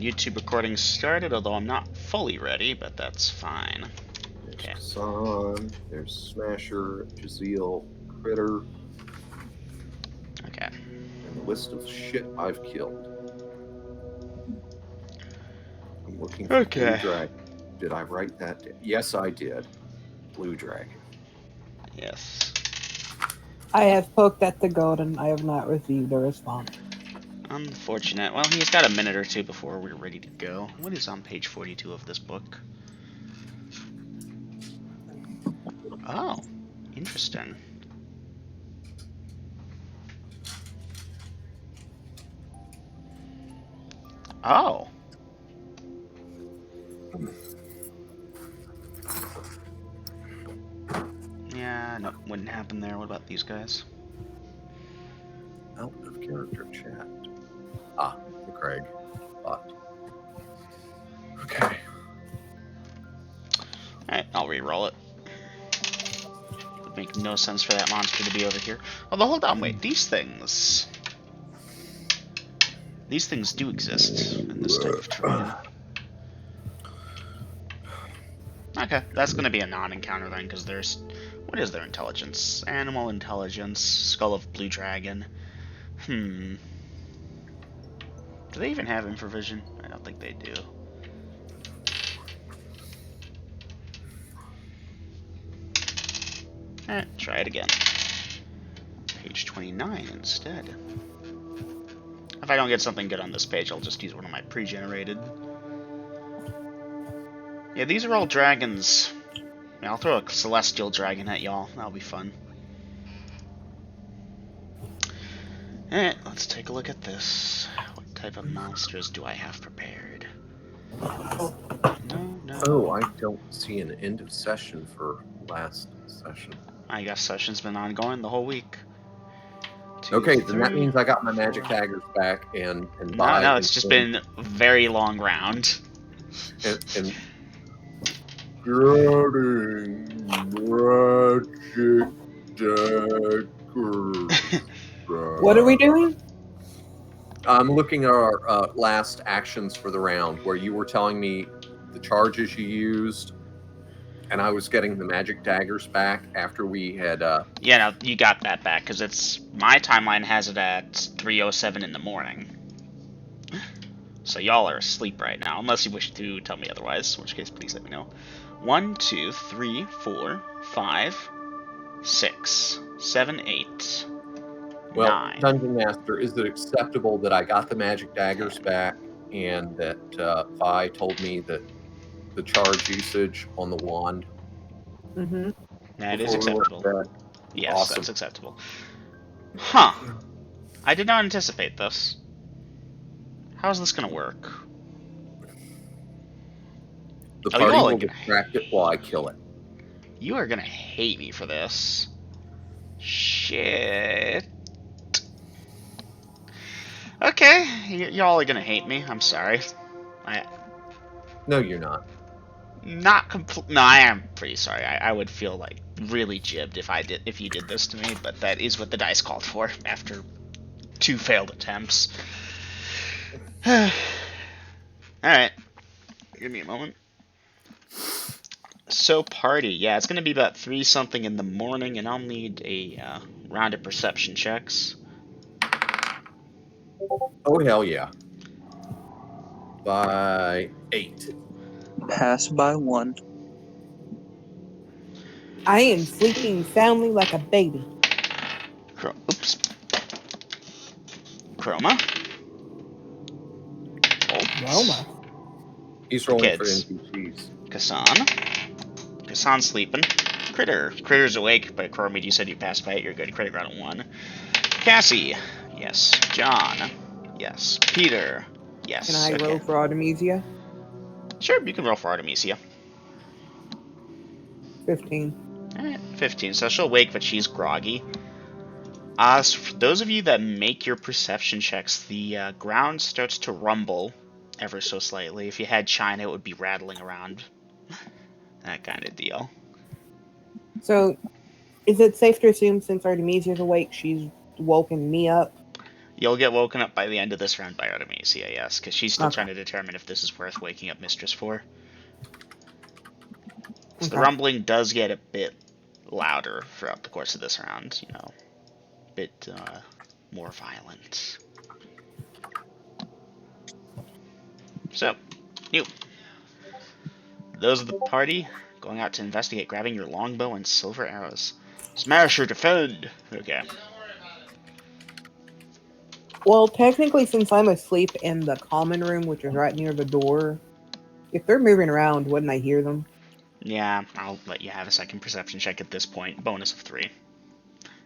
YouTube recording started, although I'm not fully ready, but that's fine. There's Okay. Kassan, there's Smasher, Jazeel, Critter, Okay. and the list of shit I've killed. I'm looking for Blue Okay. Dragon. Did I write that down? Yes, I did. Blue Dragon. Yes. I have poked at the goat and I have not received a response. Unfortunate. Well, he's got a minute or two before we're ready to go. What is on page 42 of this book? Oh, interesting. Oh. Yeah, nope, wouldn't happen there. What about these guys? Out of character chat. Ah, the Craig. But. Okay. Alright, I'll re-roll it. Would make no sense for that monster to be over here. Although, hold on, wait. These things do exist in this type of terrain. Okay, that's going to be a non-encounter then, because there's... What is their intelligence? Animal intelligence, Skull of Blue Dragon. Do they even have infravision? I don't think they do. Try it again. Page 29 instead. If I don't get something good on this page, I'll just use one of my pre-generated. Yeah, these are all dragons. Yeah, I'll throw a celestial dragon at y'all. That'll be fun. Alright, let's take a look at this. What type of monsters do I have prepared? No. Oh, I don't see an end of session for last session. I guess session's been ongoing the whole week. Okay, then that means I got my magic daggers back and No, it's just been a very long round. and getting magic daggers. What are we doing? I'm looking at our last actions for the round, where you were telling me the charges you used, and I was getting the magic daggers back after we had. Yeah, no, you got that back, because it's... My timeline has it at 3:07 in the morning. So y'all are asleep right now, unless you wish to tell me otherwise, in which case please let me know. 1, 2, 3, 4, 5, 6, 7, 8, Well, 9. Dungeon Master, is it acceptable that I got the magic daggers back and that Phi told me that the charge usage on the wand? Mm-hmm. That is before we went to acceptable. bed? Yes, Awesome. that's acceptable. Huh. I did not anticipate this. How is this going to work? The Oh, party y'all will are gonna distract it while I kill it. You are going to hate me for this. Shit. Okay, y'all are going to hate me. I'm sorry. No, you're not. Not complete. No, I am pretty sorry. I would feel like really jibbed if you did this to me, but that is what the dice called for after 2 failed attempts. All right, give me a moment. So party, yeah, it's gonna be about 3 something in the morning, and I'll need a round of perception checks. Oh hell yeah! By 8. Pass by 1. I am sleeping soundly like a baby. Oops. Chroma. Roma. He's rolling Kids. for NPCs. Kassan's sleeping. Critter's awake, but Chroma, you said you passed by it. You're good. Credit round at 1. Cassie. Yes. John. Yes. Peter. Yes. Can I roll for Artemisia? Sure, you can roll for Artemisia. 15. Alright, 15. So she'll wake, but she's groggy. So for those of you that make your perception checks, the ground starts to rumble ever so slightly. If you had China, it would be rattling around. That kind of deal. So, is it safe to assume since Artemisia's awake, she's woken me up? You'll get woken up by the end of this round by Artemisia, yes, because she's still Okay. trying to determine if this is worth waking up Mistress for. So the Okay. rumbling does get a bit louder throughout the course of this round, you know, a bit more violent. So, you. Those of the party going out to investigate, grabbing your longbow and silver arrows. Smash or defend! Okay. Well, technically, since I'm asleep in the common room, which is right near the door, if they're moving around, wouldn't I hear them? Yeah, I'll let you have a second perception check at this point. Bonus of 3.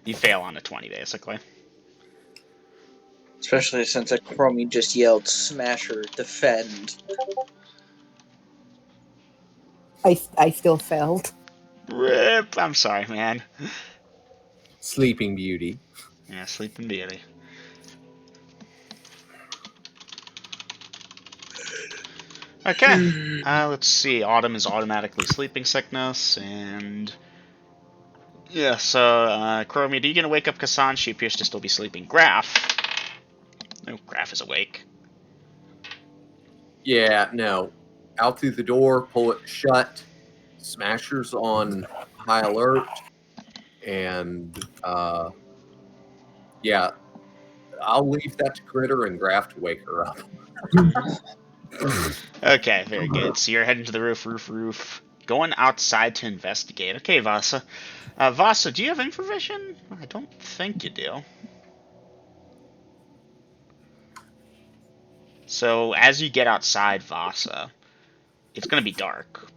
You fail on a 20, basically. Especially since a Chromie just yelled "Smasher, defend." I still failed. RIP! I'm sorry, man. Sleeping Beauty. Yeah, Sleeping Beauty. Okay. Let's see. Autumn is automatically sleeping sickness, and... Yeah, so, Chromie, are you gonna wake up Kassan? She appears to still be sleeping. Graph. Oh, Graph is awake. Yeah, no. Out through the door, pull it shut. Smashers on high alert. And, yeah, I'll leave that to Critter and Graf to wake her up. Okay, very good. So you're heading to the roof. Going outside to investigate. Okay, Vasa. Vasa, do you have infravision? I don't think you do. So as you get outside Vasa, it's going to be dark.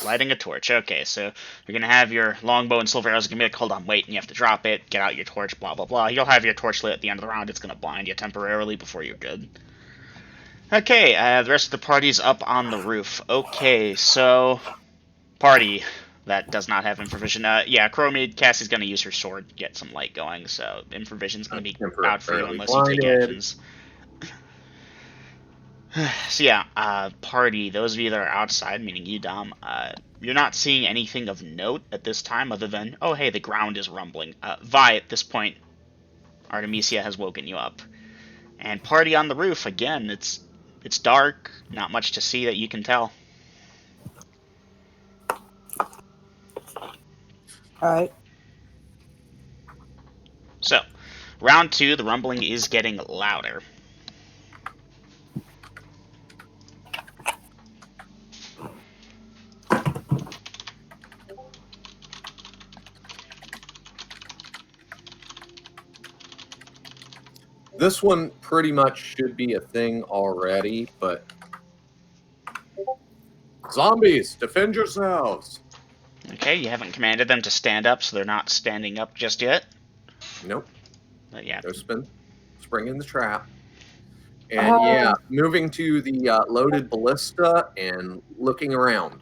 Lighting a torch. Okay, so you're going to have your longbow and silver arrows. You're going to be like, hold on, wait, and you have to drop it, get out your torch, blah, blah, blah. You'll have your torch lit at the end of the round. It's going to blind you temporarily before you're good. Okay, the rest of the party's up on the roof. Okay, so... Party that does not have infravision. Yeah, Chromie, Cassie's going to use her sword to get some light going, so infravision's going to be out for you Temporarily unless you take blinded. actions. So yeah, party, those of you that are outside, meaning you, Dom, you're not seeing anything of note at this time other than, oh hey, the ground is rumbling. Vi, at this point, Artemisia has woken you up. And party on the roof, again, it's dark, not much to see that you can tell. Alright. So, round 2, the rumbling is getting louder. This one pretty much should be a thing already, but... Zombies, defend yourselves! Okay, you haven't commanded them to stand up, so they're not standing up just yet. Nope, But yeah. no spring in the trap. And yeah, moving to the loaded ballista and looking around.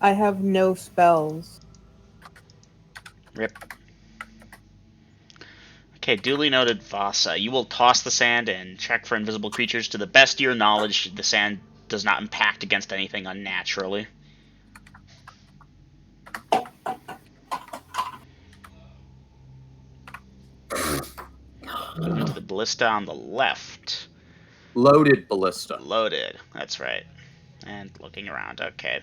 I have no spells. Rip. Okay, duly noted, Vasa. You will toss the sand and check for invisible creatures. To the best of your knowledge, the sand does not impact against anything unnaturally. Moving to the ballista on the left. Loaded ballista. Loaded, that's right. And looking around, okay.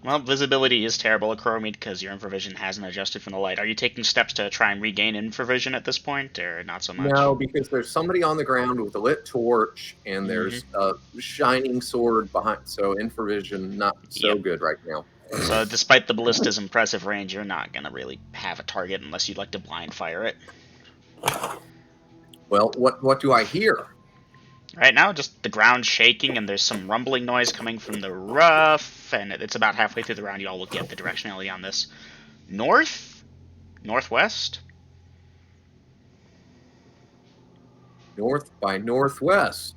Well, visibility is terrible at Chromie because your infravision hasn't adjusted from the light. Are you taking steps to try and regain infravision at this point, or not so much? No, because there's somebody on the ground with a lit torch, and there's a shining sword behind, so infravision not so good right now. So despite the ballista's impressive range, you're not going to really have a target unless you'd like to blind fire it. Well, what do I hear? Right now, just the ground shaking, and there's some rumbling noise coming from the roof, and it's about halfway through the round. Y'all will get the directionality on this. North? Northwest? North by northwest.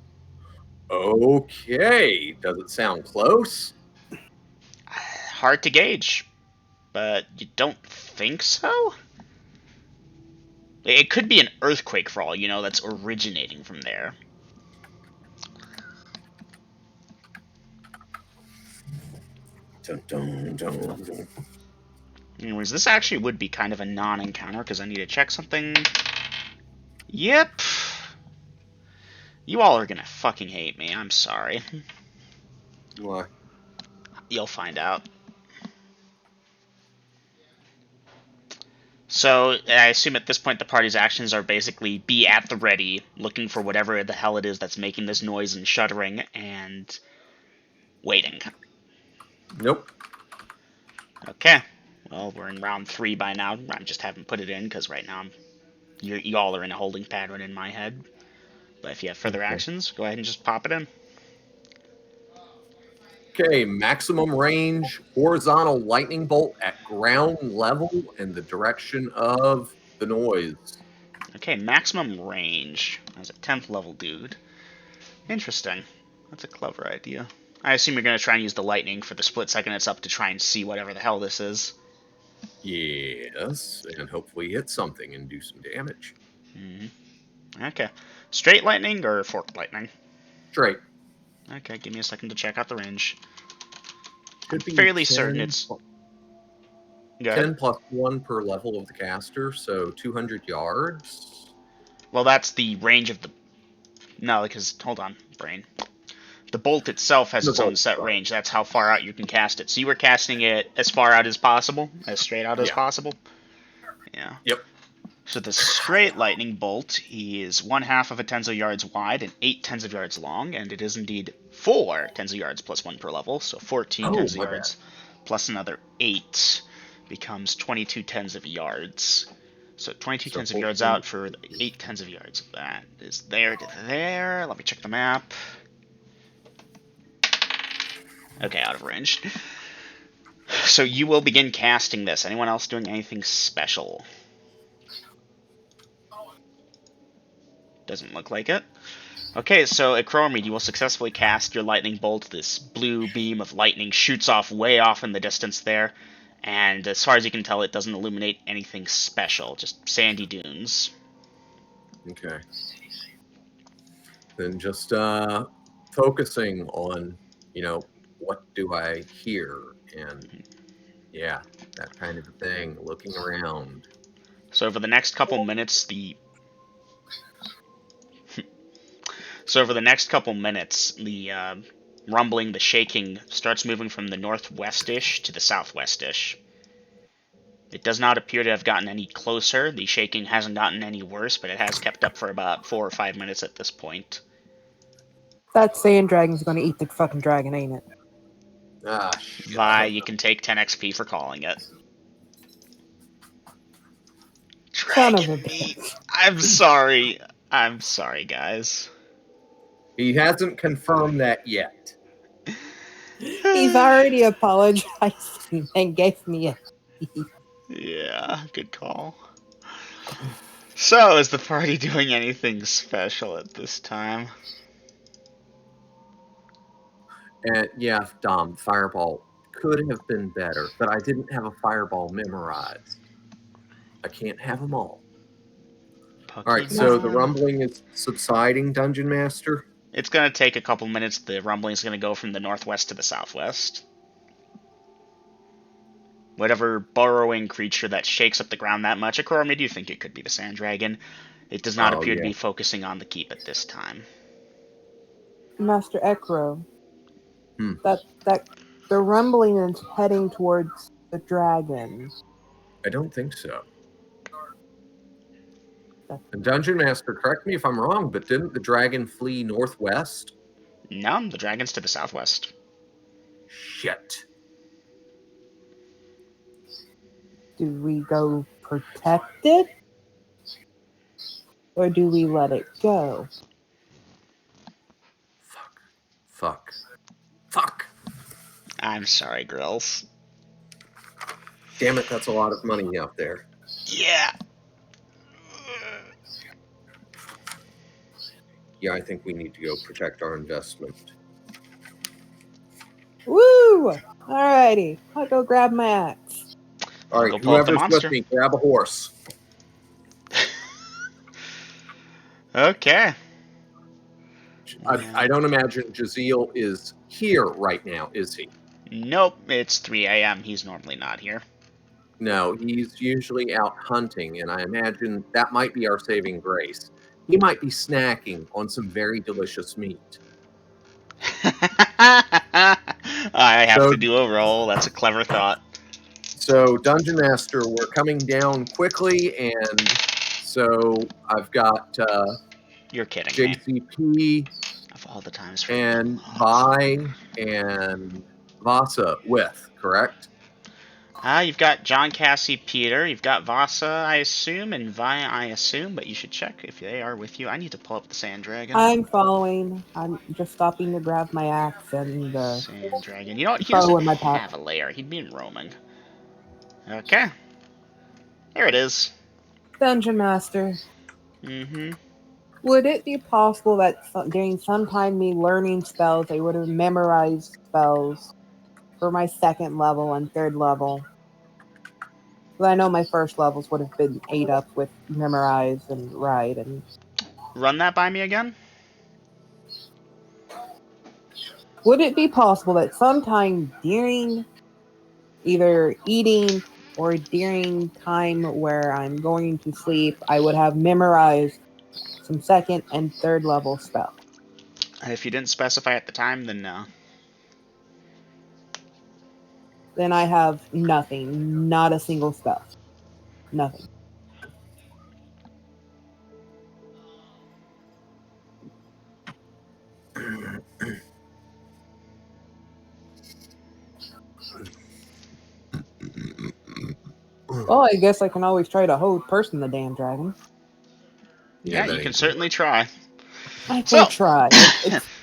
Okay, does it sound close? Hard to gauge, but you don't think so? It could be an earthquake for all you know that's originating from there. Dun, dun, dun, dun. Anyways, this actually would be kind of a non-encounter because I need to check something. Yep. You all are gonna fucking hate me. I'm sorry. Why? You'll find out. So, I assume at this point the party's actions are basically be at the ready, looking for whatever the hell it is that's making this noise and shuddering, and waiting. Nope. Okay. Well, we're in round 3 by now. I just haven't put it in because right now y'all are in a holding pattern in my head. But if you have further actions, go ahead and just pop it in. Okay, maximum range, horizontal lightning bolt at ground level in the direction of the noise. Okay, maximum range. As a 10th level dude. Interesting. That's a clever idea. I assume you're going to try and use the lightning for the split second it's up to try and see whatever the hell this is. Yes, and hopefully hit something and do some damage. Okay. Straight lightning or forked lightning? Straight. Okay, give me a second to check out the range. Could be Fairly certain it's... Go ahead. 10 plus 1 per level of the caster, so 200 yards. Well, that's the range of the... No, because... Hold on, brain. The bolt itself has its own set range. That's how far out you can cast it. So you were casting it as far out as possible? As straight out as possible? Yeah. Yep. So the straight lightning bolt is 1/2 of a tens of yards wide and 8 tens of yards long, and it is indeed 4 tens of yards plus 1 per level, so 14 tens of yards plus another 8 becomes 22 tens of yards. So 22 tens of yards out for 8 tens of yards. That is there to there. Let me check the map. Okay, out of range. So you will begin casting this. Anyone else doing anything special? Doesn't look like it. Okay, so at Chromede, you will successfully cast your lightning bolt. This blue beam of lightning shoots off way off in the distance there. And as far as you can tell, it doesn't illuminate anything special. Just sandy dunes. Okay. Then just focusing on, what do I hear? And, yeah, that kind of thing. Looking around. So over the next couple minutes, the rumbling, the shaking, starts moving from the northwest-ish to the southwest-ish. It does not appear to have gotten any closer. The shaking hasn't gotten any worse, but it has kept up for about 4 or 5 minutes at this point. That sand dragon's gonna eat the fucking dragon, ain't it? Ah, shit. Vi, you can take 10 XP for calling it. Son of a Dragon meat. I'm sorry. I'm sorry, guys. He hasn't confirmed that yet. He's already apologized and gave me a... Yeah, good call. So, is the party doing anything special at this time? And yeah, Dom, Fireball could have been better, but I didn't have a Fireball memorized. I can't have them all. All right, so the rumbling is subsiding, Dungeon Master? It's going to take a couple minutes. The rumbling is going to go from the northwest to the southwest. Whatever burrowing creature that shakes up the ground that much, Akoromid, you think it could be the sand dragon. It does not appear to be focusing on the keep at this time. Master Ekro. That the rumbling is heading towards the dragon. I don't think so. And Dungeon Master, correct me if I'm wrong, but didn't the dragon flee northwest? No, the dragon's to the southwest. Shit. Do we go protect it? Or do we let it go? Fuck. I'm sorry, Grills. Damn it, that's a lot of money out there. Yeah. Yeah, I think we need to go protect our investment. Woo! Alrighty, I'll go grab my axe. All right, whoever's with me, grab a horse. Okay. I don't imagine Jaziel is here right now, is he? Nope, it's 3 a.m. He's normally not here. No, he's usually out hunting, and I imagine that might be our saving grace. He might be snacking on some very delicious meat. I have So, to do a roll. That's a clever thought. so Dungeon Master, we're coming down quickly, and so I've got You're kidding me. JCP Of all the times for and Vi and Vasa with, correct? You've got John, Cassie, Peter. You've got Vasa, I assume, and Vi, I assume, but you should check if they are with you. I need to pull up the Sand Dragon. I'm following. I'm just stopping to grab my axe and Sand Dragon. You know what? He bow doesn't in my pack. have a lair. He'd been roaming. Okay. Here it is. Dungeon Master. Mm-hmm. Would it be possible that during some time me learning spells, I would have memorized spells for my second level and third level? Well, I know my first levels would have been ate up with memorize and ride and. Run that by me again? Would it be possible that sometime during either eating or during time where I'm going to sleep, I would have memorized some second and third level spells? If you didn't specify at the time, then no. Then I have nothing, not a single spell. Nothing. Well, I guess I can always try to hold person the damn dragon. Yeah, you can certainly try. I can try.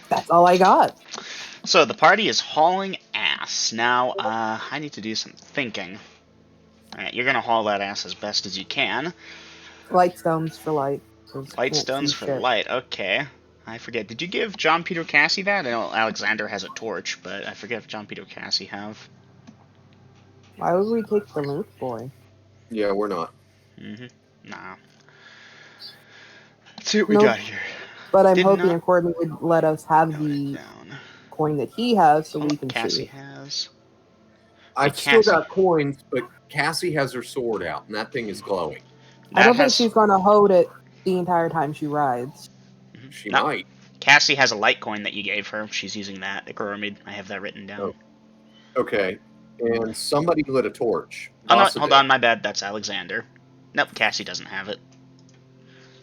That's all I got. So the party is hauling ass. Now, I need to do some thinking. Alright, you're gonna haul that ass as best as you can. Light stones for light. Light stones for light, okay. I forget, did you give John Peter Cassie that? I know Alexander has a torch, but I forget if John Peter Cassie have. Why would we take the loot boy? Yeah, we're not. Nah. Let's see what we got here. But I'm hoping Courtney would let us have the coin that he has so we can Cassie see. has. I've still got coins, but Cassie has her sword out, and that thing is glowing. I don't think she's going to hold it the entire time she rides. She might. Cassie has a light coin that you gave her. She's using that. I have that written down. Oh. Okay. And somebody lit a torch. Oh, no, hold on, my bad. That's Alexander. Nope, Cassie doesn't have it.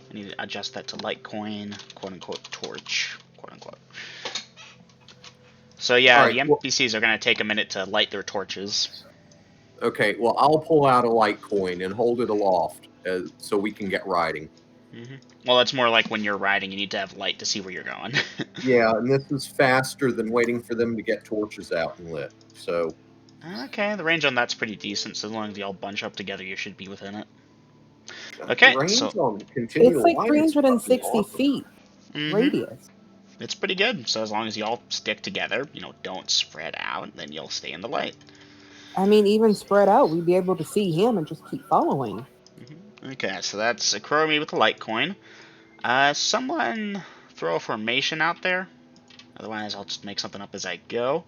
I need to adjust that to light coin, quote-unquote torch, quote-unquote. So yeah, the NPCs are going to take a minute to light their torches. Okay, well, I'll pull out a light coin and hold it aloft so we can get riding. Well, it's more like when you're riding, you need to have light to see where you're going. Yeah, and this is faster than waiting for them to get torches out and lit, so... Okay, the range on that's pretty decent, so as long as you all bunch up together, you should be within it. Okay, so... It's like 360 feet radius. It's pretty good, so as long as you all stick together, don't spread out, then you'll stay in the light. I mean, even spread out, we'd be able to see him and just keep following. Okay, so that's a Kuromi with a light coin. Someone throw a formation out there. Otherwise, I'll just make something up as I go.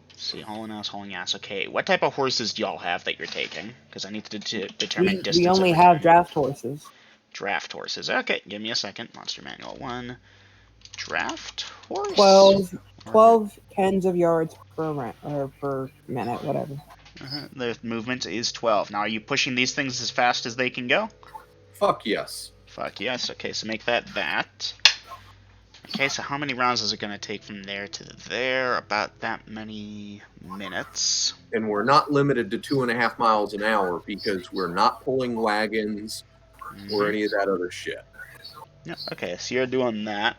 Let's see, hauling ass. Okay, what type of horses do y'all have that you're taking? Because I need to determine distance. We only have draft horses. Draft horses. Okay, give me a second. Monster Manual 1. Draft horse? 12 tens of yards per minute, whatever. The movement is 12. Now, are you pushing these things as fast as they can go? Fuck yes. Fuck yes. Okay, so make that. Okay, so how many rounds is it going to take from there to there? About that many minutes. And we're not limited to 2.5 miles an hour because we're not pulling wagons or any of that other shit. Yep. Okay, so you're doing that.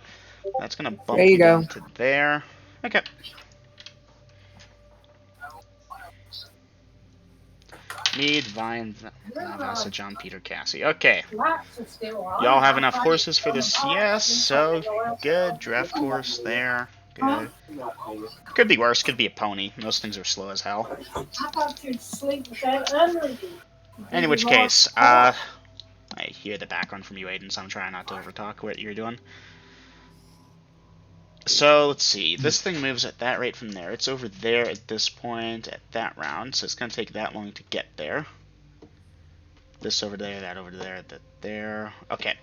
That's going to bump you down to there. Okay. Mede, Vine, Vasa, John, Peter, Cassie. Okay. Y'all have enough horses for this? Yes, so good. Draft horse there. Good. Could be worse. Could be a pony. Those things are slow as hell. In which case, I hear the background from you, Aiden, so I'm trying not to overtalk what you're doing. So let's see. This thing moves at that rate from there. It's over there at this point at that round, so it's gonna take that long to get there. This over there, that over there, that there. Okay.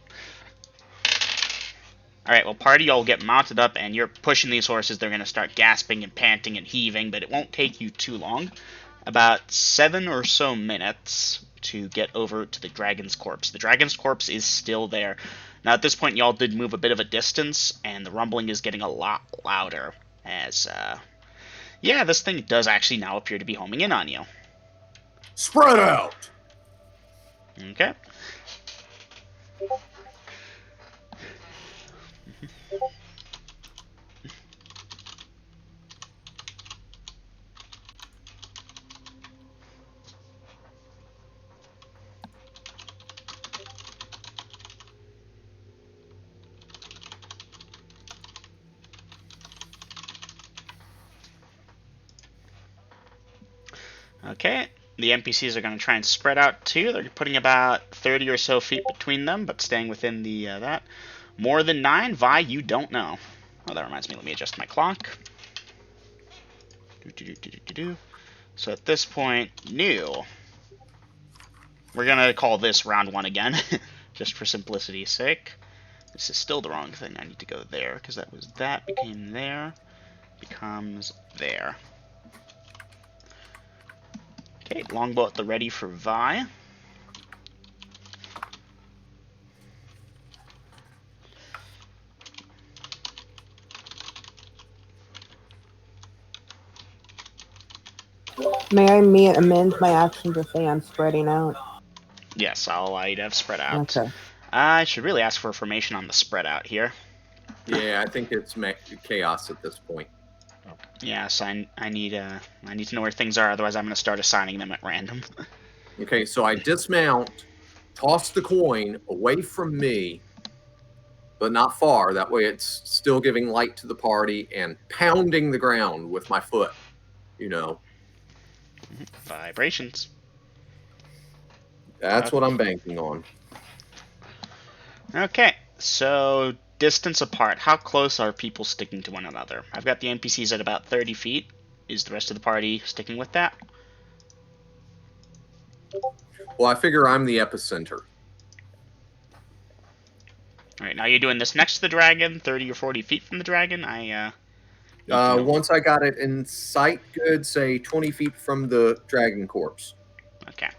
Alright, well, party, y'all get mounted up, and you're pushing these horses. They're gonna start gasping and panting and heaving, but it won't take you too long. About 7 or so minutes to get over to the dragon's corpse. The dragon's corpse is still there. Now, at this point, y'all did move a bit of a distance, and the rumbling is getting a lot louder. As, yeah, this thing does actually now appear to be homing in on you. Spread out! Okay. Okay, the NPCs are going to try and spread out too. They're putting about 30 or so feet between them, but staying within the that. More than 9? Vi, you don't know. Oh, that reminds me. Let me adjust my clock. So at this point, new. We're going to call this round 1 again, just for simplicity's sake. This is still the wrong thing. I need to go there, because that was that, became there, becomes there. Okay, longbow at the ready for Vi. May I amend my action to say I'm spreading out? Yes, I'll allow you to have spread out. Okay. I should really ask for information on the spread out here. Yeah, I think it's chaos at this point. Yes, I need to know where things are. Otherwise, I'm going to start assigning them at random. Okay, so I dismount, toss the coin away from me, but not far. That way it's still giving light to the party, and pounding the ground with my foot, you know. Vibrations. That's what I'm banking on. Okay, so distance apart. How close are people sticking to one another? I've got the NPCs at about 30 feet. Is the rest of the party sticking with that? Well, I figure I'm the epicenter. Alright, now you're doing this next to the dragon, 30 or 40 feet from the dragon. Once I got it in sight, good, say 20 feet from the dragon corpse. Okay.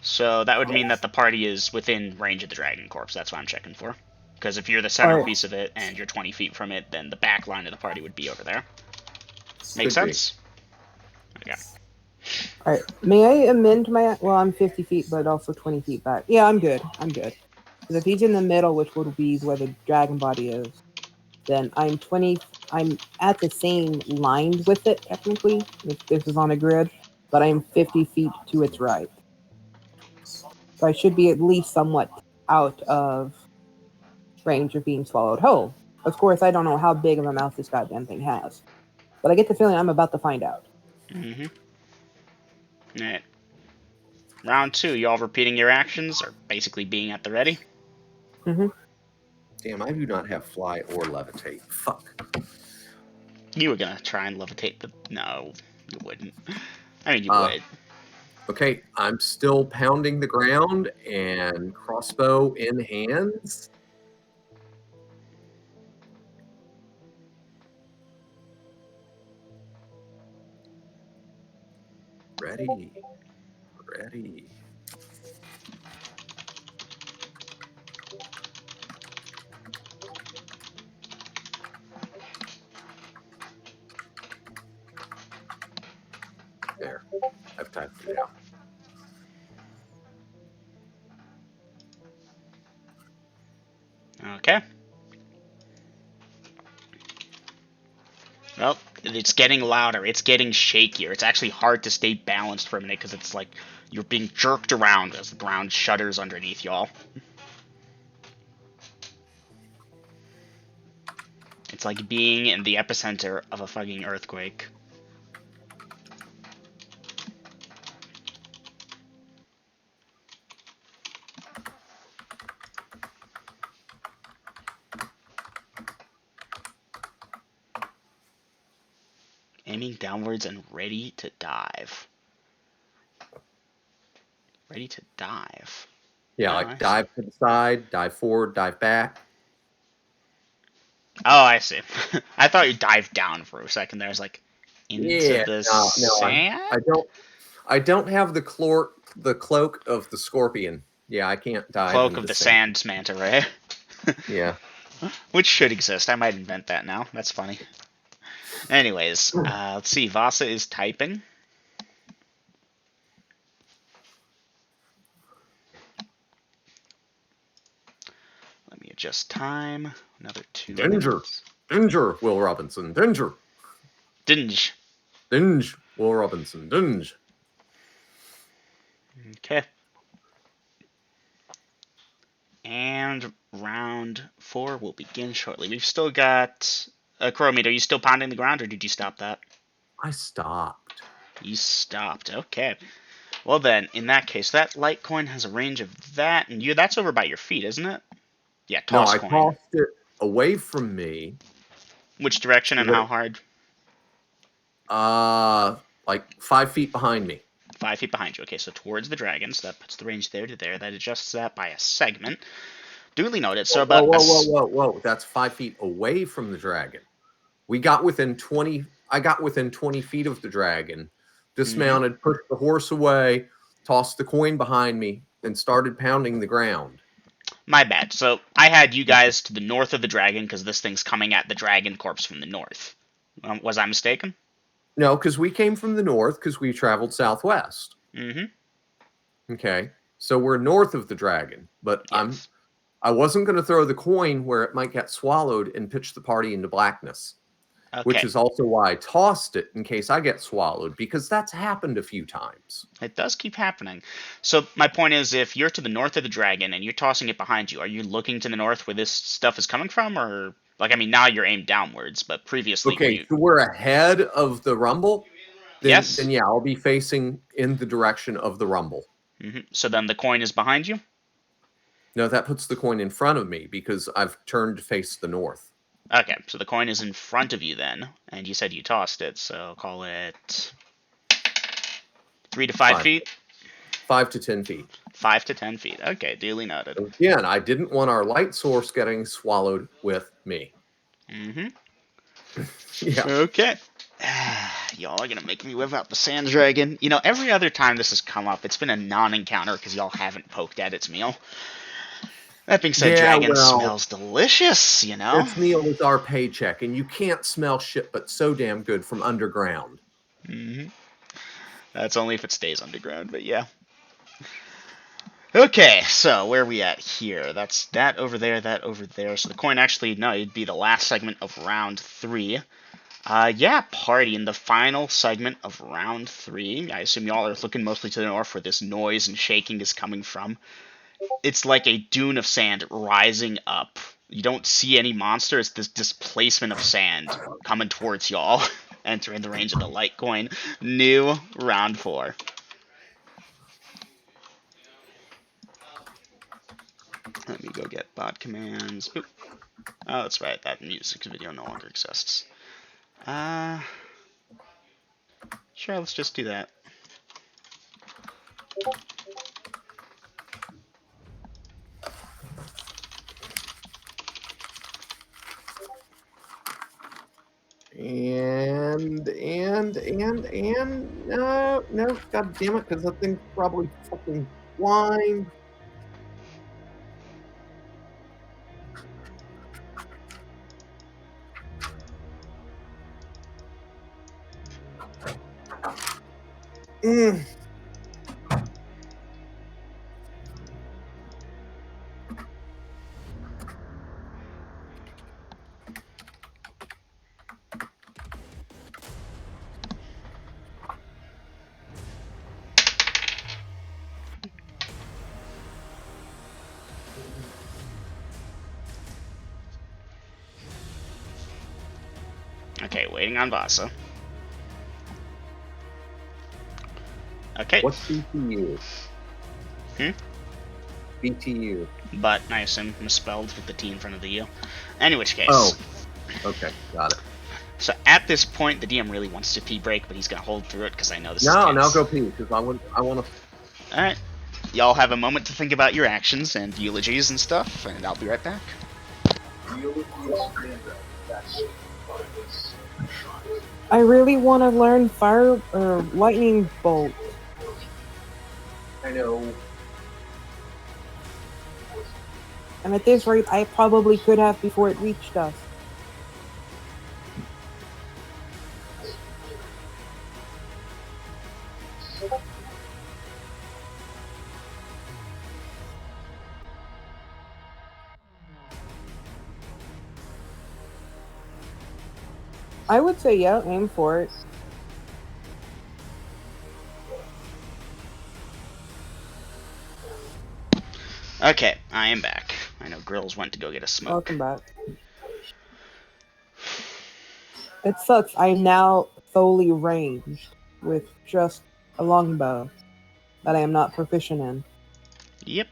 So that would mean that the party is within range of the dragon corpse. That's what I'm checking for. Because if you're the centerpiece of it and you're 20 feet from it, then the back line of the party would be over there. Make sense? Okay. Alright. May I amend my... Well, I'm 50 feet, but also 20 feet back. Yeah, I'm good. I'm good. Because if he's in the middle, which would be where the dragon body is, then I'm at the same line with it, technically, if this is on a grid, but I'm 50 feet to its right. So I should be at least somewhat out of range of being swallowed whole. Of course, I don't know how big of a mouth this goddamn thing has. But I get the feeling I'm about to find out. Mm-hmm. Alright. Round 2, y'all repeating your actions, or basically being at the ready? Mm-hmm. Damn, I do not have fly or levitate. Fuck. You were gonna try and levitate the... No, you wouldn't. I mean, you would. Okay, I'm still pounding the ground and crossbow in hands. Ready. Ready. There. I've typed it out. Okay. Well, it's getting louder. It's getting shakier. It's actually hard to stay balanced for a minute because it's like you're being jerked around as the ground shudders underneath y'all. It's like being in the epicenter of a fucking earthquake. aiming downwards and ready to dive. Ready to dive. Yeah, Oh, I like see. dive to the side, dive forward, dive back. Oh, I see. I thought you dived down for a second there. I was like, into Yeah, the no, sand? I don't have the cloak of the scorpion. Yeah, I can't dive Cloak into of the the sand. Sand Manta Ray. Yeah. Which should exist. I might invent that now. That's funny. Anyways, let's see. Vasa is typing. Let me adjust time. Another 2 Danger. minutes. Danger, Will Robinson. Danger. Dinge. Dinge, Will Robinson. Dinge. Okay. And round 4 will begin shortly. We've still got... Chrometer, are you still pounding the ground, or did you stop that? I stopped. You stopped. Okay. Well then, in that case, that light coin has a range of that, and that's over by your feet, isn't it? Yeah, No, toss I coin. tossed it away from me. Which direction and how hard? Like 5 feet behind me. 5 feet behind you. Okay, so towards the dragon, so that puts the range there to there. That adjusts that by a segment. Duly noted. So about Whoa. That's 5 feet away from the dragon. I got within 20 feet of the dragon, dismounted, pushed the horse away, tossed the coin behind me, and started pounding the ground. My bad. So I had you guys to the north of the dragon because this thing's coming at the dragon corpse from the north. Was I mistaken? No, because we came from the north because we traveled southwest. Mm-hmm. Okay. So we're north of the dragon, but Yes. I wasn't going to throw the coin where it might get swallowed and pitch the party into blackness. Okay. Which is also why I tossed it in case I get swallowed, because that's happened a few times. It does keep happening. So my point is, if you're to the north of the dragon and you're tossing it behind you, are you looking to the north where this stuff is coming from, or like, I mean, now you're aimed downwards, but previously, Okay, so we're ahead of the rumble. Then, yes. Then yeah, I'll be facing in the direction of the rumble. Mm-hmm. So then the coin is behind you. No, that puts the coin in front of me because I've turned to face the north. Okay, so the coin is in front of you then, and you said you tossed it, so call it 3 to 5 feet? 5 to 10 feet. 5 to 10 feet. Okay, duly noted. Again, I didn't want our light source getting swallowed with me. Mm-hmm. Yeah. Okay. Y'all are gonna make me whip out the sand dragon. You know, every other time this has come up, it's been a non-encounter because y'all haven't poked at its meal. That being said, dragon smells delicious, you know? Its meal is our paycheck, and you can't smell shit but so damn good from underground. Mm-hmm. That's only if it stays underground, but yeah. Okay, so where are we at here? That's that over there, that over there. So the coin actually, no, it'd be the last segment of round 3. Yeah, party in the final segment of round 3. I assume y'all are looking mostly to the north where this noise and shaking is coming from. It's like a dune of sand rising up. You don't see any monster. It's this displacement of sand coming towards y'all, entering the range of the light coin. New round 4. Let me go get bot commands. Oop. Oh, that's right. That music video no longer exists. Sure, let's just do that. No, god damn it, because that thing's probably fucking blind. Okay, waiting on Vasa. Okay. What's BTU? Hmm? BTU. But I assume misspelled with the T in front of the U. In which case. Oh. Okay, got it. So at this point, the DM really wants to pee break, but he's gonna hold through it because I know this is No, tense. now go pee, because I want to. All right, y'all have a moment to think about your actions and eulogies and stuff, and I'll be right back. I really want to learn fire or lightning bolt. I know. And at this rate, I probably could have before it reached us. I would say, yeah, aim for it. Okay, I am back. I know Grills went to go get a smoke. Welcome back. It sucks. I'm now fully ranged with just a longbow that I am not proficient in. Yep.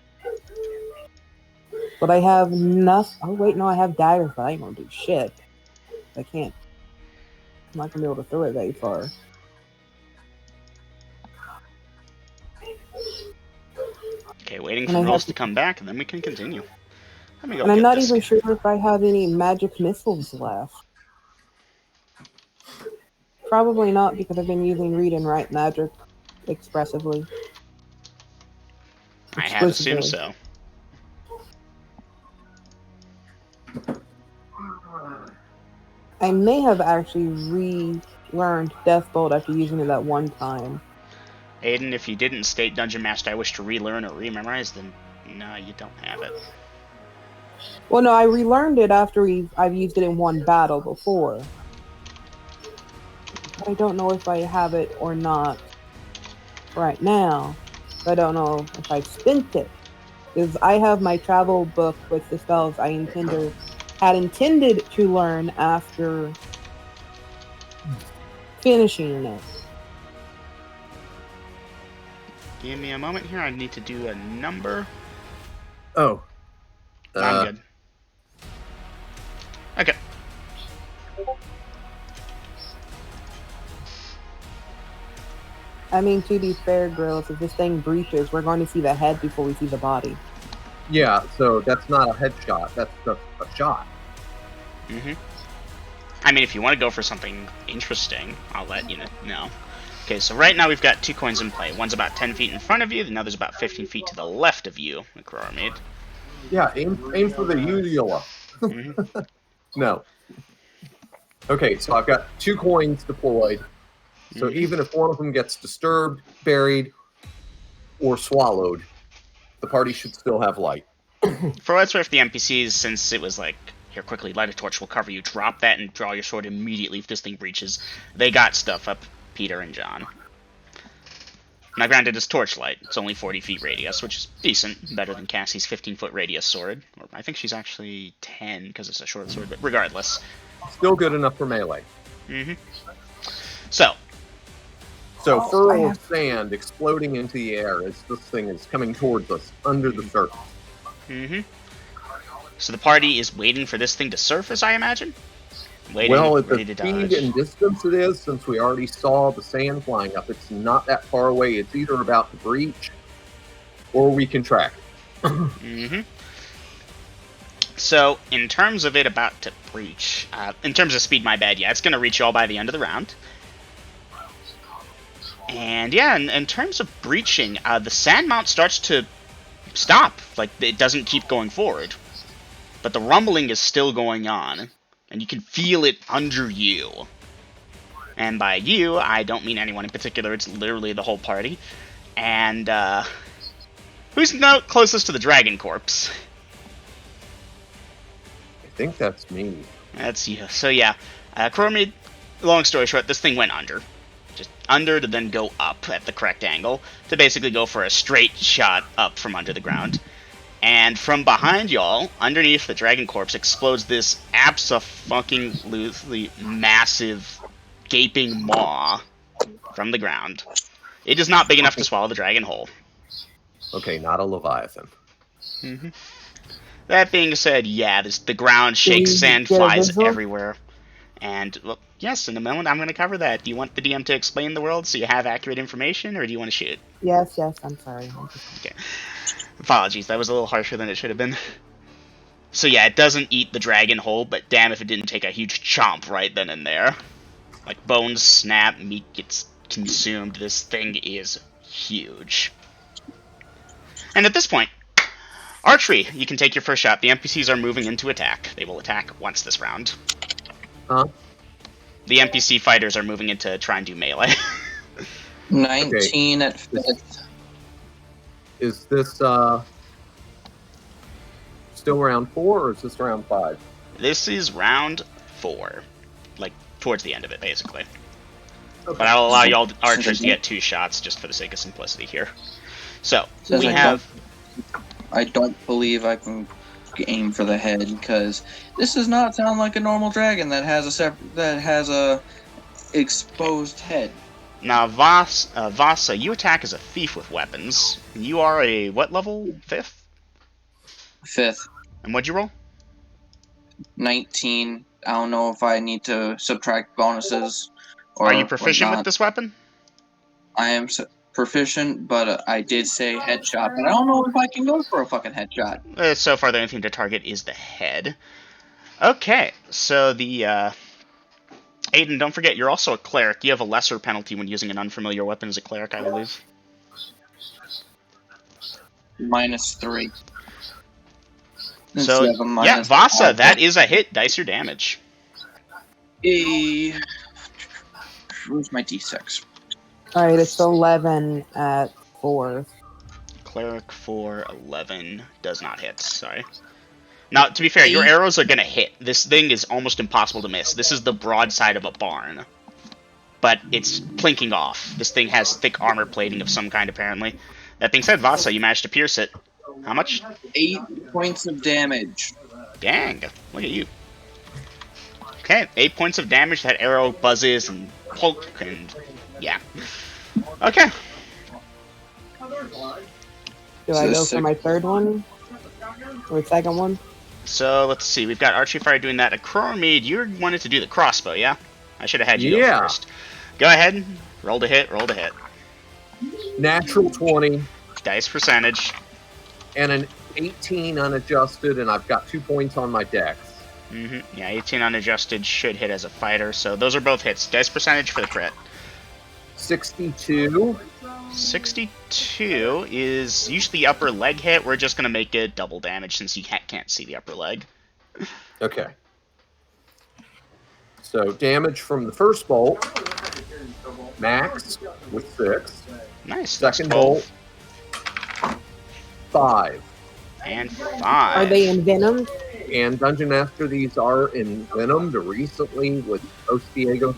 But I have nothing. Oh, wait, no, I have daggers, but I ain't gonna do shit. I can't. I'm not gonna be able to throw it that far. Okay, waiting And for I Grills have- to come back, and then we can continue. Let me go And I'm get not this even guy. sure if I have any magic missiles left. Probably not, because I've been using read and write magic expressively. I had assumed Exclusively. so. I may have actually relearned Deathbolt after using it that one time. Aiden, if you didn't state Dungeon Master I wish to relearn or rememorize, then no, you don't have it. Well, no, I relearned it after I've used it in one battle before. But I don't know if I have it or not right now. I don't know if I've spent it. Because I have my travel book with the spells I had intended to learn after finishing it. Give me a moment here. I need to do a number. Oh. No, I'm good. Okay. I mean, to be fair, Grills, if this thing breaches, we're going to see the head before we see the body. Yeah, so that's not a headshot. That's just a shot. Mm-hmm. I mean, if you want to go for something interesting, I'll let you know. Okay, so right now we've got 2 coins in play. One's about 10 feet in front of you, the other's about 15 feet to the left of you, like Aurora made. Yeah, aim for the uvula. Mm-hmm. No. Okay, so I've got 2 coins deployed. So even if one of them gets disturbed, buried, or swallowed, the party should still have light. For what's worth, the NPCs, since it was like, here, quickly, light a torch, we'll cover you, drop that and draw your sword immediately if this thing breaches. They got stuff up Peter and John. Now granted, it's torchlight. It's only 40 feet radius, which is decent. Better than Cassie's 15-foot radius sword. Or I think she's actually 10 because it's a short sword, but regardless. Still good enough for melee. Mm-hmm. So furrow of sand exploding into the air as this thing is coming towards us under the surface. Mm-hmm. So the party is waiting for this thing to surface, I imagine? Waiting, Well, at the ready to speed dodge. and distance it is, since we already saw the sand flying up, it's not that far away. It's either about to breach or we can track. Mm-hmm. So, in terms of it about to breach, in terms of speed, my bad, yeah, it's going to reach y'all by the end of the round. And yeah, in terms of breaching, the sand mount starts to stop. Like, it doesn't keep going forward. But the rumbling is still going on. And you can feel it under you. And by you, I don't mean anyone in particular, it's literally the whole party. And, who's now closest to the dragon corpse? I think that's me. That's you. So yeah, Chromid, long story short, this thing went under. Just under to then go up at the correct angle to basically go for a straight shot up from under the ground. And from behind y'all, underneath the dragon corpse, explodes this abso-fucking-lutely massive gaping maw from the ground. It is not big enough to swallow the dragon whole. Okay, not a leviathan. Mm-hmm. That being said, yeah, the ground shakes, Can you sand get a flies visual? everywhere. And, well, yes, in a moment I'm going to cover that. Do you want the DM to explain the world so you have accurate information, or do you want to shoot? Yes, I'm sorry. Okay. Apologies, that was a little harsher than it should have been. So yeah, it doesn't eat the dragon whole, but damn if it didn't take a huge chomp right then and there. Like, bones snap, meat gets consumed. This thing is huge. And at this point, archery, you can take your first shot. The NPCs are moving into attack. They will attack once this round. Huh? The NPC fighters are moving into try and do melee. 19 at 5th. Is this still round 4 or is this round 5? This is round 4. Like, towards the end of it, basically. Okay. But I'll allow y'all archers to get 2 shots just for the sake of simplicity here. So, we have... I don't believe I can aim for the head, because this does not sound like a normal dragon that has a exposed head. Now, Vasa, you attack as a thief with weapons. You are a what level? 5th? 5th. And what'd you roll? 19. I don't know if I need to subtract bonuses. Or are you proficient whatnot. with this weapon? I am proficient, but I did say headshot. But I don't know if I can go for a fucking headshot. So far, the only thing to target is the head. Okay, so the Aiden, don't forget, you're also a cleric. You have a lesser penalty when using an unfamiliar weapon as a cleric, I believe. -3. So, yeah, Vasa, that is a hit. Dice your damage. Where's my d6? Alright, it's 11 at 4. Cleric for 11 does not hit, sorry. Now, to be fair, your arrows are going to hit. This thing is almost impossible to miss. This is the broadside of a barn. But it's plinking off. This thing has thick armor plating of some kind, apparently. That being said, Vasa, you managed to pierce it. How much? 8 points of damage. Dang, look at you. Okay, 8 points of damage. That arrow buzzes and poke and... yeah. Okay. Do I go for my third one? Or second one? So, let's see. We've got Archery Fire doing that. Mede, you wanted to do the crossbow, yeah? I should have had you go first. Go ahead. Roll to hit, roll to hit. Natural 20. Dice percentage. And an 18 unadjusted, and I've got 2 points on my dex. Yeah, 18 unadjusted should hit as a fighter, so those are both hits. Dice percentage for the crit. 62. 62 is usually the upper leg hit. We're just going to make it double damage since you can't see the upper leg. Okay. So damage from the first bolt, max with 6. Nice. Second bolt, 5. And 5. Are they envenomed? And Dungeon Master, these are envenomed recently with Dos Diego's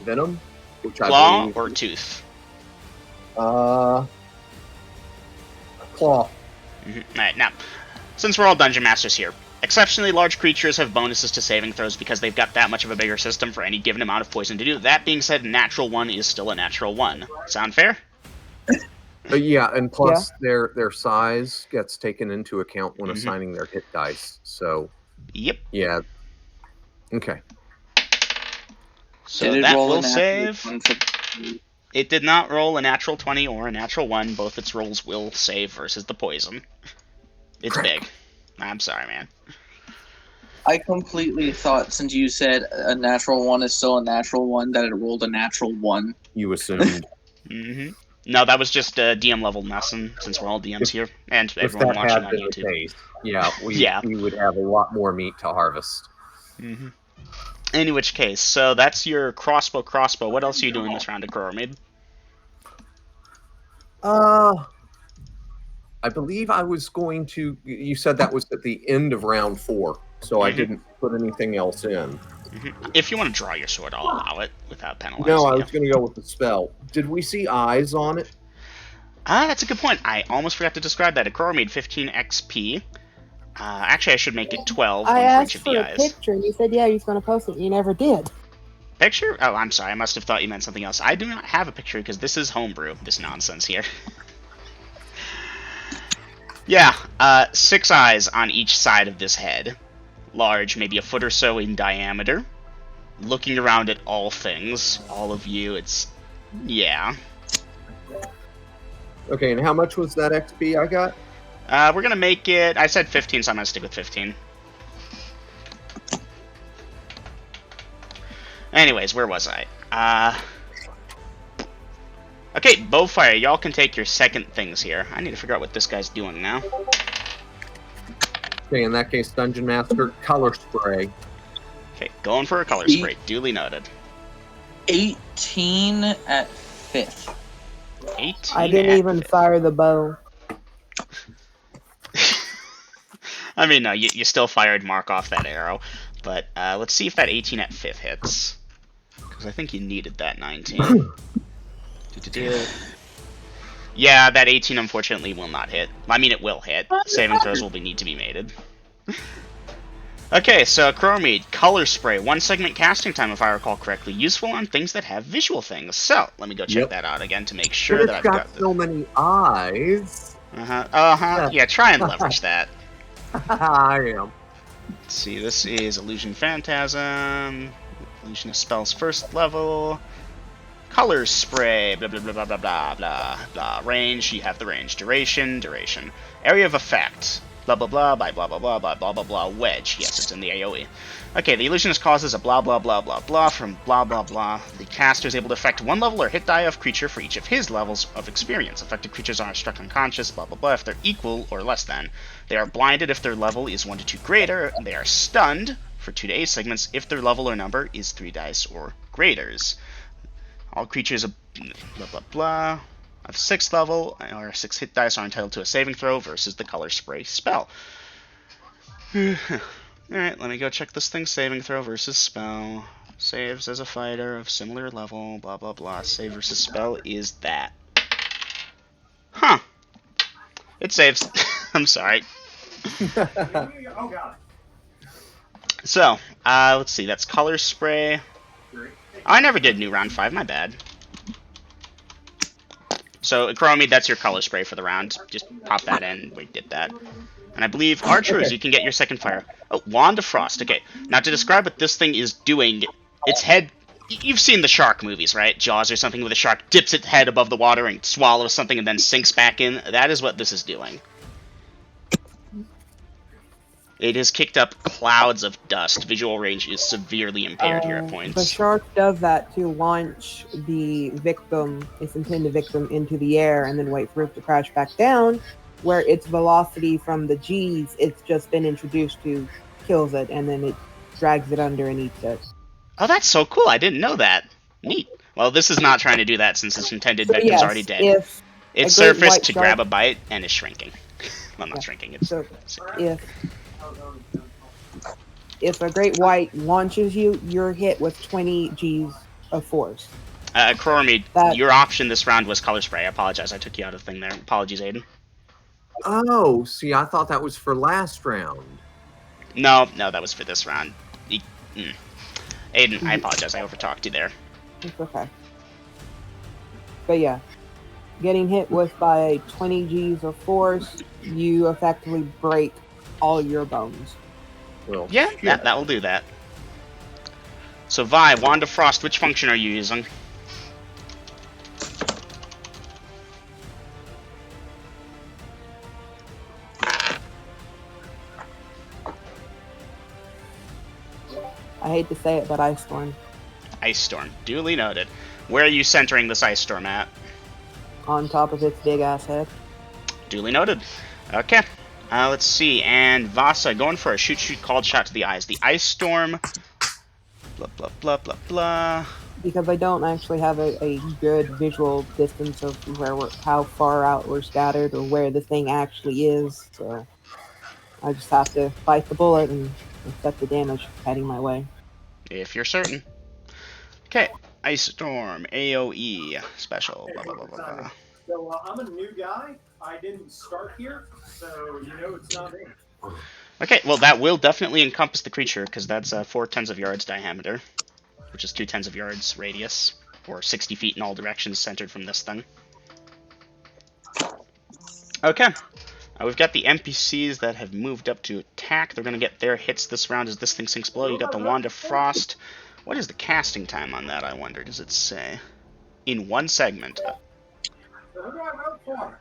Venom, which Claw I believe... or tooth? Claw. Alright, now, since we're all Dungeon Masters here, exceptionally large creatures have bonuses to saving throws because they've got that much of a bigger system for any given amount of poison to do. That being said, natural 1 is still a natural 1. Sound fair? Yeah, and plus their size gets taken into account when assigning their hit dice. So, yep. Yeah. Okay. So that will save. It did not roll a natural 20 or a natural 1. Both its rolls will save versus the poison. It's big. I'm sorry, man. I completely thought, since you said a natural 1 is still a natural 1, that it rolled a natural 1. You assumed. No, that was just a DM level lesson, since we're all DMs here, and everyone watching on YouTube. Case, we would have a lot more meat to harvest. In which case, so that's your crossbow. What else are you doing this round of Mede? I believe I was going to... You said that was at the end of round 4, so I didn't put anything else in. If you want to draw your sword, I'll allow it without penalizing No, I you. was going to go with the spell. Did we see eyes on it? That's a good point. I almost forgot to describe that. A Mede 15 XP. Actually, I should make it 12 I for each asked of for the a eyes. picture, and you said, yeah, he's going to post it. You never did. Picture? Oh, I'm sorry. I must have thought you meant something else. I do not have a picture because this is homebrew, this nonsense here. Yeah, 6 eyes on each side of this head. Large, maybe a foot or so in diameter. looking around at all things, all of you, it's... yeah. Okay, and how much was that XP I got? We're gonna make it... I said 15, so I'm gonna stick with 15. Anyways, where was I? Okay, Bowfire, y'all can take your second things here. I need to figure out what this guy's doing now. Okay, in that case, Dungeon Master, color spray. Okay, going for a color spray. Duly noted. 18 at 5th. 18 I didn't at even 5th. fire the bow. I mean, no, you still fired Mark off that arrow. But let's see if that 18 at 5th hits. Because I think you needed that 19. Yeah, that 18 unfortunately will not hit. I mean, it will hit. Saving throws will need to be made. Okay, so Chromede, color spray, 1 segment casting time if I recall correctly, useful on things that have visual things. So let me go check that out again to make sure But that it's I've got so many eyes. Yeah, try and leverage that. I am. Let's see, this is Illusion Phantasm, Illusion of Spells first level, color spray, blah blah blah blah blah blah blah blah. Range, you have the range. Duration, area of effect, blah blah blah by blah blah blah by blah blah blah. Wedge, yes, it's in the AoE. Okay, the illusionist causes a blah blah blah blah blah from blah blah blah. The caster is able to affect 1 level or hit die of creature for each of his levels of experience. Affected creatures are struck unconscious, blah blah blah, if they're equal or less than. They are blinded if their level is 1 to 2 greater. They are stunned for 2 to 8 segments if their level or number is 3 dice or greaters. All creatures of blah blah blah of 6th level or 6 hit dice are entitled to a saving throw versus the color spray spell. Alright, let me go check this thing. Saving throw versus spell. Saves as a fighter of similar level, blah blah blah. Save versus spell is that. Huh. It saves. I'm sorry. So, let's see. That's color spray. Oh, I never did new round 5, my bad. So, Chromie, that's your color spray for the round. Just pop that in. We did that. And I believe archers, you can get your second fire. Oh, Wand of Frost. Okay, now to describe what this thing is doing, its head... You've seen the shark movies, right? Jaws or something with a shark dips its head above the water and swallows something and then sinks back in. That is what this is doing. It has kicked up clouds of dust. Visual range is severely impaired here at points. The shark does that to launch the victim, its intended victim, into the air and then wait for it to crash back down, where its velocity from the G's it's just been introduced to kills it, and then it drags it under and eats it. Oh, that's so cool. I didn't know that. Neat. Well, this is not trying to do that since its intended victim's already dead. It's surfaced to grab a bite and is shrinking. Well, not shrinking. It's if a great white launches you, you're hit with 20 G's of force. Chromede, your option this round was color spray. I apologize. I took you out of the thing there. Apologies, Aiden. Oh, see, I thought that was for last round. No, that was for this round. Aiden, I apologize. I overtalked you there. It's okay. But yeah, getting hit with by 20 G's of force, you effectively break all your bones. Well, yeah, that will do that. So Vi, Wand of Frost, which function are you using? I hate to say it, but Ice Storm. Ice Storm, duly noted. Where are you centering this Ice Storm at? On top of its big ass head. Duly noted. Okay. Let's see. And Vasa going for a shoot called shot to the eyes. The Ice Storm. Blah blah blah blah blah. Because I don't actually have a good visual distance of how far out we're scattered or where the thing actually is, so I just have to bite the bullet and accept the damage heading my way. If you're certain. Okay. Ice Storm, AoE, special, blah blah blah blah blah. So I'm a new guy. I didn't start here, so you know it's not me. Okay, well that will definitely encompass the creature because that's 4 tens of yards diameter, which is 2 tens of yards radius, or 60 feet in all directions centered from this thing. Okay, we've got the NPCs that have moved up to attack. They're going to get their hits this round as this thing sinks below. You got the Wand of Frost. What is the casting time on that, I wonder? Does it say? In one segment. So who do I vote for?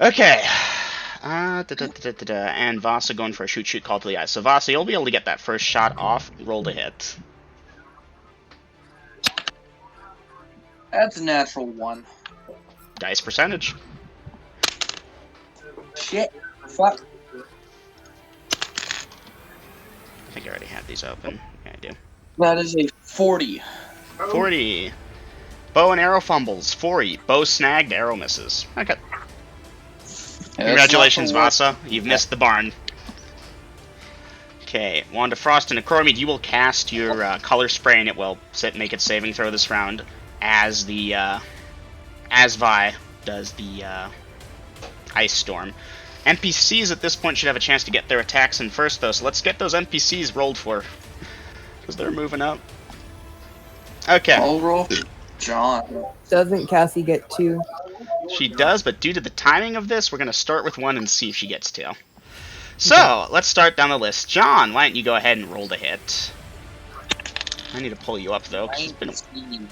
Okay. And Vasa going for a shoot call to the eye. So Vasa, you'll be able to get that first shot off. Roll to hit. That's a natural 1. Dice percentage. Shit. Fuck. I think I already had these open. Yeah, I do. That is a 40. 40. Bow and arrow fumbles. 40. Bow snagged, arrow misses. Okay. Congratulations, Vasa. You've missed the barn. Okay, Wand of Frost and Acromede, you will cast your color spray and it will make its saving throw this round as Vi does the Ice Storm. NPCs at this point should have a chance to get their attacks in first, though, so let's get those NPCs rolled for, because they're moving up. Okay. I'll roll John. Doesn't Cassie get 2? She does, but due to the timing of this, we're going to start with 1 and see if she gets 2. So, let's start down the list. John, why don't you go ahead and roll the hit? I need to pull you up, though, because it's been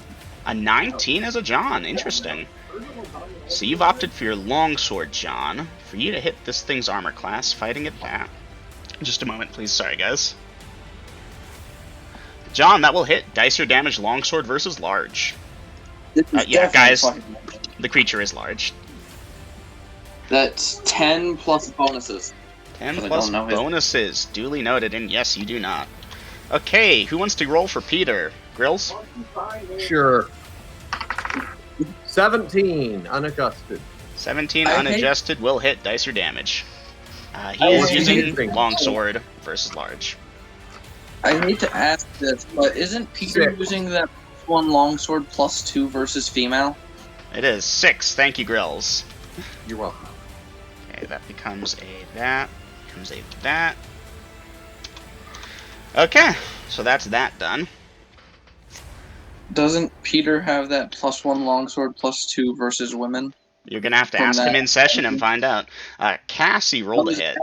a 19 as a John. Interesting. So you've opted for your longsword, John. For you to hit this thing's armor class, fighting at that. Just a moment, please. Sorry, guys. John, that will hit. Dice your damage, longsword versus large. Yeah, guys, the creature is large. That's 10 plus bonuses. 10 plus bonuses. Duly noted, and yes, you do not. Okay, who wants to roll for Peter? Grills? Sure. 17, unadjusted. 17 unadjusted will hit. Dice your damage. He is using longsword versus large. I hate to ask this, but isn't Peter using that 1 longsword plus 2 versus female? It is 6. Thank you, Grills. You're welcome. Okay, that becomes a that. Becomes a that. Okay, so that's that done. Doesn't Peter have that plus 1 longsword plus 2 versus women? You're gonna have to ask him in session and find out. Cassie rolled a hit.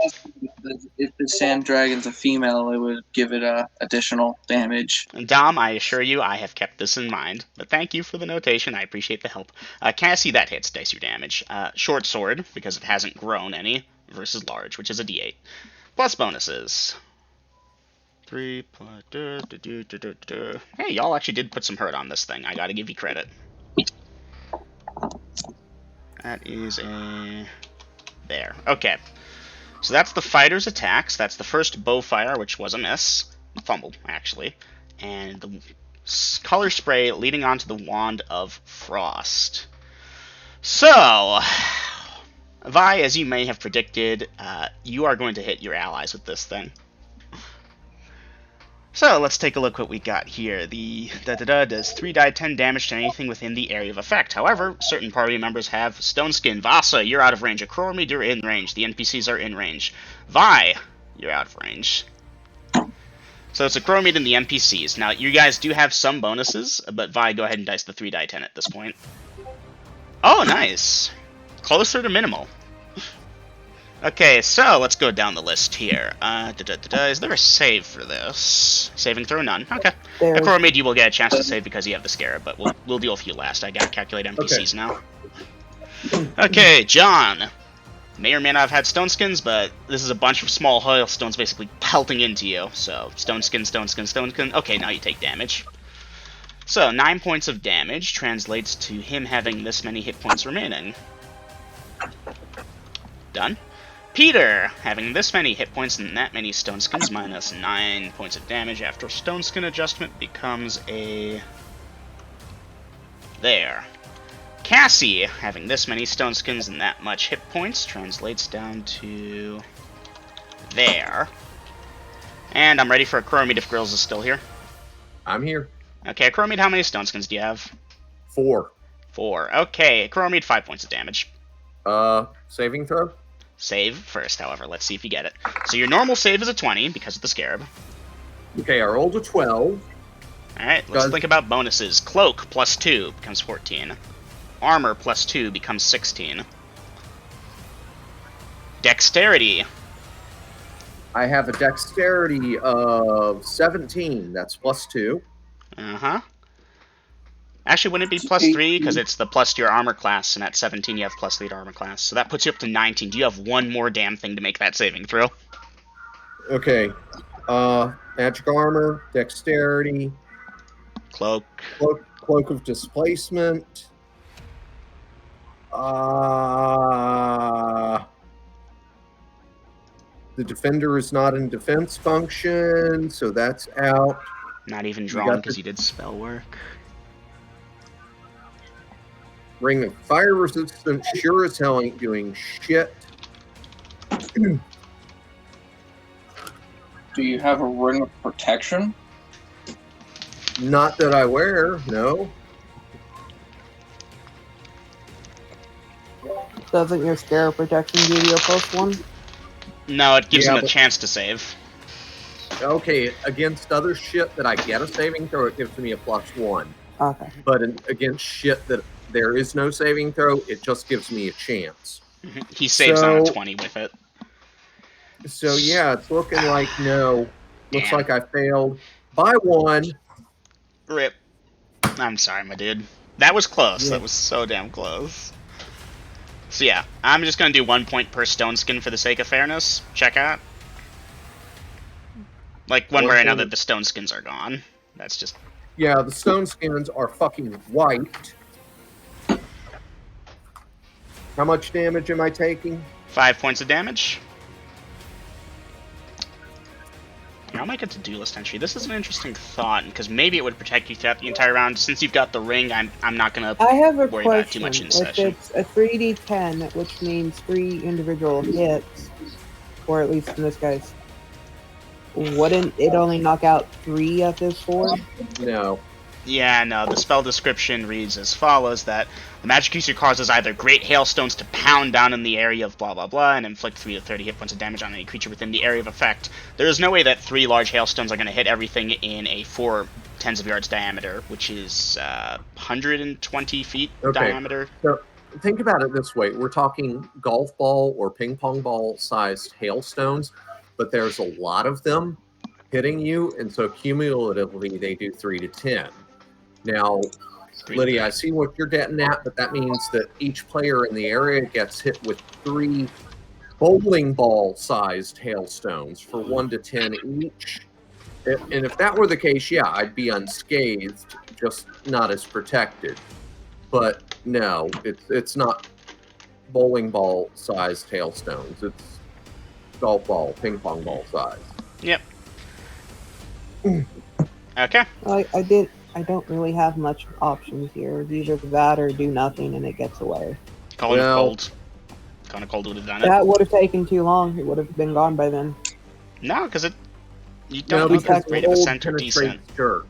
If the sand dragon's a female, it would give it additional damage. Dom, I assure you, I have kept this in mind. But thank you for the notation. I appreciate the help. Cassie, that hits. Dice your damage. Short sword, because it hasn't grown any, versus large, which is a D8. Plus bonuses. 3 plus... Hey, y'all actually did put some hurt on this thing. I gotta give you credit. That is a... There. Okay. So that's the fighter's attacks. That's the first bow fire, which was a miss. A fumble, actually. And the color spray leading on to the Wand of Frost. So, Vi, as you may have predicted, you are going to hit your allies with this thing. So, let's take a look what we got here. The does 3 die 10 damage to anything within the area of effect. However, certain party members have Stone Skin. Vasa, you're out of range. Acromede, you're in range. The NPCs are in range. Vi, you're out of range. So it's Acromede and the NPCs. Now, you guys do have some bonuses, but Vi, go ahead and dice the 3 die 10 at this point. Oh, nice. Closer to minimal. Okay, so let's go down the list here. Is there a save for this? Saving throw? None. Okay. Acromede, you will get a chance to save because you have the Scarab, but we'll deal with you last. I gotta calculate NPCs now. Okay, John. May or may not have had Stone Skins, but this is a bunch of small hailstones basically pelting into you. So, Stone Skin, Stone Skin, Stone Skin. Okay, now you take damage. So, 9 points of damage translates to him having this many hit points remaining. Done. Peter, having this many hit points and that many Stone Skins, minus 9 points of damage after Stone Skin adjustment becomes a... There. Cassie, having this many Stone Skins and that much hit points, translates down to... There. And I'm ready for Acromede if Grills is still here. I'm here. Okay, Acromede, how many Stone Skins do you have? 4. 4. Okay, Acromede, 5 points of damage. Saving throw? Save first, however. Let's see if you get it. So your normal save is a 20 because of the Scarab. Okay, I rolled a 12. Alright, let's think about bonuses. Cloak plus 2 becomes 14. Armor plus 2 becomes 16. Dexterity I have a dexterity of 17. That's +2. Uh-huh. Actually, wouldn't it be +3? Because it's the plus to your armor class, and at 17 you have +3 to armor class. So that puts you up to 19. Do you have one more damn thing to make that saving throw? Okay. Magic armor, dexterity, Cloak. cloak of displacement. The defender is not in defense function, so that's out. Not even You drawn got because the- you did spell work. Ring of fire resistance sure as hell ain't doing shit. Do you have a ring of protection? Not that I wear, no. Doesn't your scare protection give you a +1? No, it gives Yeah, him a but- chance to save. Okay, against other shit that I get a saving throw, it gives me a +1. Okay. But against shit that there is no saving throw, it just gives me a chance. He saves on a So- 20 with it. So yeah, it's looking like no. Looks Damn. like I failed by 1. Rip. I'm sorry, my dude. That was close. Yeah. That was so damn close. So yeah, I'm just gonna do 1 point per stone skin for the sake of fairness. Check out. Like, one way or another, the stone skins are gone. That's just... Yeah, the stone skins are fucking white. How much damage am I taking? 5 points of damage. Yeah, I might get to do list entry. This is an interesting thought, because maybe it would protect you throughout the entire round. Since you've got the ring, I'm not gonna... I have a Worry about it too much question. in If session. it's a 3d10, which means 3 individual hits, or at least in this case, wouldn't it only knock out 3 of his 4? No. Yeah, no, the spell description reads as follows, that the magic user causes either great hailstones to pound down in the area of blah blah blah and inflict 3 to 30 hit points of damage on any creature within the area of effect. There is no way that 3 large hailstones are going to hit everything in a 4 tens of yards diameter, which is 120 feet diameter. So think about it this way. We're talking golf ball or ping pong ball sized hailstones, but there's a lot of them hitting you, and so cumulatively they do 3 to 10. Now, Lydia, I see what you're getting at, but that means that each player in the area gets hit with 3 bowling ball sized hailstones for 1 to 10 each. And if that were the case, yeah, I'd be unscathed, just not as protected. But no, it's not bowling ball sized hailstones. It's golf ball, ping pong ball size. Yep. Okay. I don't really have much options here. It's either that or do nothing and it gets away. Cone of Well- Cold. Cone of Cold would have done it. That would have taken too long. It would have been gone by then. No, because it... You No, don't know because the rate of cold ascent or descent. penetrates dirt.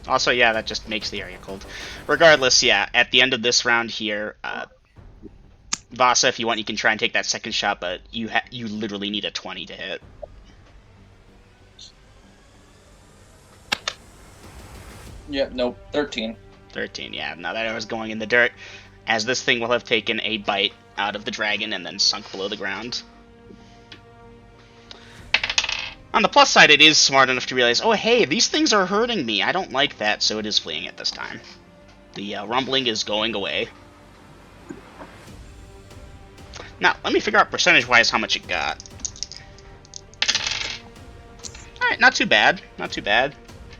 Also, yeah, that just makes the area cold. Regardless, yeah, at the end of this round here, Vasa, if you want, you can try and take that second shot, but you literally need a 20 to hit. Yep, nope, 13. 13, yeah. Now that arrow's going in the dirt, as this thing will have taken a bite out of the dragon and then sunk below the ground. On the plus side, it is smart enough to realize, oh hey, these things are hurting me. I don't like that, so it is fleeing at this time. The rumbling is going away. Now, let me figure out percentage-wise how much it got. Alright, not too bad. Not too bad.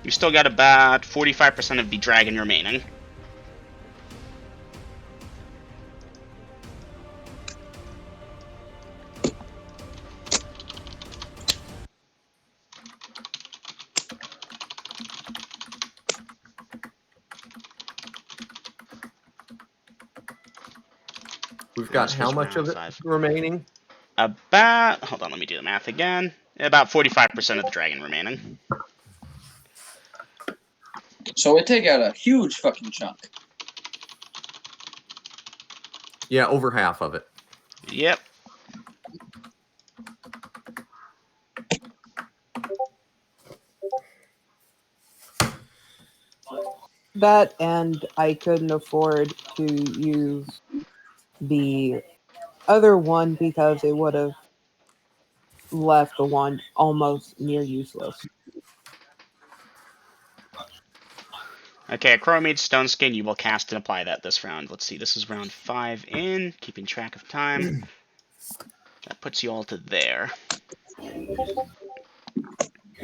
You've still got about 45% of the dragon remaining. We've got This how was much of round it 5. remaining? About... Hold on, let me do the math again. About 45% of the dragon remaining. So it take out a huge fucking chunk. Yeah, over half of it. Yep. That and I couldn't afford to use the other one because it would have left the wand almost near useless. Okay, a Chromate Stone Skin, you will cast and apply that this round. Let's see, this is round 5 in, keeping track of time. That puts you all to there.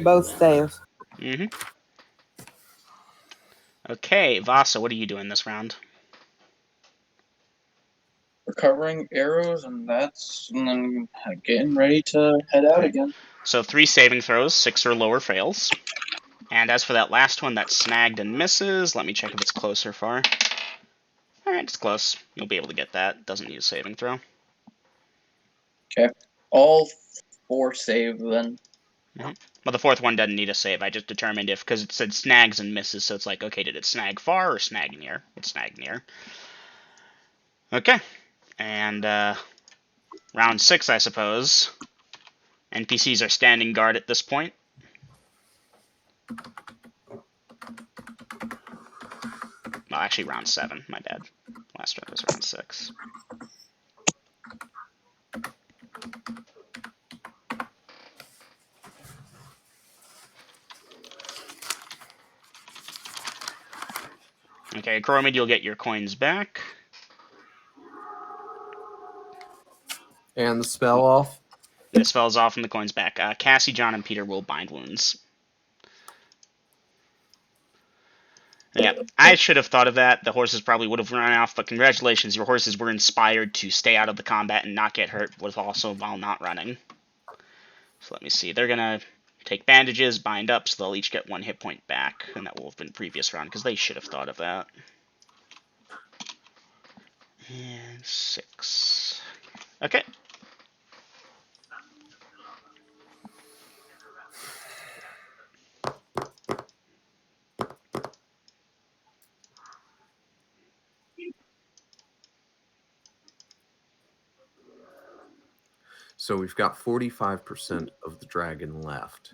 Both saves. Mm-hmm. Okay, Vasa, what are you doing this round? Recovering arrows, and then getting ready to head out again. So 3 saving throws, 6 or lower fails. And as for that last one that snagged and misses, let me check if it's close or far. Alright, it's close. You'll be able to get that. Doesn't need a saving throw. Okay. All 4 save then. Mm-hmm. Well, the 4th one doesn't need a save. I just determined if, because it said snags and misses, so it's like, okay, did it snag far or snag near? It snagged near. Okay. And, round 6, I suppose. NPCs are standing guard at this point. Well, actually, round 7. My bad. Last round was round 6. Okay, Chromid, you'll get your coins back. And the spell off. The spell's off and the coins back. Cassie, John, and Peter will bind wounds. Yeah, I should have thought of that. The horses probably would have run off, but congratulations, your horses were inspired to stay out of the combat and not get hurt, with also while not running. So let me see. They're gonna take bandages, bind up, so they'll each get 1 hit point back, and that will have been previous round, because they should have thought of that. And 6. Okay. So we've got 45% of the dragon left.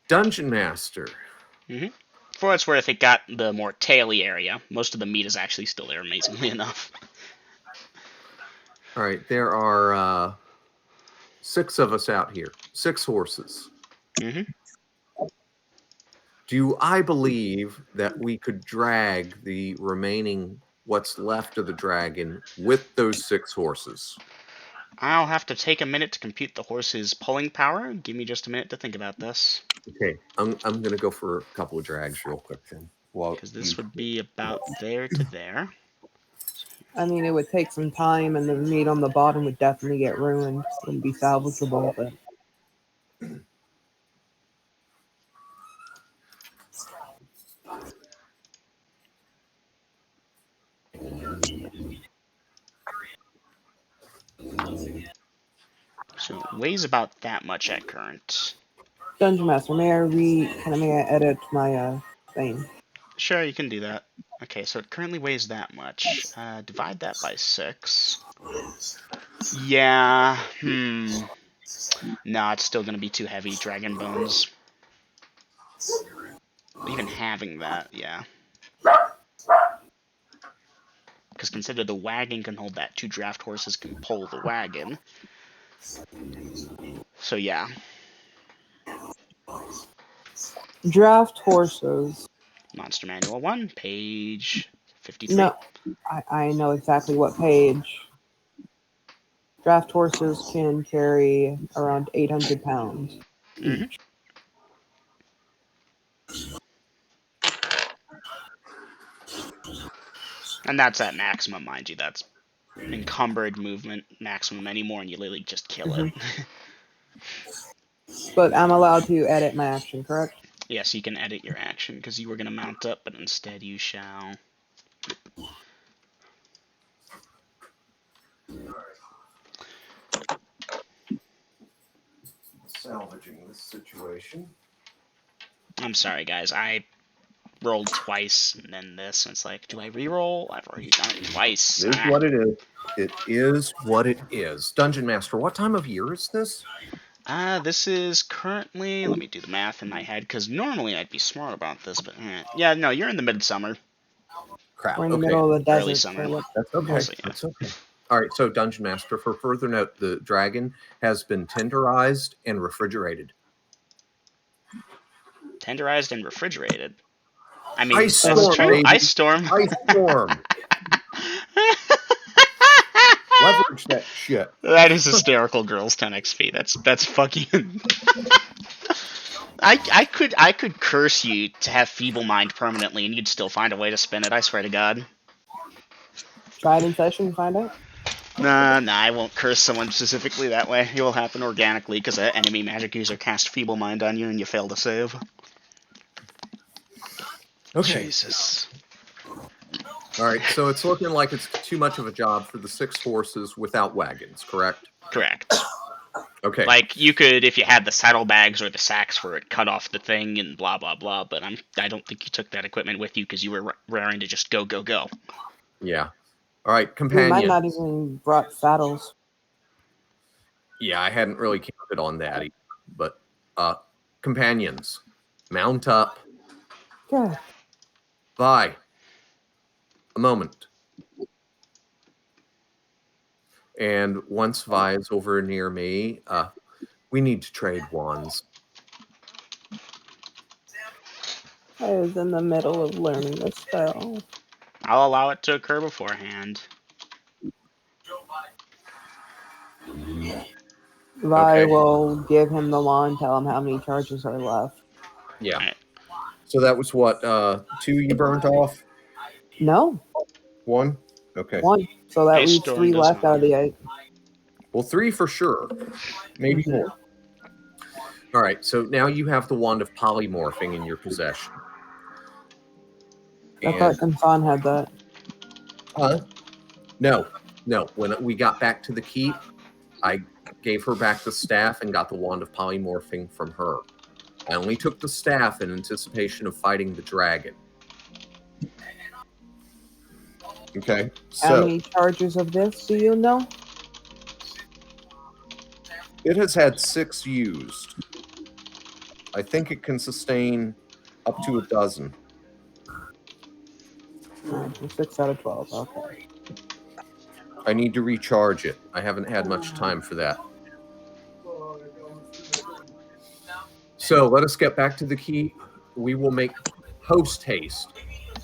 Dungeon Master. Mm-hmm. For what it's worth, it got the more taily area. Most of the meat is actually still there, amazingly enough. All right, there are 6 of us out here. 6 horses. Mm-hmm. Do I believe that we could drag the remaining, what's left of the dragon, with those 6 horses? I'll have to take a minute to compute the horse's pulling power. Give me just a minute to think about this. Okay, I'm going to go for a couple of drags real quick then. Because this would be about there to there. I mean, it would take some time, and the meat on the bottom would definitely get ruined. It wouldn't be salvageable, but So it weighs about that much at current. Dungeon Master, may I edit my thing? Sure, you can do that. Okay, so it currently weighs that much. Divide that by 6. Yeah, No, it's still going to be too heavy. Dragon bones. Even having that, yeah. Because consider the wagon can hold that. 2 draft horses can pull the wagon. So, yeah. Draft horses. Monster Manual 1, page 53. No, I know exactly what page. Draft horses can carry around 800 pounds each. And that's at maximum, mind you. That's encumbered movement maximum anymore, and you literally just kill it. But I'm allowed to edit my action, correct? Yes, you can edit your action, because you were going to mount up, but instead you shall. Salvaging this situation. I'm sorry, guys. I rolled twice and then this, and it's like, do I re-roll? I've already done it twice. It is what it is. It is what it is. Dungeon Master, what time of year is this? This is currently, let me do the math in my head, because normally I'd be smart about this, but yeah, no, you're in the midsummer. Crap. We're in the Okay. middle of the Early desert. summer. So That's okay. Also, yeah. That's okay. All right. So, Dungeon Master, for further note, the dragon has been tenderized and refrigerated. Tenderized and refrigerated. I mean, Ice that's storm, true. baby. Ice storm. Ice storm. Leverage that shit. That is hysterical, girls. 10 XP. That's fucking. I could curse you to have feeble mind permanently, and you'd still find a way to spin it. I swear to God. try it in session and find out. Nah, I won't curse someone specifically that way. It will happen organically because an enemy magic user cast feeble mind on you and you fail to save. Okay. Jesus. All right. So it's looking like it's too much of a job for the 6 horses without wagons, correct? Correct. Okay. Like, you could, if you had the saddlebags or the sacks for it, cut off the thing and blah, blah, blah, but I don't think you took that equipment with you because you were raring to just go. Yeah. All right. We might Companion. not even brought saddles. Yeah, I hadn't really counted on that either. But companions, mount up. Yeah. Vi, a moment. And once Vi is over near me, we need to trade wands. I was in the middle of learning a spell. I'll allow it to occur beforehand. I Okay. will give him the wand, tell him how many charges are left. Yeah. Alright. So that was what, 2 you burnt off? No, 1? Okay. 1. So that Ice leaves storm 3 does left not out of the 8. Well, 3 for sure. Maybe Mhm. more. All right. So now you have the wand of polymorphing in your possession. I thought Kansan had that. No. When we got back to the keep, I gave her back the staff and got the wand of polymorphing from her. I only took the staff in anticipation of fighting the dragon. Okay. How So many charges of this do you know? it has had 6 used. I think it can sustain up to a dozen. 6 out of 12. Okay. I need to recharge it. I haven't had much time for that. So let us get back to the keep. We will make post haste.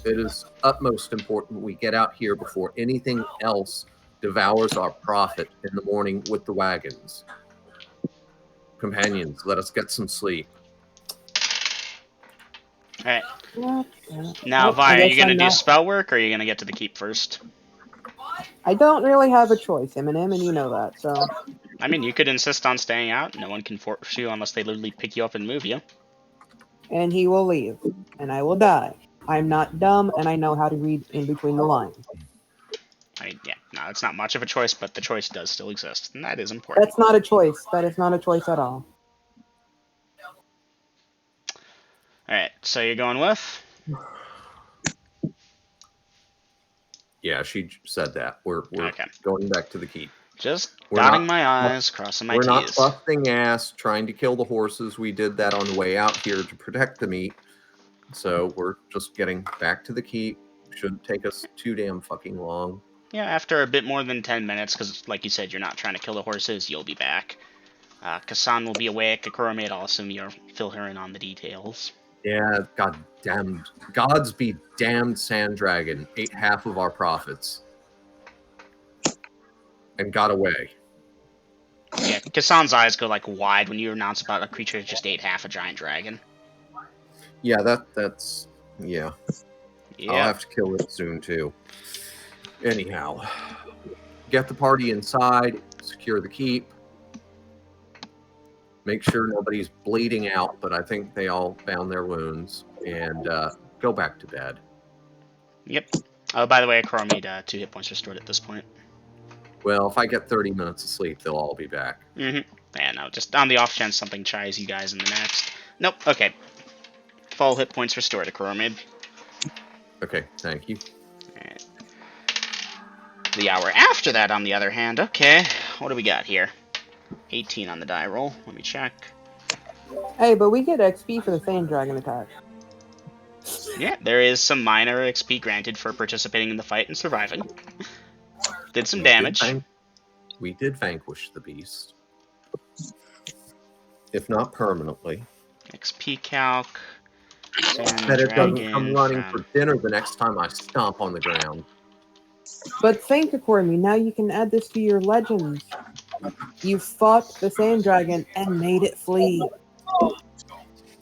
It is utmost important we get out here before anything else devours our profit in the morning with the wagons. Companions, let us get some sleep. Alright. Yeah. Now, Nope, I Vi, are you guess going to I'm do not- spell work, or are you going to get to the keep first? I don't really have a choice, Eminem, and you know that. So I mean, you could insist on staying out. No one can force you unless they literally pick you up and move you. and he will leave, and I will die. I'm not dumb, and I know how to read in between the lines. I mean, yeah, no, it's not much of a choice, but the choice does still exist, and that is important. That's not a choice. That is not a choice at all. Alright, so you're going with? Yeah, she said that. We're Okay. going back to the keep. Just We're dotting not- my I's, crossing my We're not T's. busting ass trying to kill the horses. We did that on the way out here to protect the meat. So we're just getting back to the keep. Shouldn't take us too damn fucking long. Yeah, after a bit more than 10 minutes, because like you said, you're not trying to kill the horses, you'll be back. Kasan will be awake. Akuromate, I'll assume you'll fill her in on the details. Yeah, gods be damned, Sand Dragon ate half of our profits and got away. Yeah, Kasan's eyes go like wide when you announce about a creature that just ate half a giant dragon. Yeah, that's yeah. I'll Yeah. have to kill it soon too. Anyhow, get the party inside, secure the keep, make sure nobody's bleeding out, but I think they all found their wounds, and go back to bed. Yep. Oh, by the way, Akura made 2 hit points restored at this point. Well, if I get 30 minutes of sleep, they'll all be back. Mm-hmm. Yeah, no, just on the off chance something tries you guys in the next. Nope, okay. Full hit points restored, Akura made. Okay, thank you. Alright. The hour after that, on the other hand, okay. What do we got here? 18 on the die roll. Let me check. Hey, but we get XP for the Sand Dragon attack. Yeah, there is some minor XP granted for participating in the fight and surviving. Did some damage. We did vanquish the beast. If not permanently. XP calc. Sand That it doesn't dragon come running from... for dinner the next time I stomp on the ground. But think accordingly. Now you can add this to your legends. You fought the sand dragon and made it flee.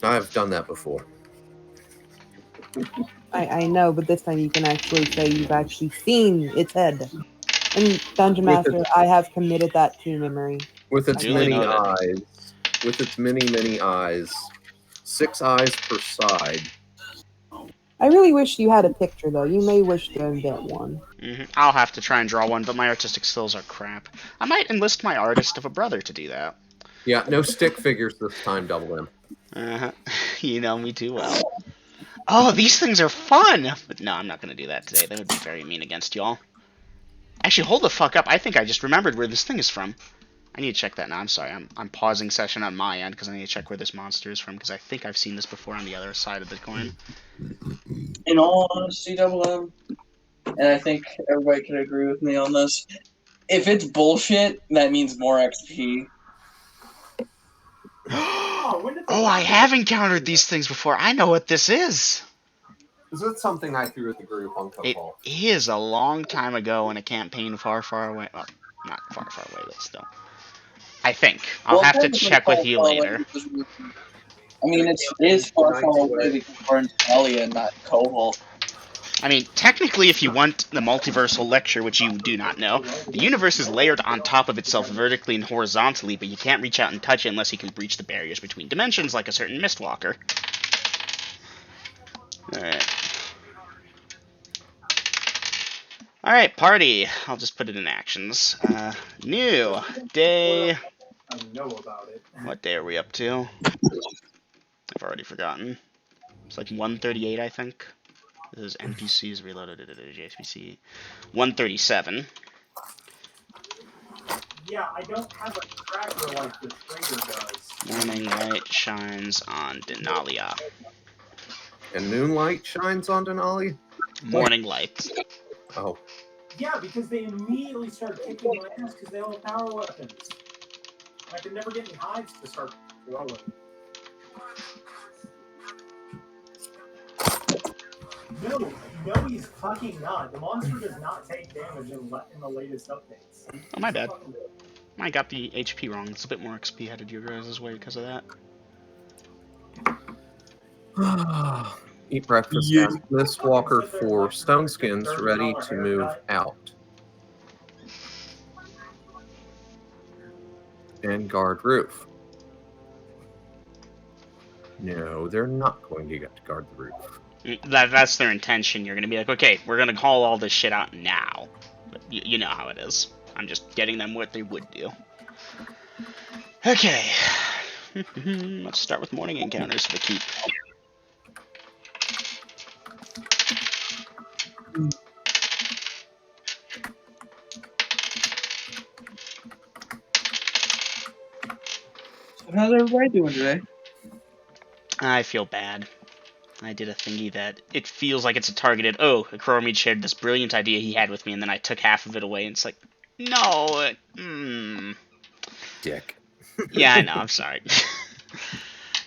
I've done that before. I know, but this time you can actually say you've actually seen its head. And Dungeon With Master, I have committed that to memory. With its Duly many noted. eyes. With its many eyes. 6 eyes per side. I really wish you had a picture, though. You may wish to invent one. I'll have to try and draw one, but my artistic skills are crap. I might enlist my artist of a brother to do that. Yeah, no stick figures this time, Double M. Uh-huh. You know me too well. Oh, these things are fun! But no, I'm not going to do that today. That would be very mean against y'all. Actually, hold the fuck up. I think I just remembered where this thing is from. I need to check that now. I'm sorry. I'm pausing session on my end because I need to check where this monster is from because I think I've seen this before on the other side of the coin. In all honesty, Double M, and I think everybody can agree with me on this, if it's bullshit, that means more XP. Oh, I have encountered these things before. I know what this is. Is that something I threw at the group on It Cobalt? is a long time ago in a campaign far, far away. Well, not far, far away, but still. I think. I'll have to check with you later. I mean, it is far, far away because we're in Denalia, not Cobalt. I mean, technically, if you want the multiversal lecture, which you do not know, the universe is layered on top of itself vertically and horizontally, but you can't reach out and touch it unless you can breach the barriers between dimensions like a certain Mistwalker. Alright. Alright, party. I'll just put it in actions. New day. I know about it. What day are we up to? I've already forgotten. It's like 138, I think. This is NPCs reloaded at JSPC. 137. Yeah, I don't have a tracker like the trader does. Morning light shines on Denalia. And Moonlight shines on Denali? Morning light. Oh. Yeah, because they immediately start kicking my ass because they all have power weapons. I can never get any hives to start throwing. No, he's fucking not. The monster does not take damage in the latest updates. Oh, my bad. I got the HP wrong. It's a bit more XP headed your guys' way because of that. Eat breakfast. Yeah. Mistwalker for stone skins ready to move out. And guard roof. No, they're not going to get to guard the roof. That's their intention. You're going to be like, okay, we're going to call all this shit out now. But you know how it is. I'm just getting them what they would do. Okay. Let's start with morning encounters for the keep. How's everybody doing today? I feel bad. I did a thingy that it feels like it's a targeted. Oh, Akromid shared this brilliant idea he had with me, and then I took half of it away, and it's like, no. Dick. Yeah, I know. I'm sorry.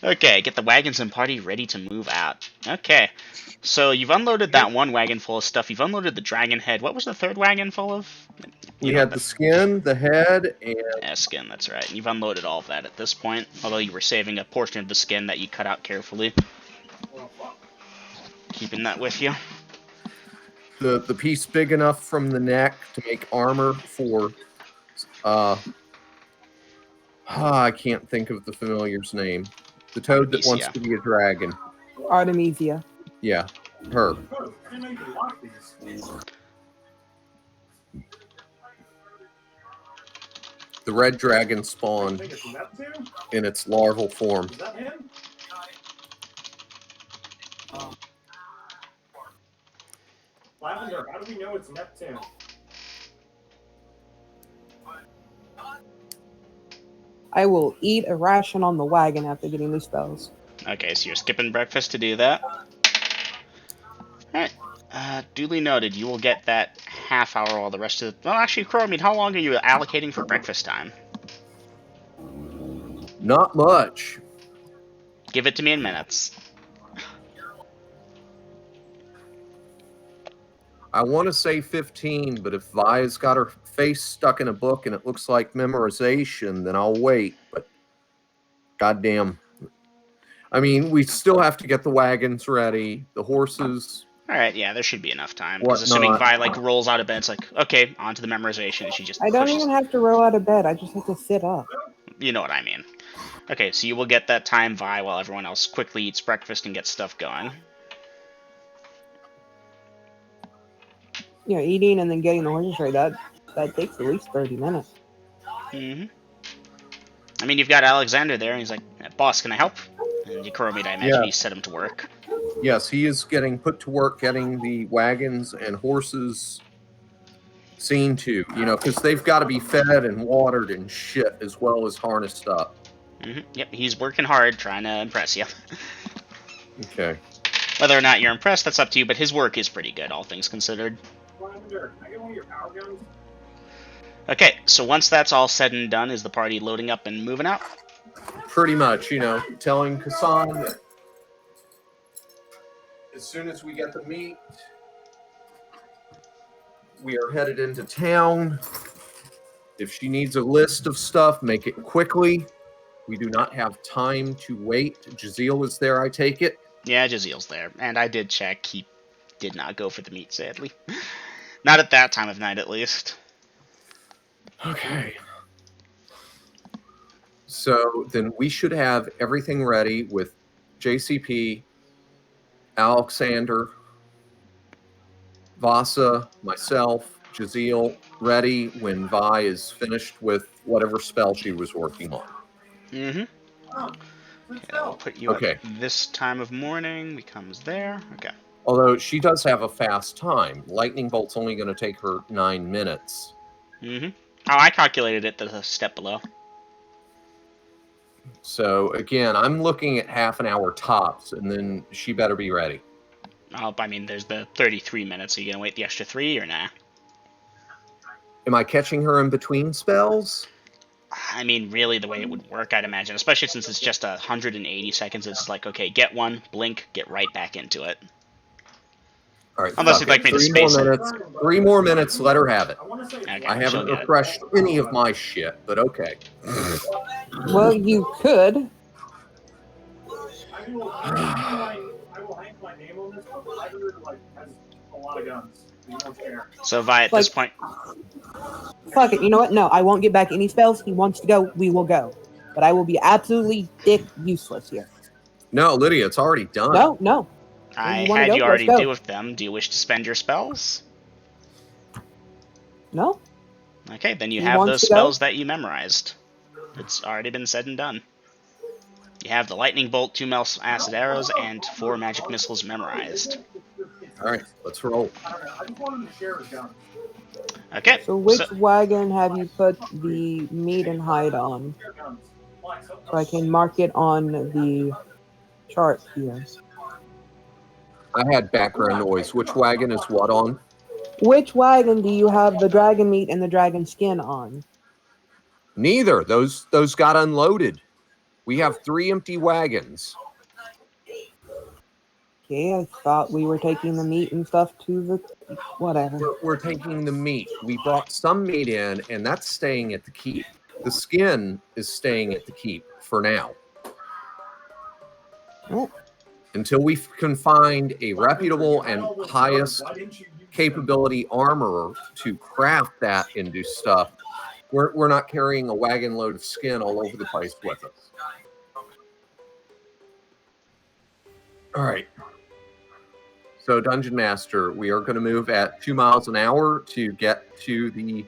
Okay, get the wagons and party ready to move out. Okay, so you've unloaded that one wagon full of stuff. You've unloaded the dragon head. What was the third wagon full of? We had the skin, the head, and Yeah, skin, that's right. You've unloaded all of that at this point, although you were saving a portion of the skin that you cut out carefully. Keeping that with you. the piece big enough from the neck to make armor for I can't think of the familiar's name. The toad that wants to be a dragon. Artemisia. Yeah, her. Oh, I didn't know you could lock these. The red dragon I spawned think it's Neptune? in its larval form. Is that him? Lavender, how do we know it's Neptune? I will eat a ration on the wagon after getting these spells. Okay, so you're skipping breakfast to do that. Alright. Duly noted. You will get that half hour while the rest of the... Well, actually, Crow, I mean, how long are you allocating for breakfast time? Not much. Give it to me in minutes. I want to say 15, but if Vi's got her face stuck in a book and it looks like memorization, then I'll wait. But goddamn. I mean, we still have to get the wagons ready, the horses. Alright, yeah, there should be enough time. Because assuming Vi, like, rolls out of bed, it's like, okay, on to the memorization, and she just I don't pushes... even have to roll out of bed. I just have to sit up. You know what I mean. Okay, so you will get that time, Vi, while everyone else quickly eats breakfast and gets stuff going. You know, eating and then getting the horses ready, that takes at least 30 minutes. Mm-hmm. I mean, you've got Alexander there, and he's like, boss, can I help? And Mede, I imagine you set him to work. Yes, he is getting put to work getting the wagons and horses seen to, you know, because they've got to be fed and watered and shit as well as harnessed up. Mm-hmm. Yep, he's working hard trying to impress you. Okay. Whether or not you're impressed, that's up to you, but his work is pretty good, all things considered. Lavender, can I get one of your power guns? Okay, so once that's all said and done, is the party loading up and moving out? Pretty much, you know, telling Kassan that as soon as we get the meat, we are headed into town. If she needs a list of stuff, make it quickly. We do not have time to wait. Jazeel is there, I take it? Yeah, Jaziel's there, and I did check. He did not go for the meat, sadly. Not at that time of night, at least. Okay. So then we should have everything ready with JCP, Alexander, Vasa, myself, Jazeel ready when Vi is finished with whatever spell she was working on. Mm-hmm. Oh, Okay, I'll put you Okay. at this time of morning. Becomes there. Okay. Although she does have a fast time. Lightning bolt's only going to take her 9 minutes. Mm-hmm. Oh, I calculated it the step below. So again, I'm looking at half an hour tops, and then she better be ready. Oh, I mean, there's the 33 minutes. Are you gonna wait the extra 3 or nah? Am I catching her in between spells? I mean, really, the way it would work, I'd imagine, especially since it's just 180 seconds, it's like, okay, get one, blink, get right back into it. All right. Unless you'd like me to space it. 3 more minutes, let her have it. I want to say Okay, I haven't she'll get it. refreshed any of my shit, but okay. Well, you could. I will hang my name on this, but Lavender has a lot of guns. You don't care. So, Vi, at this point, Fuck it. You know what? No, I won't get back any spells. He wants to go. We will go. But I will be absolutely dick useless here. No, Lydia, it's already done. No. I you wanna had go, you let's already go. do with them. Do you wish to spend your spells? No. Okay, then you He have wants those to go? spells that you memorized. It's already been said and done. You have the lightning bolt, 2 acid arrows, and 4 magic missiles memorized. All right, let's roll. I don't know. I just want him to share his guns. Okay. So which wagon have you put the meat and hide on? Share guns. Why? So So I can mark it on the chart here. I had background noise. Which wagon is what on? Which wagon do you have the dragon meat and the dragon skin on? Neither. Those got unloaded. We have 3 empty wagons. Okay, I thought we were taking the meat and stuff to the whatever. We're taking the meat. We brought some meat in, and that's staying at the keep. The skin is staying at the keep for now. Oh. Until we can find a reputable and highest why didn't you use capability armorer to craft that into stuff, we're not carrying a wagon load of skin all over the place with us. All right. So, Dungeon Master, we are going to move at 2 miles an hour to get to the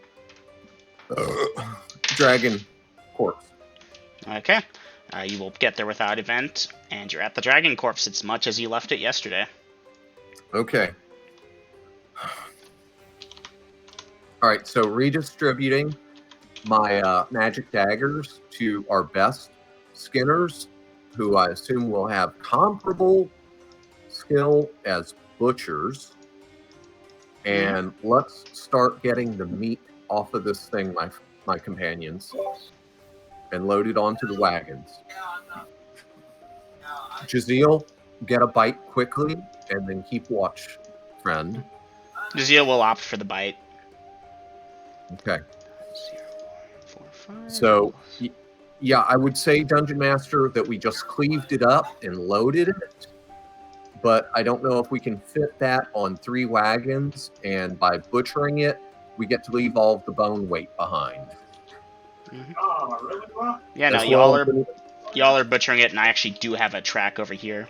dragon corpse. Okay. You will get there without event, and you're at the dragon corpse. It's much as you left it yesterday. Okay. All right, so redistributing my magic daggers to our best skinners, who I assume will have comparable skill as butchers, and let's start getting the meat off of this thing, my companions, and load it onto the wagons. Jazeel, get a bite quickly, and then keep watch, friend. Jazeel will opt for the bite. Okay. 0, 4, 5. So, yeah, I would say, Dungeon Master, that we just cleaved it up and loaded it. But I don't know if we can fit that on 3 wagons, and by butchering it, we get to leave all of the bone weight behind. Oh, really? Well, Yeah, no, As well as y'all are butchering it, and I actually do have a track over here.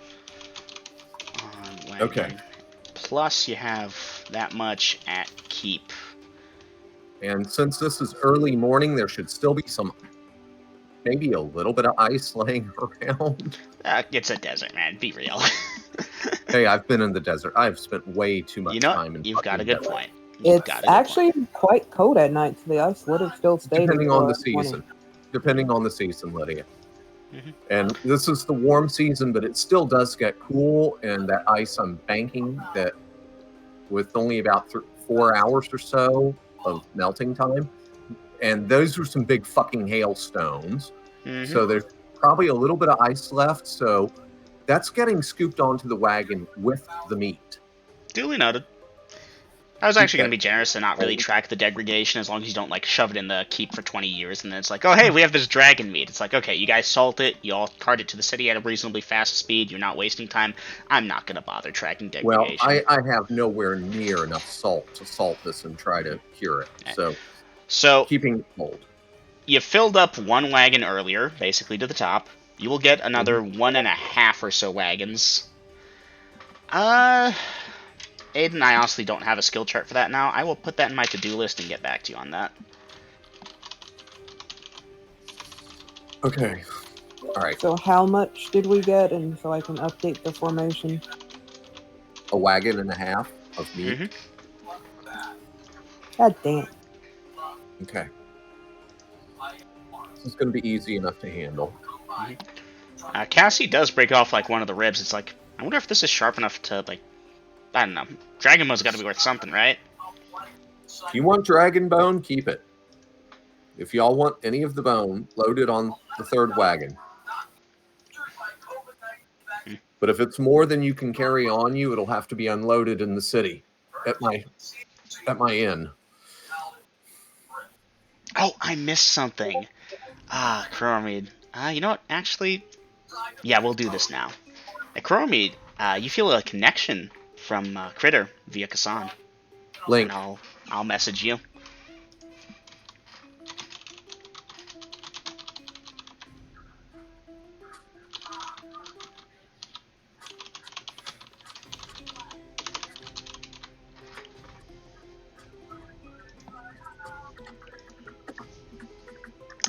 On wagon. Okay. Plus, you have that much at keep. And since this is early morning, there should still be maybe a little bit of ice laying around. It's a desert, man. Be real. Hey, I've been in the desert. I've spent way too much You know, time in you've got a fucking good desert. point. You've It's got a good actually point. quite cold at night, so the ice would have still stayed. Depending on until the 20. season. Depending on the season, Lydia. Mhm. And this is the warm season, but it still does get cool, and that ice I'm banking that with only about 4 hours or so of melting time. And those were some big fucking hailstones. Mhm. So there's probably a little bit of ice left. So that's getting scooped onto the wagon with the meat. Duly noted. I was actually Keep going to be that generous and not really cold. track the degradation as long as you don't, like, shove it in the keep for 20 years and then it's like, oh, hey, we have this dragon meat. It's like, okay, you guys salt it, you all cart it to the city at a reasonably fast speed, you're not wasting time. I'm not going to bother tracking Well, degradation. I have nowhere near enough salt to salt this and try to cure it. So, Keeping it cold. you filled up 1 wagon earlier, basically to the top. You will get another 1.5 or so wagons. Aiden, I honestly don't have a skill chart for that now. I will put that in my to-do list and get back to you on that. Okay. All right. So how much did we get? And so I can update the formation. A wagon and a half of meat. Mhm. God damn. Okay. This is going to be easy enough to handle. Cassie does break off, like, one of the ribs. It's like, I wonder if this is sharp enough to, like, I don't know. Dragon bone's got to be worth something, right? If you want dragon bone, keep it. If y'all want any of the bone, load it on the 3rd wagon. But if it's more than you can carry on you, it'll have to be unloaded in the city at my inn. Oh, I missed something. Chromide. You know what? Actually, yeah, we'll do this now. At Chromide, you feel a connection from Critter via Kassan. Link. And I'll message you.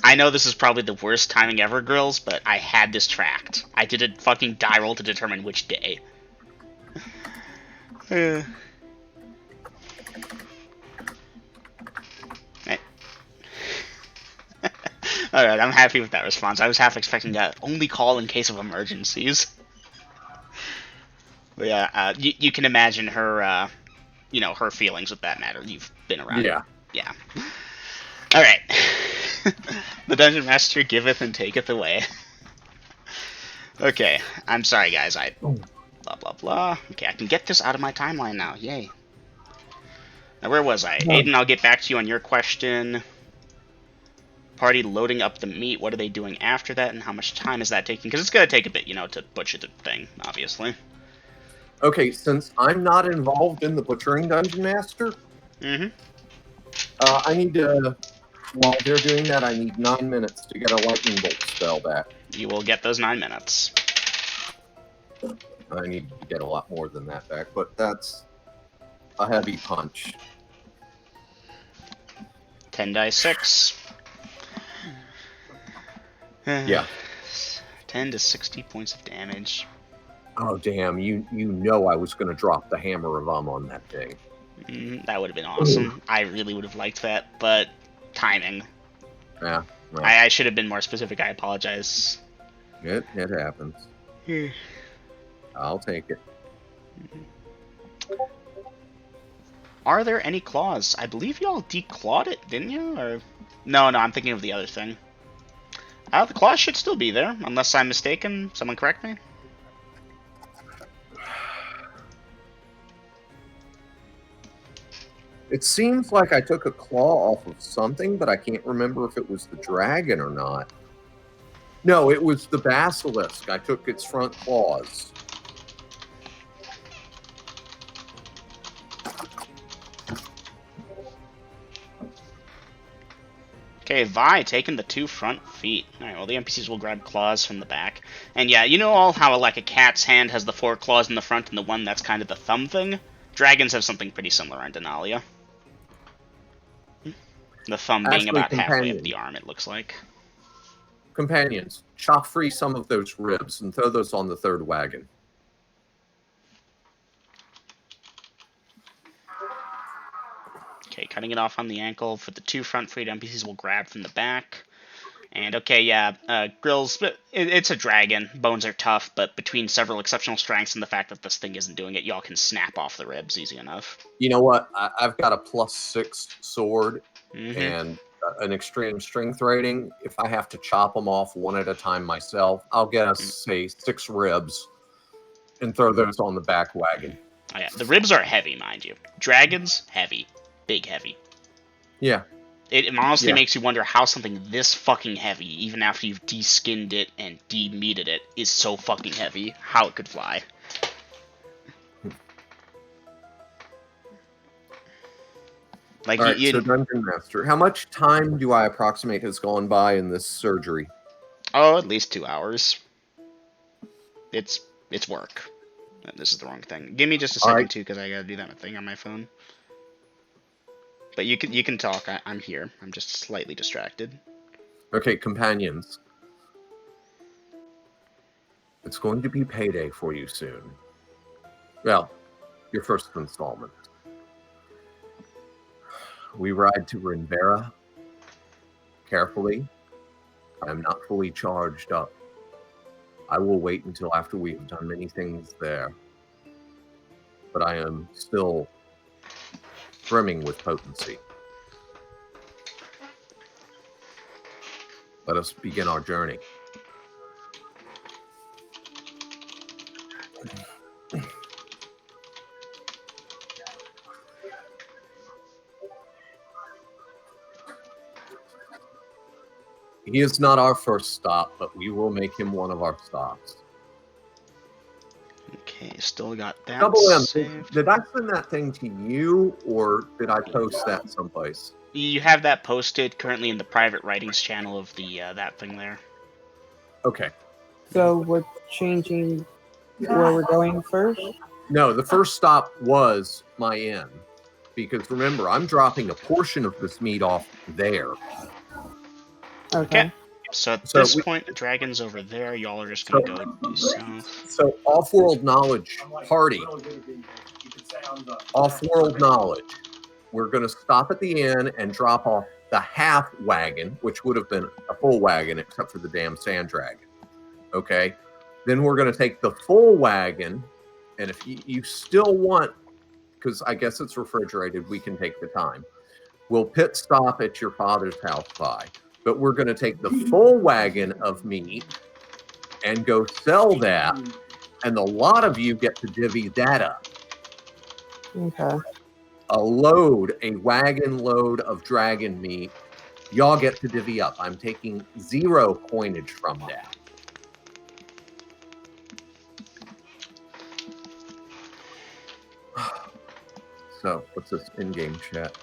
I know this is probably the worst timing ever, girls, but I had this tracked. I did a fucking die roll to determine which day. Right. Alright, I'm happy with that response. I was half expecting that only call in case of emergencies. But yeah, you can imagine her, her feelings with that matter. You've been around. Yeah. Yeah. Alright. The Dungeon Master giveth and taketh away. Okay, I'm sorry guys, blah blah blah. Okay, I can get this out of my timeline now, yay. Now where was I? Aiden, I'll get back to you on your question. Party loading up the meat, what are they doing after that, and how much time is that taking? Because it's going to take a bit, to butcher the thing, obviously. Okay, since I'm not involved in the butchering, Dungeon Master, I need to, while they're doing that, I need 9 minutes to get a lightning bolt spell back. You will get those 9 minutes. I need to get a lot more than that back, but that's a heavy punch. 10 dice 6. Yeah. 10 to 60 points of damage. Oh, damn, you know I was going to drop the hammer of on that thing. That would have been awesome. I really would have liked that, but timing. Yeah. Well, I should have been more specific. I apologize. it happens. I'll take it. Are there any claws? I believe y'all declawed it, didn't you? Or no, I'm thinking of the other thing. The claws should still be there, unless I'm mistaken. Someone correct me. It seems like I took a claw off of something, but I can't remember if it was the dragon or not. No, it was the basilisk. I took its front claws. Okay, Vi taking the 2 front feet. Alright, well the NPCs will grab claws from the back. And yeah, you know all how like a cat's hand has the 4 claws in the front and the one that's kind of the thumb thing? Dragons have something pretty similar on Denalia. The thumb being Actually, about halfway up companion. the arm, it looks like. Companions, chop free some of those ribs and throw those on the 3rd wagon. Okay, cutting it off on the ankle. For the 2 front feet, NPCs will grab from the back. And okay, yeah, grills, it's a dragon. Bones are tough, but between several exceptional strengths and the fact that this thing isn't doing it, y'all can snap off the ribs easy enough. You know what? I've got a +6 sword Mm-hmm. and an extreme strength rating. If I have to chop them off one at a time myself, I'll get us, say, 6 ribs and throw those on the back wagon. Oh yeah, the ribs are heavy, mind you. Dragons, heavy. Big heavy. Yeah. It honestly makes you wonder how something this fucking heavy, even after you've de-skinned it and de-meated it, is so fucking heavy, how it could fly. Like, All right, so Dungeon Master, how much time do I approximate has gone by in this surgery? Oh, at least 2 hours. It's work. This is the wrong thing. Give me just a second, too, because I gotta do that thing on my phone. But you can talk. I'm here. I'm just slightly distracted. Okay, companions. It's going to be payday for you soon. Well, your first installment. We ride to Rinvera. Carefully. I am not fully charged up. I will wait until after we have done many things there. But I am still brimming with potency. Let us begin our journey. He is not our first stop, but we will make him one of our stops. Okay, still got that. Double M, saved. did I send that thing to you, or did I post that someplace? You have that posted currently in the private writings channel of the that thing there. Okay. So we're changing where we're going first? No, the first stop was my inn. Because remember, I'm dropping a portion of this meat off there. Okay. So at this point, the dragon's over there. Y'all are just going to go due south. So, off-world knowledge party. Off-world knowledge. We're going to stop at the inn and drop off the half wagon, which would have been a full wagon except for the damn sand dragon. Okay? Then we're going to take the full wagon, and if you still want, because I guess it's refrigerated, we can take the time. We'll pit stop at your father's house by. But we're going to take the full wagon of meat and go sell that, and a lot of you get to divvy that up. Okay. A wagon load of dragon meat, y'all get to divvy up. I'm taking 0 coinage from that. So, what's this in-game chat?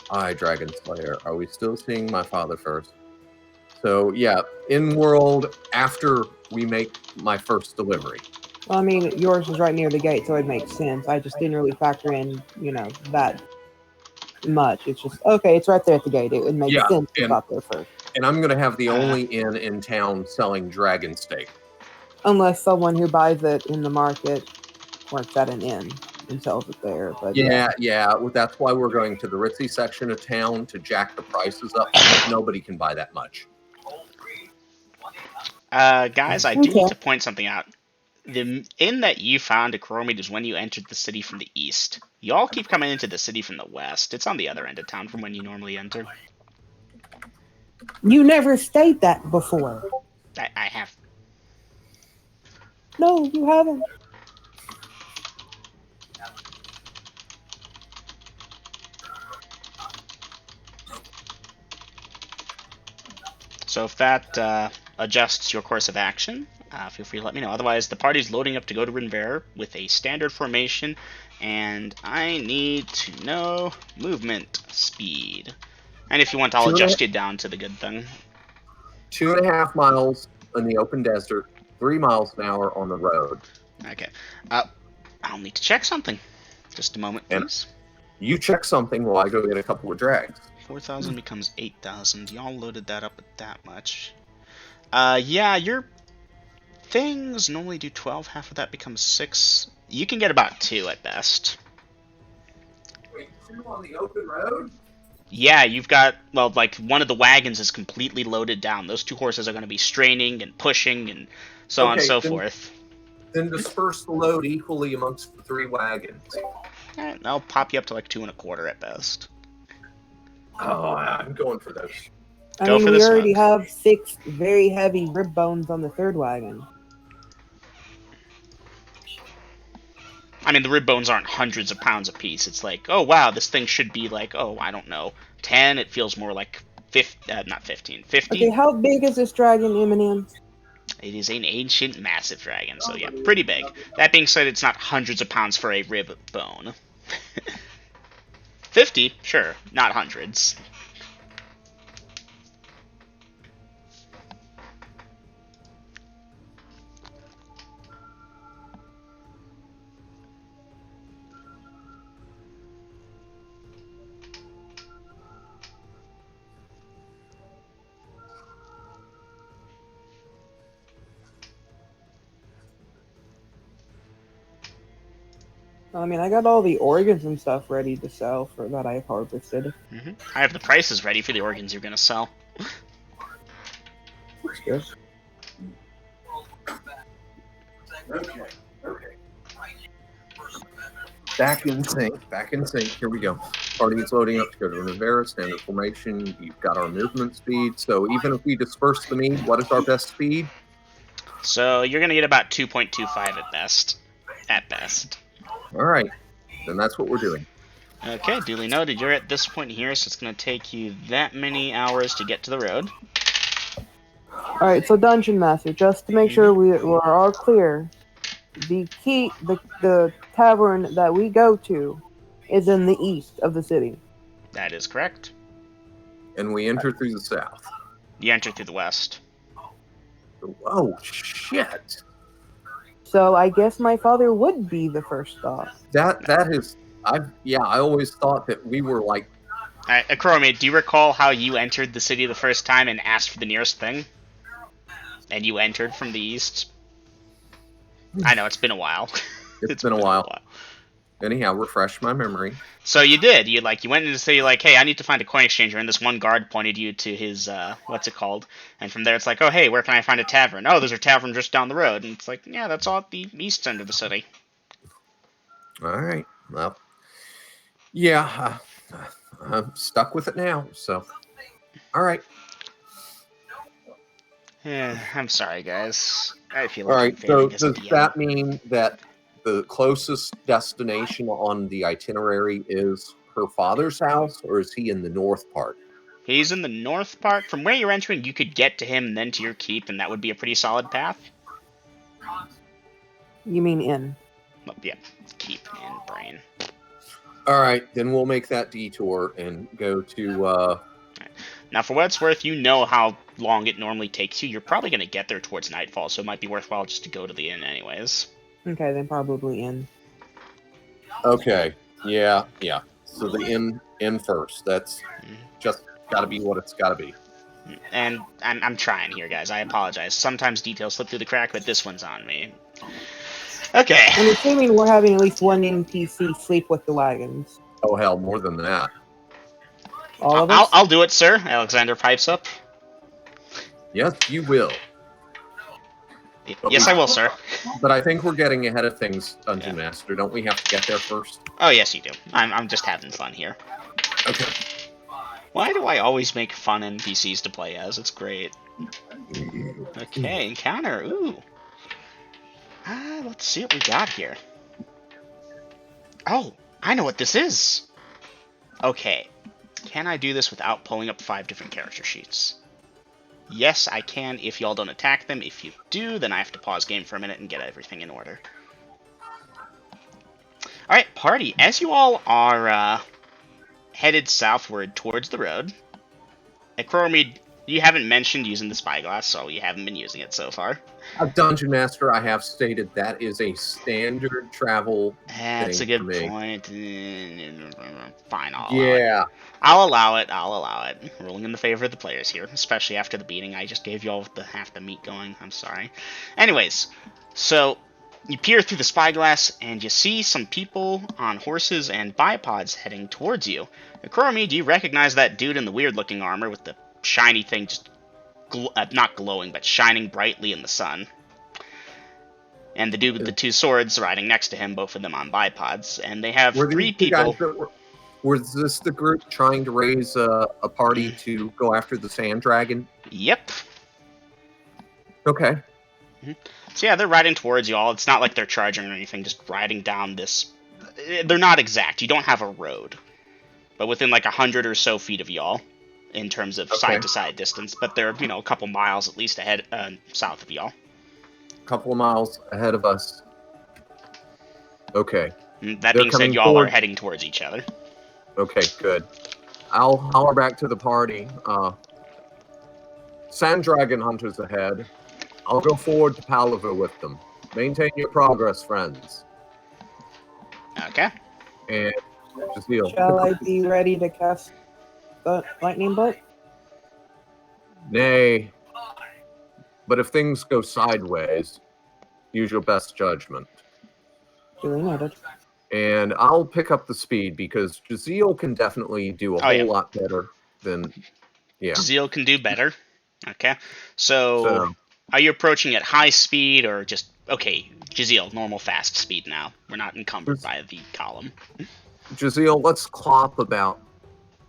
Hi, Dragon Slayer. Are we still seeing my father first? So, yeah, in-world after we make my first delivery. Well, I mean, yours is right near the gate, so it makes sense. I just didn't really factor in, that much. It's just, okay, it's right there at the gate. It would make sense to stop there first. And I'm going to have the only inn in town selling dragon steak. Unless someone who buys it in the market works at an inn and sells it there. But yeah. Well, that's why we're going to the ritzy section of town to jack the prices up. Nobody can buy that much. Guys, I do need to point something out. The inn that you found at Coromid is when you entered the city from the east. Y'all keep coming into the city from the west. It's on the other end of town from when you normally enter. You never stayed that before. I have. No, you haven't. So if that adjusts your course of action, feel free to let me know. Otherwise, the party's loading up to go to Rinver with a standard formation, and I need to know movement speed. And if you want, I'll adjust you down to the good thing. 2.5 miles in the open desert, 3 miles an hour on the road. Okay. I'll need to check something. Just a moment, please. You check something while I go get a couple of drags. 4,000 becomes 8,000. Y'all loaded that up at that much. Yeah, your things normally do 12. Half of that becomes 6. You can get about 2 at best. Wait, 2 on the open road? Yeah, you've got, well, like, one of the wagons is completely loaded down. Those 2 horses are going to be straining and pushing and so on and so forth. Then disperse the load equally amongst the 3 wagons. Alright, that'll pop you up to like 2.25 at best. Oh, I'm going for those. I Go mean, for we this already one. have 6 very heavy rib bones on the 3rd wagon. I mean, the rib bones aren't hundreds of pounds apiece. It's like, oh wow, this thing should be like, oh, I don't know, 10. It feels more like 50, not 15, 50. Okay, how big is this dragon, Eminem? It is an ancient, massive dragon, so yeah, pretty big. That being said, it's not hundreds of pounds for a rib bone. 50, sure, not hundreds. I mean, I got all the organs and stuff ready to sell for that I've harvested. I have the prices ready for the organs you're gonna sell. That's good. Okay. Back in sync. Here we go. Party is loading up to go to Rivera, standard formation. You've got our movement speed. So even if we disperse the mead, what is our best speed? So you're gonna get about 2.25 at best. At best. All right. Then that's what we're doing. Okay, duly noted. You're at this point here, so it's going to take you that many hours to get to the road. Alright, so Dungeon Master, just to make sure we're all clear, the tavern that we go to is in the east of the city. That is correct. And we enter through the south. You enter through the west. Oh, shit. So I guess my father would be the first stop. That is... I always thought that we were like... Alright, Akrome, do you recall how you entered the city the first time and asked for the nearest thing? And you entered from the east? I know, it's been a while. It's been a while. Anyhow, refresh my memory. So you did. You went into the city like, hey, I need to find a coin exchanger, and this one guard pointed you to his what's it called? And from there it's like, oh hey, where can I find a tavern? Oh, there's a tavern just down the road, and it's like, yeah, that's all at the east end of the city. Alright. Well, yeah, I'm stuck with it now, so. Alright. Yeah, I'm sorry guys. I feel like Alright, I'm so failing as does a DM. that mean that the closest destination on the itinerary is her father's house, or is he in the north part? He's in the north part. From where you're entering, you could get to him and then to your keep, and that would be a pretty solid path. You mean in? Well, yeah, keep in brain. Alright, then we'll make that detour and go to, Now, for what it's worth, you know how long it normally takes you. You're probably going to get there towards nightfall, so it might be worthwhile just to go to the inn anyways. Okay, then probably in. Okay, yeah. So the inn first. That's just gotta be what it's gotta be. And I'm trying here, guys. I apologize. Sometimes details slip through the crack, but this one's on me. Okay. I'm assuming we're having at least one NPC sleep with the wagons. Oh hell, more than that. All of us? I'll do it, sir. Alexander pipes up. Yes, you will. Yes, I will, sir. But I think we're getting ahead of things, Dungeon Master. Don't we have to get there first? Oh, yes, you do. I'm just having fun here. Okay. Why do I always make fun NPCs to play as? It's great. Okay, encounter. Ooh. Let's see what we got here. Oh, I know what this is. Okay. Can I do this without pulling up 5 different character sheets? Yes, I can if y'all don't attack them. If you do, then I have to pause game for a minute and get everything in order. Alright, party. As you all are headed southward towards the road, Acromid, you haven't mentioned using the spyglass, so you haven't been using it so far. Dungeon Master, I have stated that is a standard travel That's a thing good for me. point. Fine, I'll allow it. I'll allow it. Ruling in the favor of the players here, especially after the beating I just gave you all with half the meat going. I'm sorry. Anyways, so you peer through the spyglass and you see some people on horses and bipods heading towards you. Kurumi, do you recognize that dude in the weird-looking armor with the shiny thing just not glowing, but shining brightly in the sun? And the dude with the 2 swords riding next to him, both of them on bipods. And they have 3 people. Was this the group trying to raise a party to go after the sand dragon? Yep. Okay. So yeah, they're riding towards you all. It's not like they're charging or anything, just riding down this... They're not exact. You don't have a road. But within like 100 or so feet of y'all, in terms of side-to-side distance. But they're, you know, a couple miles at least ahead, south of y'all. A couple of miles ahead of us. Okay. That being said, y'all are heading towards each other. Okay, good. I'll holler back to the party. Sand dragon hunters ahead. I'll go forward to Palaver with them. Maintain your progress, friends. Okay. And just deal. Shall I be ready to cast the lightning bolt? Nay. But if things go sideways, use your best judgment. Duly noted. And I'll pick up the speed because Jaziel can definitely do a whole lot better than... Yeah. Jaziel can do better. Okay. So, are you approaching at high speed or just... Okay, Jaziel, normal fast speed now. We're not encumbered by the column. Jaziel, let's clop about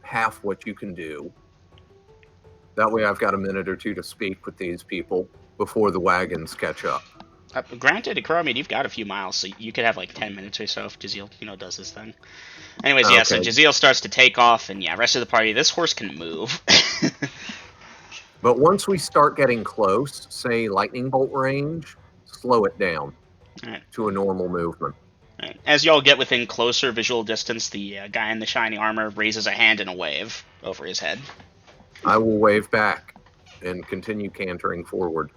half what you can do. That way I've got a minute or two to speak with these people before the wagons catch up. Granted, Kurumi, you've got a few miles, so you could have like 10 minutes or so if Jaziel, does his thing. Anyways, yeah, so Jaziel starts to take off, and yeah, rest of the party, this horse can move. But once we start getting close, say lightning bolt range, slow it down to a normal movement. Right. As y'all get within closer visual distance, the guy in the shiny armor raises a hand in a wave over his head. I will wave back and continue cantering forward.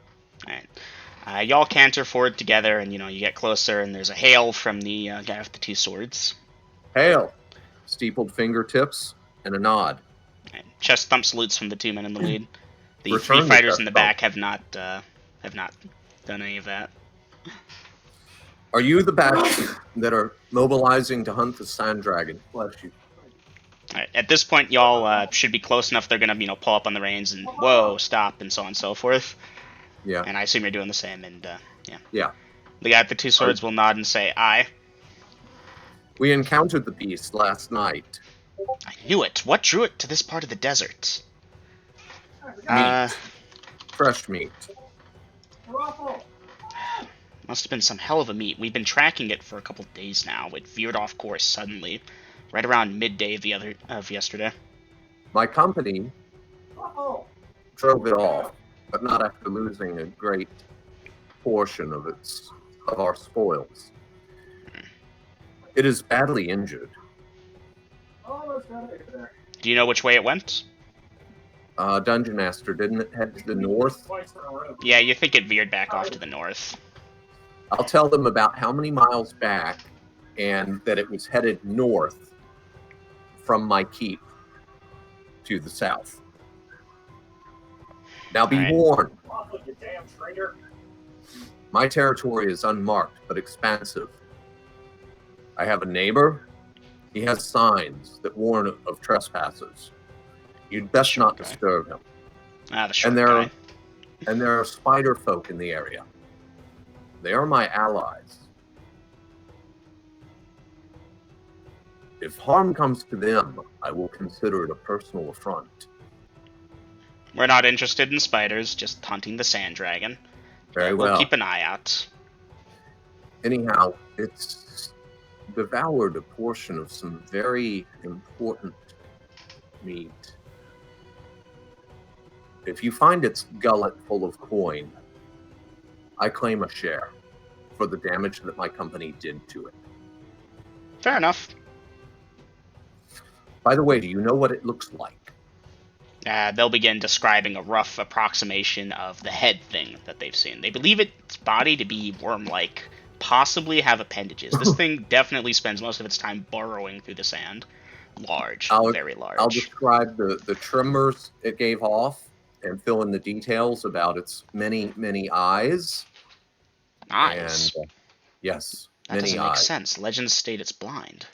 Alright. Y'all canter forward together, and, you get closer, and there's a hail from the guy with the 2 swords. Hail! Steepled fingertips and a nod. Right. Chest thump salutes from the 2 men in the lead. The 3 fighters in the back have not done any of that. Are you the batch that are mobilizing to hunt the sand dragon? Bless you. Alright, at this point, y'all should be close enough. They're gonna, pull up on the reins and whoa, stop, and so on and so forth. Yeah. And I assume you're doing the same. And yeah. Yeah. The guy with the 2 swords will nod and say, "Aye." We encountered the beast last night. I knew it. What drew it to this part of the desert? Meat. Fresh meat. Must have been some hell of a meat. We've been tracking it for a couple days now. It veered off course suddenly, right around midday of yesterday. My company drove it off, but not after losing a great portion of our spoils. It is badly injured. Do you know which way it went? Dungeon Master, didn't it head to the north? Yeah, you think it veered back off to the north. I'll tell them about how many miles back and that it was headed north from my keep to the south. Now be warned. My territory is unmarked but expansive. I have a neighbor. He has signs that warn of trespassers. You'd best not disturb him. The short guy. And there are spider folk in the area. They are my allies. If harm comes to them, I will consider it a personal affront. We're not interested in spiders, just hunting the sand dragon. Very We'll well. keep an eye out. Anyhow, it's devoured a portion of some very important meat. If you find its gullet full of coin, I claim a share for the damage that my company did to it. Fair enough. By the way, do you know what it looks like? They'll begin describing a rough approximation of the head thing that they've seen. They believe its body to be worm-like, possibly have appendages. This thing definitely spends most of its time burrowing through the sand. Large, very large. I'll describe the tremors it gave off and fill in the details about its many, many eyes. Eyes? And, yes, that many doesn't make eyes. sense. Legends state it's blind.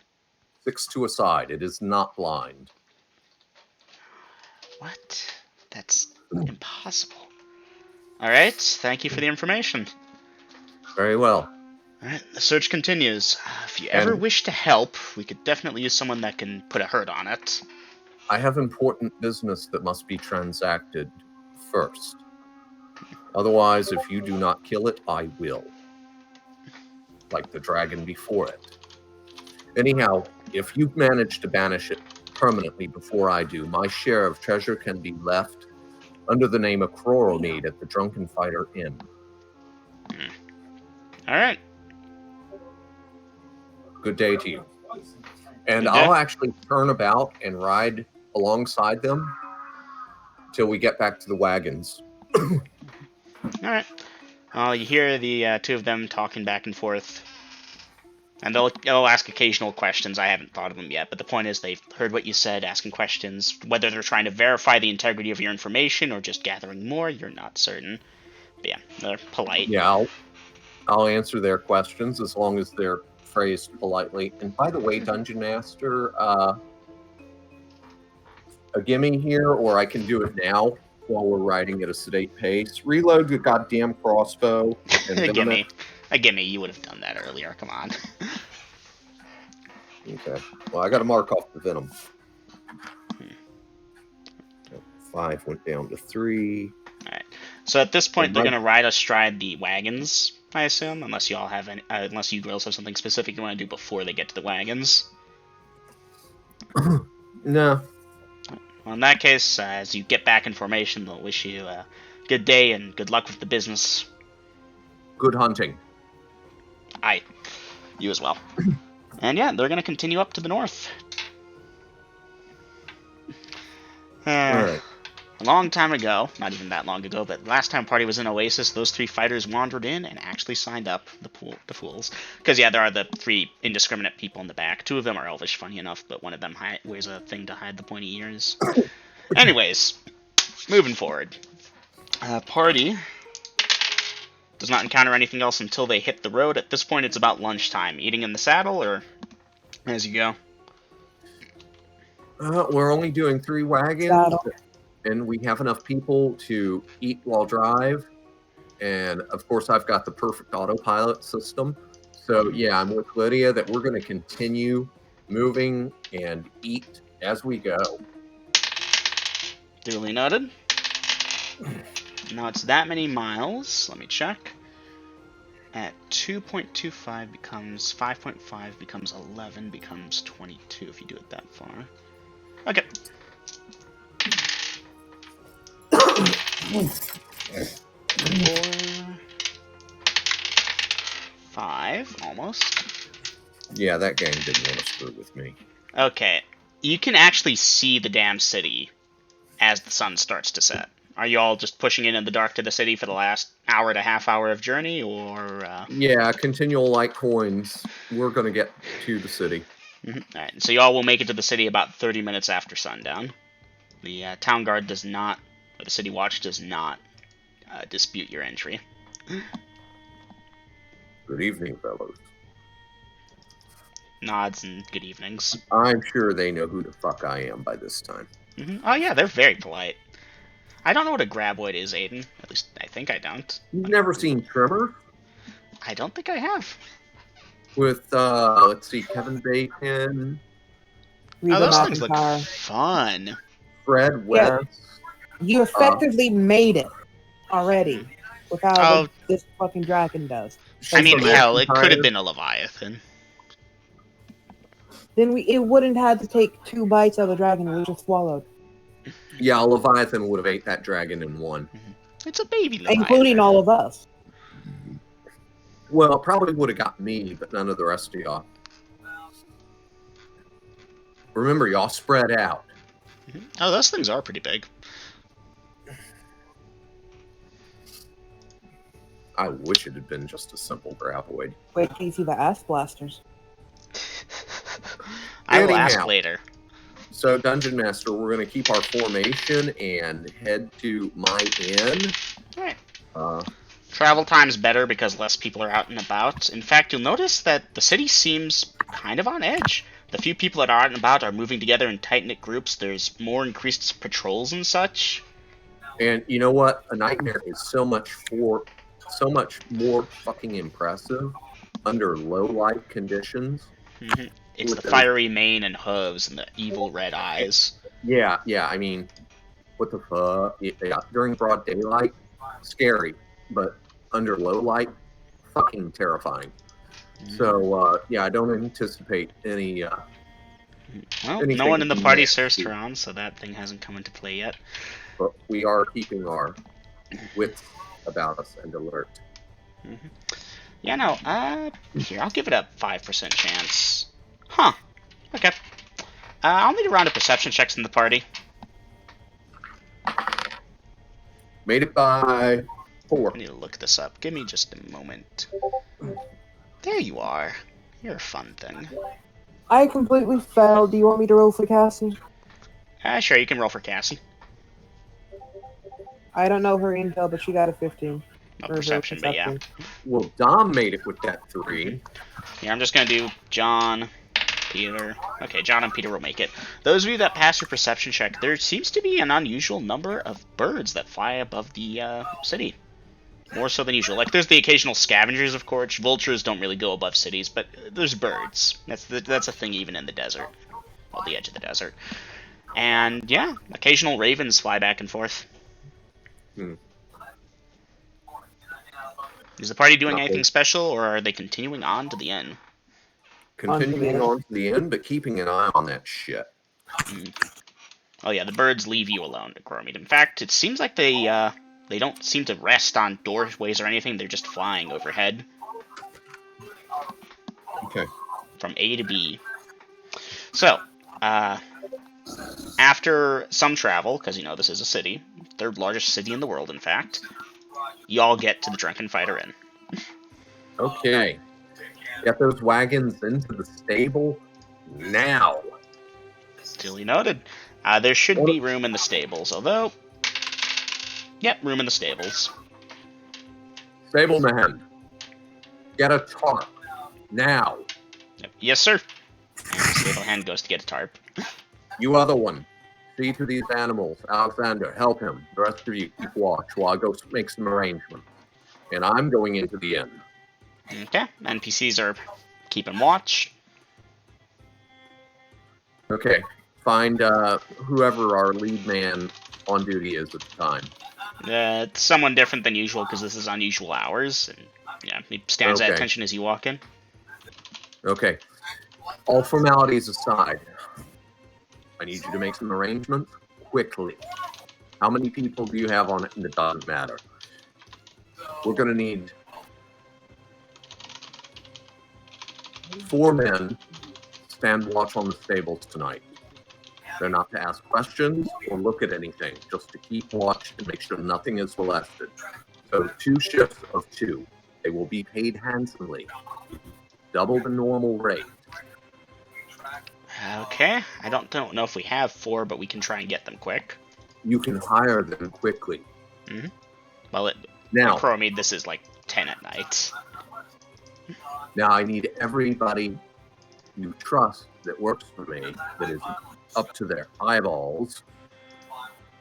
6 to a side. It is not blind. What? That's impossible. Alright, thank you for the information. Very well. Alright, the search continues. If you ever wish to help, we could definitely use someone that can put a hurt on it. I have important business that must be transacted first. Otherwise, if you do not kill it, I will. Like the dragon before it. Anyhow, if you manage to banish it permanently before I do, my share of treasure can be left under the name of Mede at the Drunken Fighter Inn. Alright. Good day to you. And Good day. I'll actually turn about and ride alongside them till we get back to the wagons. Alright. Well, you hear the two of them talking back and forth. And they'll ask occasional questions. I haven't thought of them yet, but the point is they've heard what you said, asking questions. Whether they're trying to verify the integrity of your information or just gathering more, you're not certain. But yeah, they're polite. Yeah, I'll answer their questions as long as they're phrased politely. And by the way, Dungeon Master, a gimme here, or I can do it now while we're riding at a sedate pace. Reload the goddamn crossbow. And A gimme. You would have done that earlier. Come on. Okay. Well, I got to mark off the venom. 5 went down to 3. Alright. So at this point, they're going to ride astride the wagons, I assume, unless you all have any, unless you girls have something specific you want to do before they get to the wagons. No. Well, in that case, as you get back in formation, they'll wish you a good day and good luck with the business. Good hunting. Aye. You as well. And yeah, they're going to continue up to the north. Alright. A long time ago, not even that long ago, but last time party was in Oasis, those 3 fighters wandered in and actually signed up, the fools. Because yeah, there are the 3 indiscriminate people in the back. 2 of them are elvish, funny enough, but one of them wears a thing to hide the pointy ears. Anyways, moving forward. Party does not encounter anything else until they hit the road. At this point, it's about lunchtime. Eating in the saddle, or as you go? We're only doing 3 wagons. Saddle. And we have enough people to eat while drive. And of course, I've got the perfect autopilot system. So yeah, I'm with Lydia that we're going to continue moving and eat as we go. Duly noted. Now it's that many miles. Let me check. At 2.25 becomes 5.5 becomes 11 becomes 22 if you do it that far. Okay. 4, 5, almost. Yeah, that gang didn't want to screw with me. Okay, you can actually see the damn city as the sun starts to set. Are you all just pushing in the dark to the city for the last hour to half hour of journey, or? Yeah, continual light coins. We're going to get to the city. Mm-hmm. All right, so you all will make it to the city about 30 minutes after sundown. The town guard does not, or the city watch does not dispute your entry. Good evening, fellows. Nods and good evenings. I'm sure they know who the fuck I am by this time. Mm-hmm. Oh yeah, they're very polite. I don't know what a graboid is, Aiden. At least I think I don't. You've never seen Tremor? I don't think I have. With let's see, Kevin Bacon, Oh, Reba those things look McEntire. fun. Fred Yeah. West. You effectively made it already without Oh, what this fucking dragon does. I mean, Samantha hell, it could have McIntyre. been a Leviathan. Then it wouldn't have to take 2 bites of the dragon, it would just swallowed. Yeah, Leviathan would have ate that dragon in one. It's a baby Leviathan. Including all of us. Well, it probably would have got me, but none of the rest of y'all. Remember, y'all spread out. Oh, those things are pretty big. I wish it had been just a simple graboid. Wait till you see the ass blasters. I will ask Anyhow. later. So, Dungeon Master, we're going to keep our formation and head to my inn. Alright. Uh, Travel time's better because less people are out and about. In fact, you'll notice that the city seems kind of on edge. The few people that are out and about are moving together in tight-knit groups. There's more increased patrols and such. and you know what? A nightmare is so much more fucking impressive under low light conditions. It's the fiery mane and hooves and the evil red eyes. Yeah. I mean, what the fuck? Yeah, during broad daylight, scary, but under low light, fucking terrifying. So, yeah, I don't anticipate any. Well, no anything one in the party nasty. serves Tehran, so that thing hasn't come into play yet. But we are keeping our wits about us and alert. Yeah, no, here, I'll give it a 5% chance. Huh. Okay. I'll need a round of perception checks in the party. Made it by 4. I need to look this up. Give me just a moment. There you are. You're a fun thing. I completely failed. Do you want me to roll for Cassie? Sure, you can roll for Cassie. I don't know her intel, but she got a 15. No Or her perception, but yeah. Well, Dom made it with that 3. Yeah, I'm just gonna do John, Peter. Okay, John and Peter will make it. Those of you that pass your perception check, there seems to be an unusual number of birds that fly above the city. More so than usual. Like, there's the occasional scavengers, of course. Vultures don't really go above cities, but there's birds. That's a thing even in the desert. Well, the edge of the desert. And, yeah, occasional ravens fly back and forth. Is the party doing anything special, or are they continuing on to the end? Continuing on to the end, but keeping an eye on that shit. Oh yeah, the birds leave you alone, Gromit. In fact, it seems like they don't seem to rest on doorways or anything. They're just flying overhead. Okay. From A to B. So, after some travel, because, you know, this is a city, third largest city in the world, in fact, y'all get to the Drunken Fighter Inn. Okay. Get those wagons into the stable now. Duly noted. There should be room in the stables, although... Yep, room in the stables. Stableman, get a tarp now. Yep. Yes, sir. And the stable hand goes to get a tarp. You other one, see to these animals. Alexander, help him. The rest of you keep watch while I go make some arrangements. And I'm going into the inn. Okay, NPCs are keeping watch. Okay, find whoever our lead man on duty is at the time. It's someone different than usual because this is unusual hours. And, yeah, he stands at Okay. attention as you walk in. Okay, all formalities aside, I need you to make some arrangements quickly. How many people do you have on it? And it doesn't matter. We're going to need 4 men stand watch on the stables tonight. They're not to ask questions or look at anything, just to keep watch and make sure nothing is molested. So 2 shifts of 2. They will be paid handsomely. Double the normal rate. Okay, I don't know if we have 4, but we can try and get them quick. You can hire them quickly. Well, Now, Chromie, this is like 10 at night. Now I need everybody you trust that works for me, that is up to their eyeballs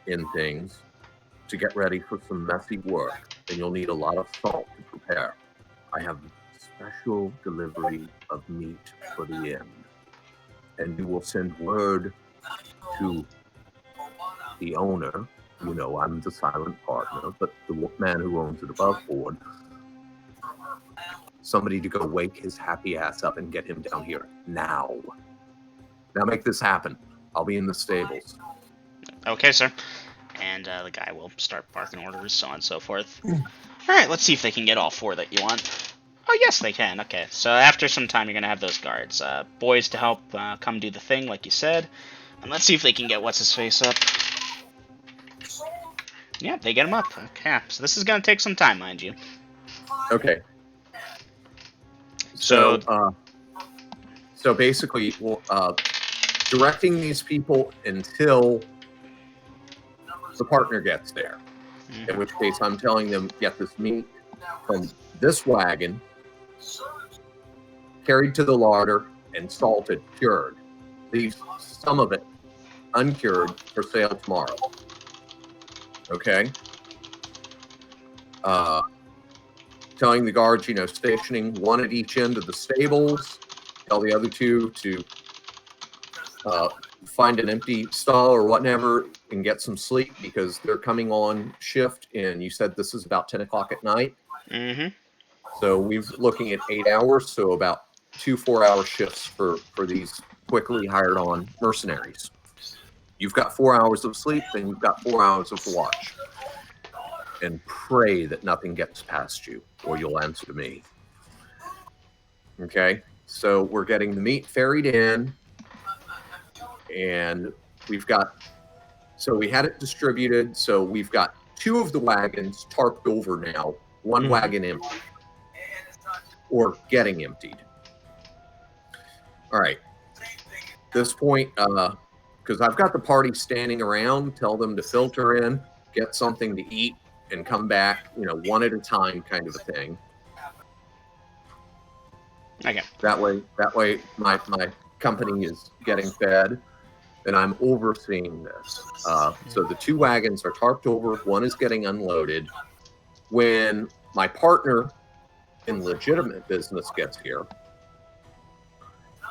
in things, to get ready for some messy work. And you'll need a lot of salt to prepare. I have special delivery of meat for the inn. And you will send word to the owner. You know, I'm the silent partner, but the man who owns it above board. Somebody to go wake his happy ass up and get him down here now. Now make this happen. I'll be in the stables. Okay, sir. And the guy will start barking orders, so on and so forth. Alright, let's see if they can get all 4 that you want. Oh, yes, they can. Okay, so after some time, you're going to have those guards. Boys to help come do the thing, like you said. And let's see if they can get What's-His-Face up. Yeah, they get him up. Okay, so this is going to take some time, mind you. Okay. So So basically, directing these people until the partner gets there. In which case, I'm telling them, get this meat from this wagon, carried to the larder, and salted, cured. Leave some of it uncured for sale tomorrow. Okay? Telling the guards, stationing 1 at each end of the stables. Tell the other 2 to find an empty stall or whatever and get some sleep because they're coming on shift. And you said this is about 10 o'clock at night. Mm-hmm. So we're looking at 8 hours, so about 2 4-hour shifts for these quickly hired on mercenaries. You've got 4 hours of sleep, then you've got 4 hours of watch. And pray that nothing gets past you, or you'll answer to me. Okay? So we're getting the meat ferried in, and we had it distributed, so we've got 2 of the wagons tarped over now, 1 wagon empty. Or getting emptied. All right. At this point, because I've got the party standing around, tell them to filter in, get something to eat, and come back, 1 at a time kind of a thing. Okay. That way my company is getting fed, and I'm overseeing this. So the 2 wagons are tarped over, 1 is getting unloaded. When my partner in legitimate business gets here,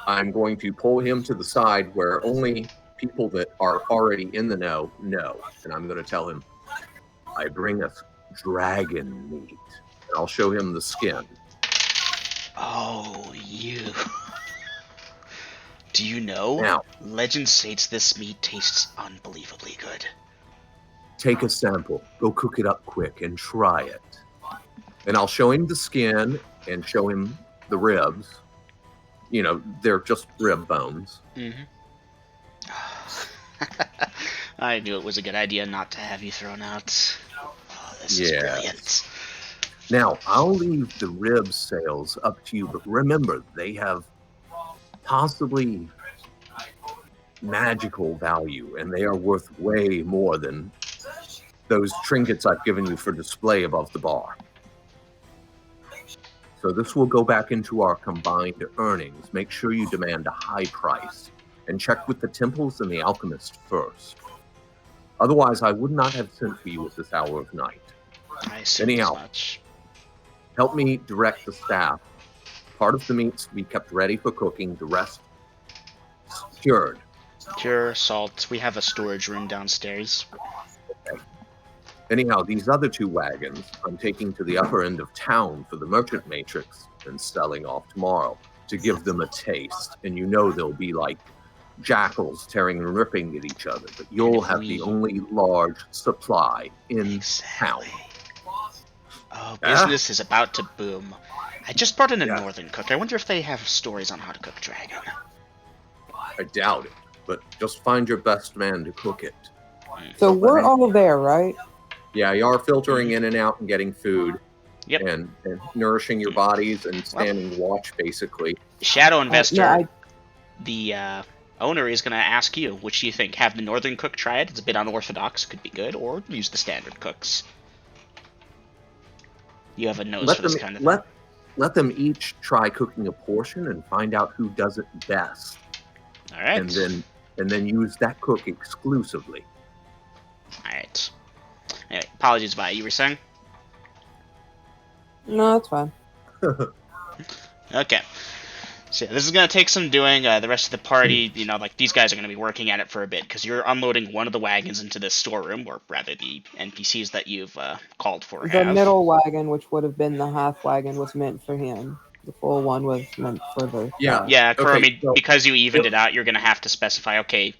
I'm going to pull him to the side where only people that are already in the know. And I'm going to tell him, I bring us dragon meat. And I'll show him the skin. Oh, you. Do you know? Now, Legend states this meat tastes unbelievably good. take a sample, go cook it up quick, and try it. And I'll show him the skin and show him the ribs. They're just rib bones. Mm-hmm. I knew it was a good idea not to have you thrown out. Oh, this is brilliant. Now, I'll leave the rib sales up to you, but remember, they have possibly magical value, and they are worth way more than those trinkets I've given you for display above the bar. So this will go back into our combined earnings. Make sure you demand a high price, and check with the temples and the alchemist first. Otherwise, I would not have sent for you at this hour of night. I assume as much. Help me direct the staff. Part of the meats to be kept ready for cooking, the rest cured. Cure, salt. We have a storage room downstairs. Okay. Anyhow, these other 2 wagons I'm taking to the upper end of town for the merchant matrix and selling off tomorrow to give them a taste. And they'll be like jackals tearing and ripping at each other, but you'll have the only large supply in town. Oh, business is about to boom. I just brought in a northern cook. I wonder if they have stories on how to cook dragon. I doubt it, but just find your best man to cook it. So we're all there, right? Yeah, you are filtering in and out and getting food. Yep. And nourishing your bodies and standing watch, basically. Shadow Investor, the owner is going to ask you, which do you think? Have the northern cook try it? It's a bit unorthodox, could be good, or use the standard cooks. You have a nose for this kind of thing. Let them each try cooking a portion and find out who does it best. All right. And then use that cook exclusively. All right. Anyway, apologies, Vi. You were saying? No, that's fine. Okay. So yeah, this is gonna take some doing. The rest of the party, like these guys are gonna be working at it for a bit because you're unloading one of the wagons into this storeroom, or rather, the NPCs that you've called for The have. middle wagon, which would have been the half wagon, was meant for him. The full one was meant for the Yeah. Yeah, Okay, Kurumi, so- because you evened it out, you're gonna have to specify, okay,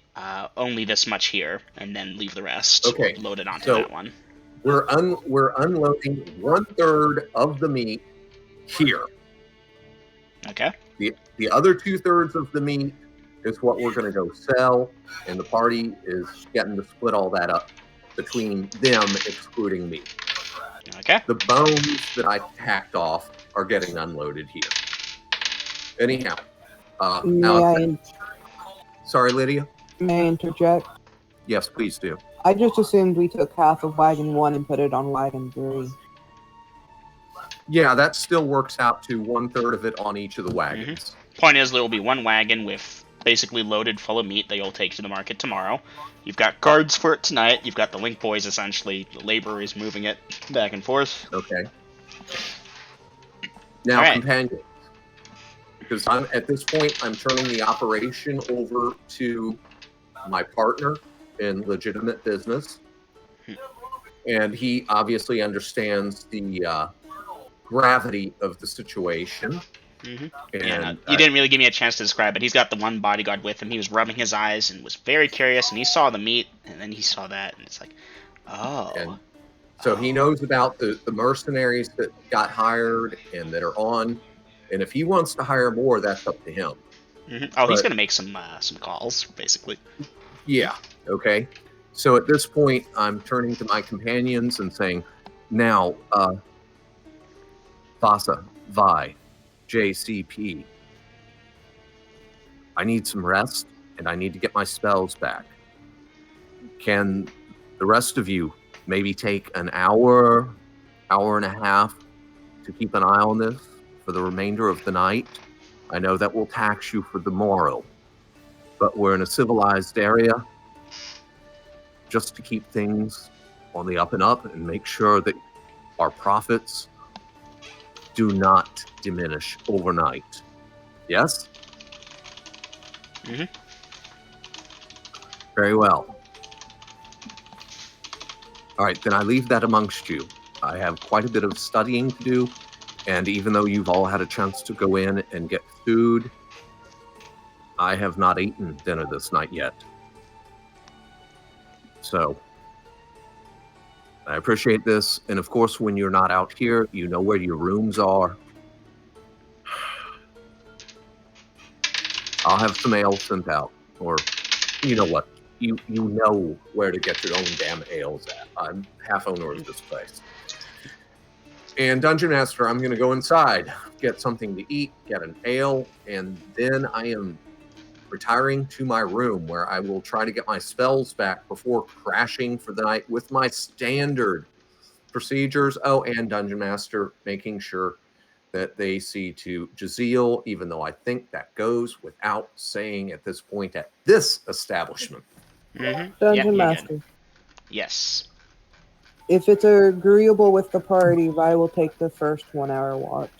only this much here, and then leave the rest, Okay, or load it onto so- that one. We're unloading 1/3 of the meat here. Okay. The other 2/3 of the meat is what we're going to go sell, and the party is getting to split all that up between them, excluding me. Okay. The bones that I hacked off are getting unloaded here. Anyhow, sorry, Lydia. May I interject? Yes, please do. I just assumed we took half of wagon 1 and put it on wagon 3. Yeah, that still works out to 1/3 of it on each of the wagons. Point is, there will be one wagon with basically loaded full of meat that you'll take to the market tomorrow. You've got guards for it tonight. You've got the link boys, essentially. The laborers moving it back and forth. Okay. Now, All right. companions, because at this point, I'm turning the operation over to my partner in legitimate business, and he obviously understands the gravity of the situation. And And you didn't really give me a chance to describe it. He's got the one bodyguard with him. He was rubbing his eyes and was very curious, and he saw the meat, and then he saw that, and it's like, oh. And so he knows about the mercenaries that got hired and that are on, and if he wants to hire more, that's up to him. Oh, he's But- going to make some calls, basically. Yeah. Okay. So at this point, I'm turning to my companions and saying, now, Vasa, Vi, JCP, I need some rest and I need to get my spells back. Can the rest of you maybe take an hour and a half to keep an eye on this for the remainder of the night? I know that will tax you for the morrow, but we're in a civilized area. Just to keep things on the up and up and make sure that our profits do not diminish overnight. Yes? Very well. All right, then I leave that amongst you. I have quite a bit of studying to do, and even though you've all had a chance to go in and get food, I have not eaten dinner this night yet. So, I appreciate this, and of course, when you're not out here, you know where your rooms are. I'll have some ale sent out, or you know what? You know where to get your own damn ales at. I'm half owner of this place. And Dungeon Master, I'm going to go inside, get something to eat, get an ale, and then I am retiring to my room where I will try to get my spells back before crashing for the night with my standard procedures. Oh, and Dungeon Master making sure that they see to Jaziel, even though I think that goes without saying at this point at this establishment. Dungeon Master. Yes. If it's agreeable with the party, Vi will take the first 1 hour watch.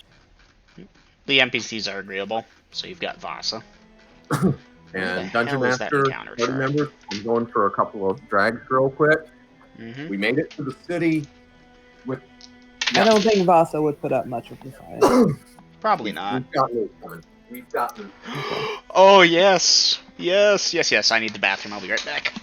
The NPCs are agreeable, so you've got Vasa. And the Dungeon hell is that Master, encounter party chart? members, I'm going for a couple of drags real quick. We made it to the city with. I don't think Vasa would put up much of a fight. Probably not. We've got no time. We've got no Oh, yes. Yes. I need the bathroom. I'll be right back.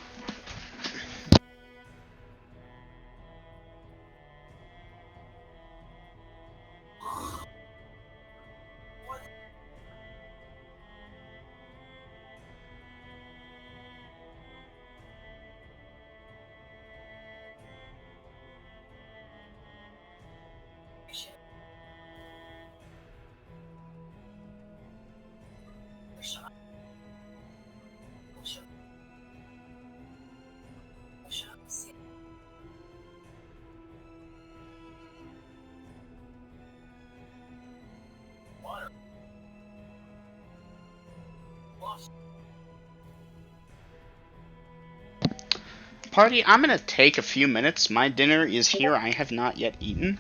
Party, I'm gonna take a few minutes. My dinner is here. I have not yet eaten.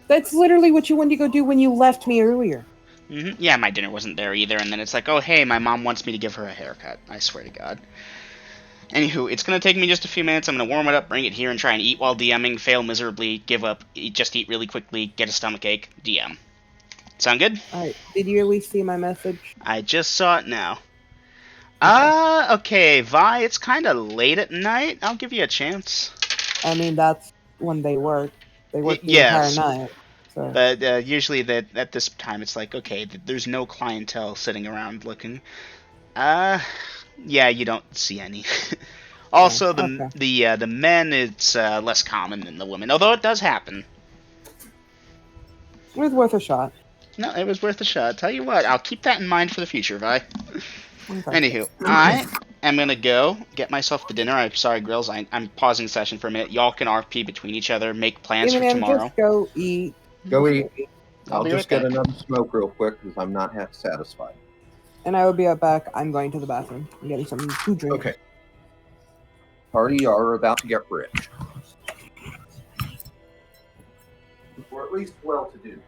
That's literally what you wanted to go do when you left me earlier. Yeah, my dinner wasn't there either, and then it's like, oh hey, my mom wants me to give her a haircut. I swear to God. Anywho, it's gonna take me just a few minutes. I'm gonna warm it up, bring it here, and try and eat while DMing. Fail miserably, give up, just eat really quickly, get a stomachache, DM. Sound good? Alright, did you at least see my message? I just saw it now. Okay. Okay, Vi, it's kind of late at night. I'll give you a chance. I mean, that's when they work. They work the entire Yes, night. So. but usually at this time it's like, okay, there's no clientele sitting around looking. Uh, yeah, you don't see any. Also, okay. the men, it's less common than the women, although it does happen. It was worth a shot. No, it was worth a shot. Tell you what, I'll keep that in mind for the future, Vi. Okay. Anywho, I am gonna go get myself the dinner. I'm sorry, Grills. I'm pausing the session for a minute. Y'all can RP between each other, make plans for tomorrow. Just go eat. Go eat. I'll I'll be just right get back. another smoke real quick because I'm not half satisfied. And I will be right back. I'm going to the bathroom. I'm getting something to drink. Okay. Party are about to get rich. Or at least well-to-do.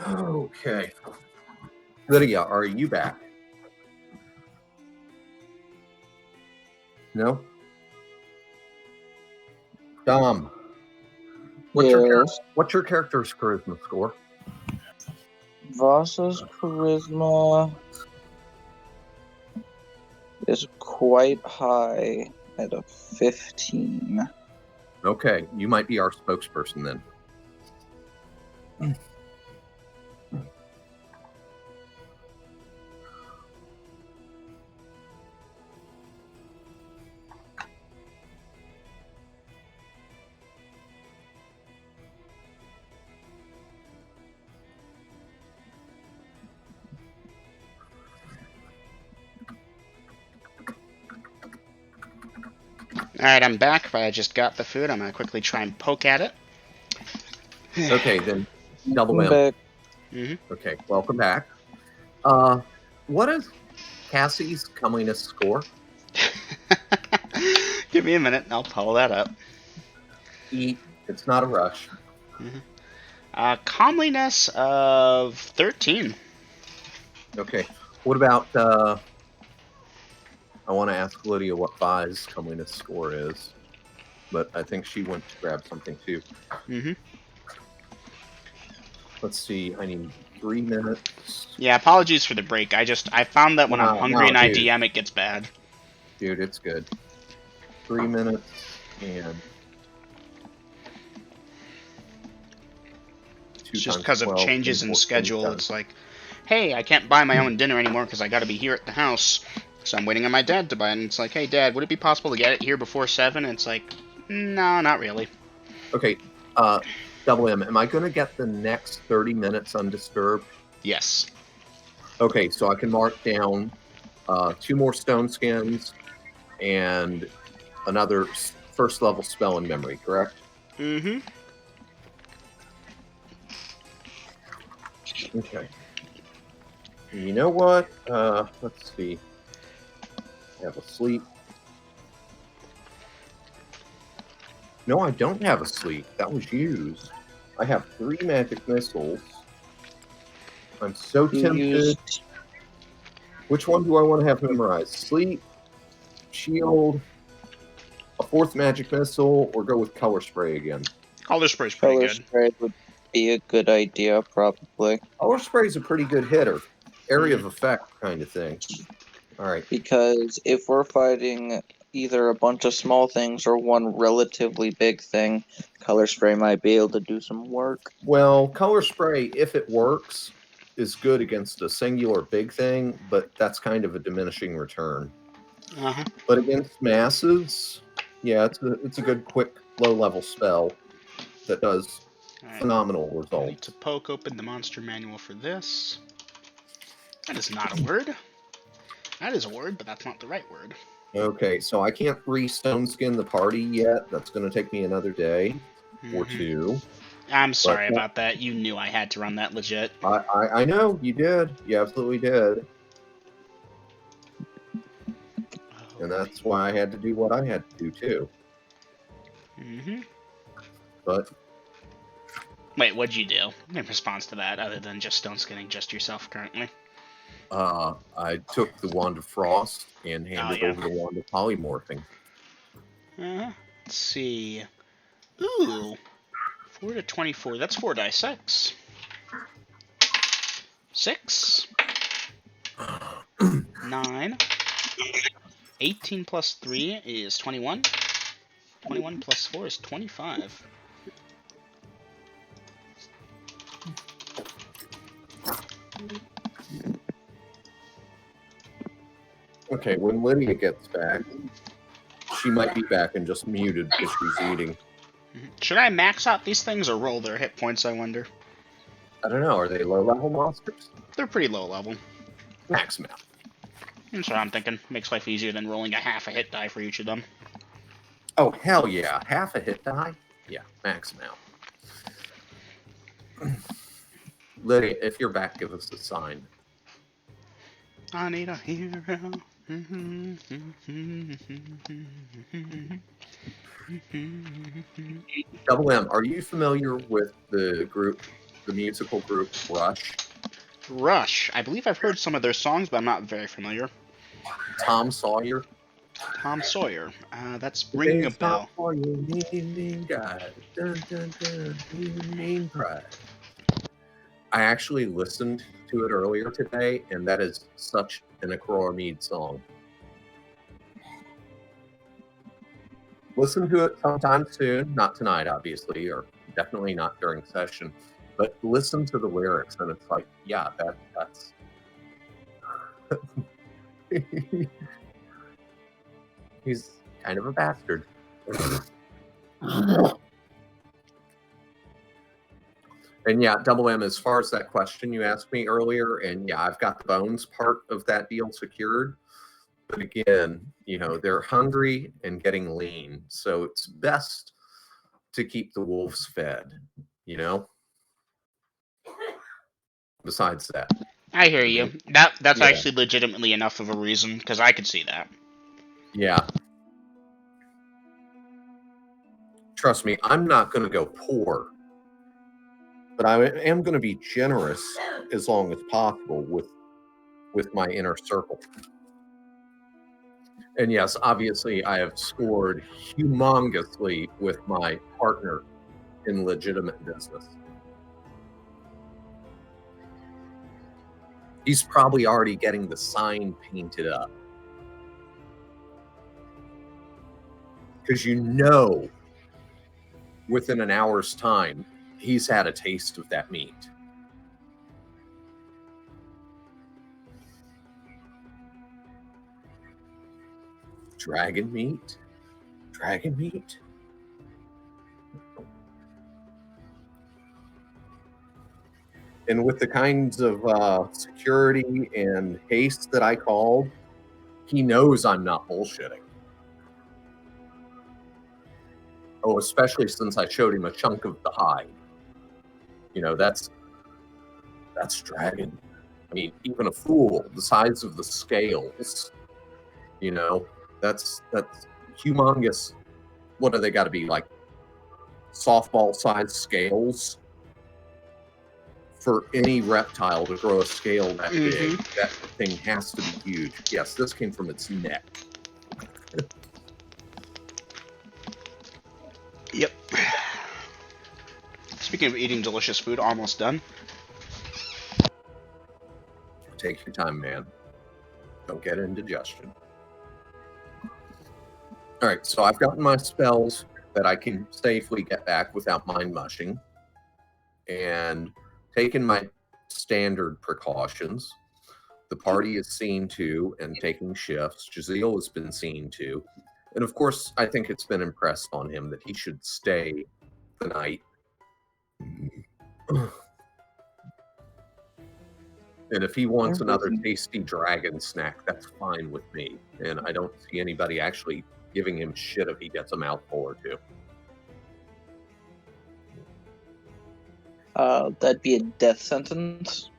Okay. Lydia, are you back? No? Dom. What's your character's charisma score? Voss's charisma is quite high at a 15. Okay, you might be our spokesperson then. Alright, I'm back. I just got the food. I'm gonna quickly try and poke at it. Okay, then double M. Back. Okay, welcome back. What is Cassie's comeliness score? Give me a minute, I'll pull that up. Eat. It's not a rush. Comeliness of 13. Okay. What about, I want to ask Lydia what Vi's comeliness score is, but I think she went to grab something too. Let's see, I need 3 minutes. Yeah, apologies for the break. I found that when I'm hungry and I dude. DM, it gets bad. Dude, it's good. 3 minutes and... It's just because of changes in schedule. It's like, hey, I can't buy my own dinner anymore because I got to be here at the house. So I'm waiting on my dad to buy it. And it's like, hey, Dad, would it be possible to get it here before 7? And it's like, no, not really. Okay, Double M, am I going to get the next 30 minutes undisturbed? Yes. Okay, so I can mark down 2 more stone skins and another first level spell in memory, correct? Okay. You know what? Let's see. I have a sleep. No, I don't have a sleep. That was used. I have 3 magic missiles. I'm so You tempted. used Which one do I want to have memorized? Sleep, shield, a 4th magic missile, or go with color spray again? Color spray's pretty color good. spray would be a good idea, probably. Color spray is a pretty good hitter. Area of effect kind of thing. All right. Because if we're fighting either a bunch of small things or one relatively big thing, color spray might be able to do some work. Well, color spray, if it works, is good against a singular big thing, but that's kind of a diminishing return. Uh-huh. But against masses, yeah, it's a good, quick, low-level spell that does Alright. phenomenal I need results. to poke open the monster manual for this. That is not a word. That is a word, but that's not the right word. Okay, so I can't re-stone skin the party yet. That's going to take me another day or Mhm. 2. I'm sorry But- about that. You knew I had to run that legit. I know, you did. You absolutely did. And that's why I had to do what I had to do, too. Mm-hmm. But Wait, what'd you do in response to that, other than just stone skinning just yourself currently? I took the Wand of Frost and handed yeah. over the Wand of Polymorphing. Uh-huh. Let's see. Ooh. 4 to 24. That's 4 dice. 6. 6. 9. 18 plus 3 is 21. 21 plus 4 is 25. Okay, when Lydia gets back, she might be back and just muted because she's eating. Should I max out these things or roll their hit points, I wonder? I don't know, are they low-level monsters? They're pretty low level. Max them out. That's what I'm thinking. Makes life easier than rolling a half a hit die for each of them. Oh, hell yeah. Half a hit die? Yeah, max them out. Lydia, if you're back, give us a sign. I need a hero. Double M, are you familiar with the musical group Rush? Rush. I believe I've heard some of their songs, but I'm not very familiar. Tom Sawyer? Tom Sawyer. That's ringing a bell. For your name, God. Dun, dun, dun, you name pride. I actually listened to it earlier today, and that is such an Akroa Mead song. Listen to it sometime soon, not tonight, obviously, or definitely not during session, but listen to the lyrics, and it's like, yeah, that's... He's kind of a bastard. And yeah, Double M, as far as that question you asked me earlier, and yeah, I've got the bones part of that deal secured. But again, you know, they're hungry and getting lean. So it's best to keep the wolves fed, you know? Besides that. I hear you. That's Yeah. actually legitimately enough of a reason, because I could see that. Yeah. Trust me, I'm not going to go poor. But I am going to be generous as long as possible with my inner circle. And yes, obviously, I have scored humongously with my partner in legitimate business. He's probably already getting the sign painted up. Because you know, within an hour's time, he's had a taste of that meat. Dragon meat? Dragon meat? And with the kinds of security and haste that I called, he knows I'm not bullshitting. Oh, especially since I showed him a chunk of the hide. You know, that's dragon. I mean, even a fool the size of the scales, you know, that's humongous. What do they got to be, like softball-sized scales for any reptile to grow a scale that big, Mhm. that thing has to be huge. Yes, this came from its neck. Yep. Speaking of eating delicious food, almost done. Take your time, man. Don't get indigestion. All right, so I've gotten my spells that I can safely get back without mind mushing, and taken my standard precautions. The party is seen to and taking shifts. Jazeel has been seen to. And of course, I think it's been impressed on him that he should stay the night. And if he wants another tasty dragon snack, that's fine with me. And I don't see anybody actually giving him shit if he gets a mouthful or two. That'd be a death sentence.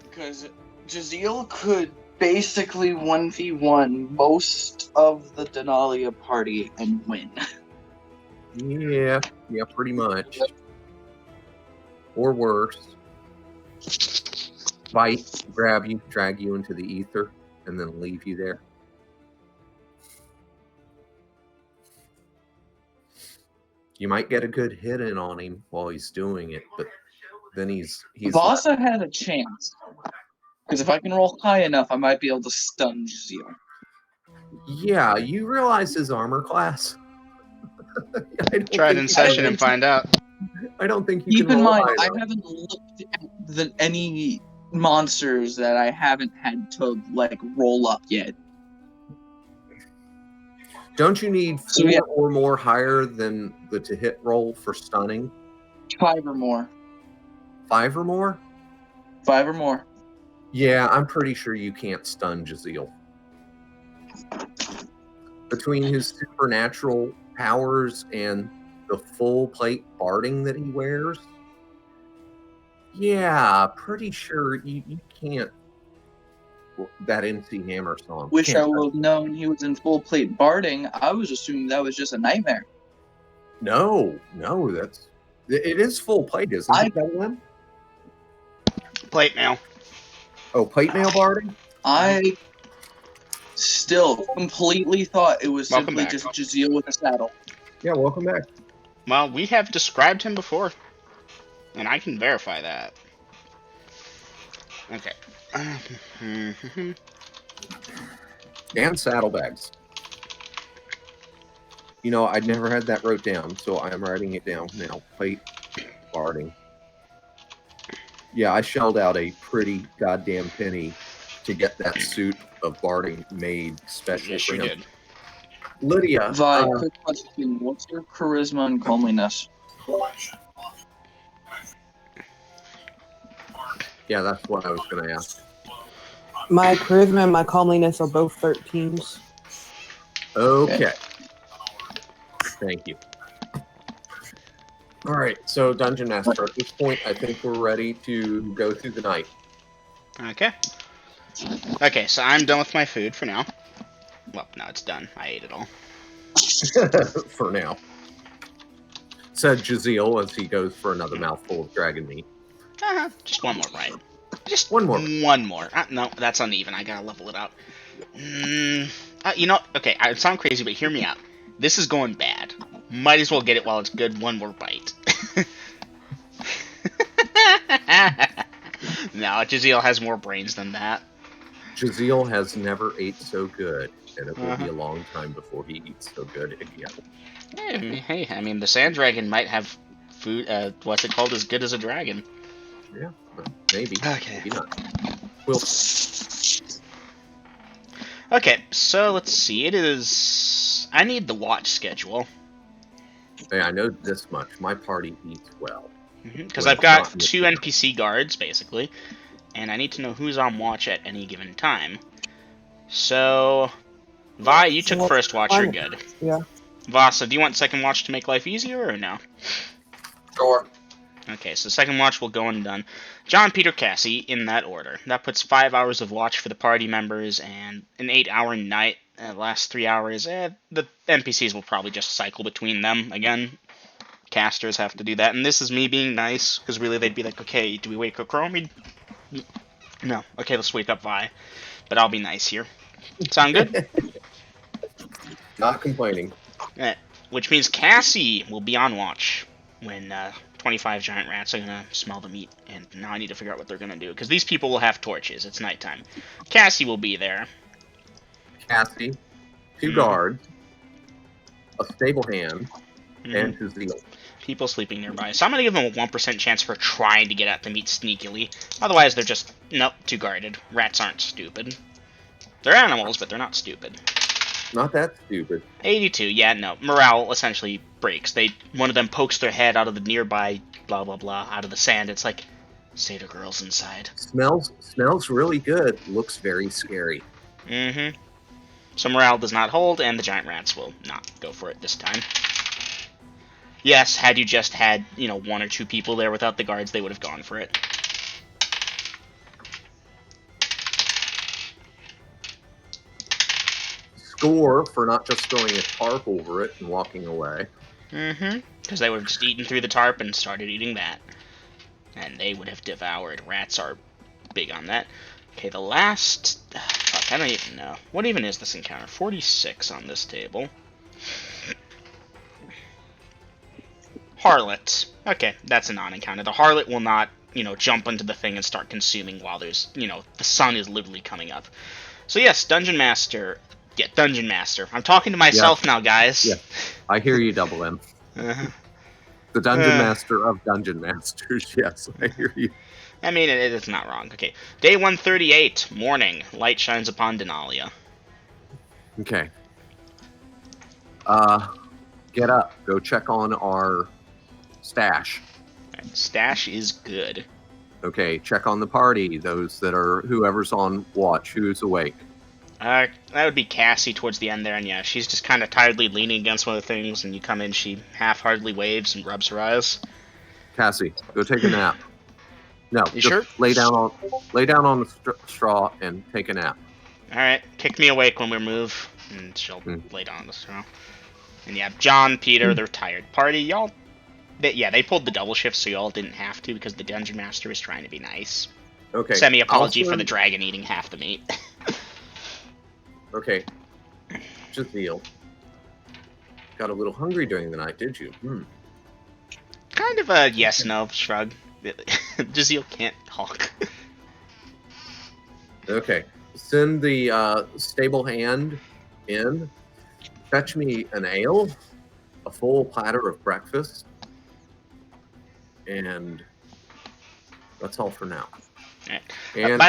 Because Jazeel could basically 1v1 most of the Denalia party and win. Yeah, pretty much. Or worse. Bite, grab you, drag you into the ether, and then leave you there. You might get a good hit in on him while he's doing it, but then he's Vasa had a chance. Because if I can roll high enough, I might be able to stun Jazeel. Yeah, you realize his armor class? Try it in session and find out. I don't think you Keep can in roll mind, high I enough. haven't looked at any monsters that I haven't had to, like, roll up yet. Don't you need 4 So, yeah. or more higher than the to hit roll for stunning? 5 or more. 5 or more? 5 or more. Yeah, I'm pretty sure you can't stun Jazeel. Between his supernatural powers and the full plate barding that he wears, yeah, pretty sure you can't. That MC Hammer song. Wish I Can't would have known he was in full plate barding. I was assuming that was just a nightmare. No, it is full plate, isn't it, Gentlemen? Plate mail. Oh, plate mail barding? I still completely thought it was Welcome simply back. just Jazeel with a saddle. Yeah, welcome back. Well, we have described him before, and I can verify that. Okay. And saddlebags. You know, I'd never had that wrote down, so I'm writing it down now. Plate barding. Yeah, I shelled out a pretty goddamn penny to get that suit of barding made special Yes, for you him. did. Lydia. Vi, quick question. What's your charisma and comeliness? Yeah, that's what I was going to ask. My charisma and my comeliness are both 13s. Okay. Thank you. All right, so Dungeon Master, at this point, I think we're ready to go through the night. Okay. Okay, so I'm done with my food for now. Well, no, it's done. I ate it all. For now. Said Jazeel as he goes for another mouthful of dragon meat. Just one more bite. Just One more. One more. No, that's uneven. I gotta level it out. You know, okay, I sound crazy, but hear me out. This is going bad. Might as well get it while it's good. One more bite. No, Jazeel has more brains than that. Jazeel has never ate so good, and it will be a long time before he eats so good again. Hey, I mean, the sand dragon might have food, what's it called, as good as a dragon. Yeah, maybe. Okay. Maybe not. We'll Okay, so let's see. It is... I need the watch schedule. Hey, I know this much. My party eats well. Because Well, I've got not 2 necessarily. NPC guards, basically. And I need to know who's on watch at any given time. So... Vi, you took Well, first watch, you're good. Yeah. Vasa, do you want second watch to make life easier, or no? Sure. Okay, so second watch will go undone. John, Peter, Cassie, in that order. That puts 5 hours of watch for the party members, and an 8-hour night last 3 hours, the NPCs will probably just cycle between them again. Casters have to do that, and this is me being nice, because really they'd be like, okay, do we wake up Chromie? No. Okay, let's wake up Vi. But I'll be nice here. Sound good? Not complaining. Which means Cassie will be on watch when 25 giant rats are gonna smell the meat, and now I need to figure out what they're gonna do, because these people will have torches. It's nighttime. Cassie will be there. Cassie, 2 guards, a stable hand, and Jazeel. People sleeping nearby. So I'm gonna give them a 1% chance for trying to get at the meat sneakily. Otherwise, they're just, nope, too guarded. Rats aren't stupid. They're animals, but they're not stupid. Not that stupid. 82, yeah, no. Morale essentially breaks. One of them pokes their head out of the nearby blah blah blah out of the sand. It's like, say the girls inside. Smells really good. Looks very scary. So morale does not hold, and the giant rats will not go for it this time. Yes, had you just had, 1 or 2 people there without the guards, they would have gone for it. Score for not just throwing a tarp over it and walking away. Because they would have just eaten through the tarp and started eating that. And they would have devoured. Rats are big on that. Okay, the last... Fuck, I don't even know. What even is this encounter? 46 on this table. Harlot. Okay, that's a non-encounter. The harlot will not, jump into the thing and start consuming while there's, the sun is literally coming up. So yes, Dungeon Master. Yeah, Dungeon Master. I'm talking to myself now, guys. Yeah, I hear you, Double M. The Dungeon Master of Dungeon Masters. Yes, I hear you. I mean, it's not wrong. Okay, day 138, morning. Light shines upon Denalia. Okay. Get up. Go check on our stash. Right, stash is good. Okay, check on the party. Those that are whoever's on watch, who's awake. That would be Cassie towards the end there, and yeah, she's just kind of tiredly leaning against one of the things, and you come in, she half-heartedly waves and rubs her eyes. Cassie, go take a nap. No, you just sure? lay down on the straw and take a nap. All right, kick me awake when we move, and she'll lay down on the straw. And yeah, John, Peter, they're tired. Party, y'all. They pulled the double shift, so y'all didn't have to because the Dungeon Master was trying to be nice. Okay. Semi-apology for the dragon eating half the meat. Okay. Jazeel. Got a little hungry during the night, did you? Kind of a yes-no shrug. Jazeel can't talk. Okay. Send the stable hand in. Fetch me an ale, a full platter of breakfast, and that's all for now. Right. And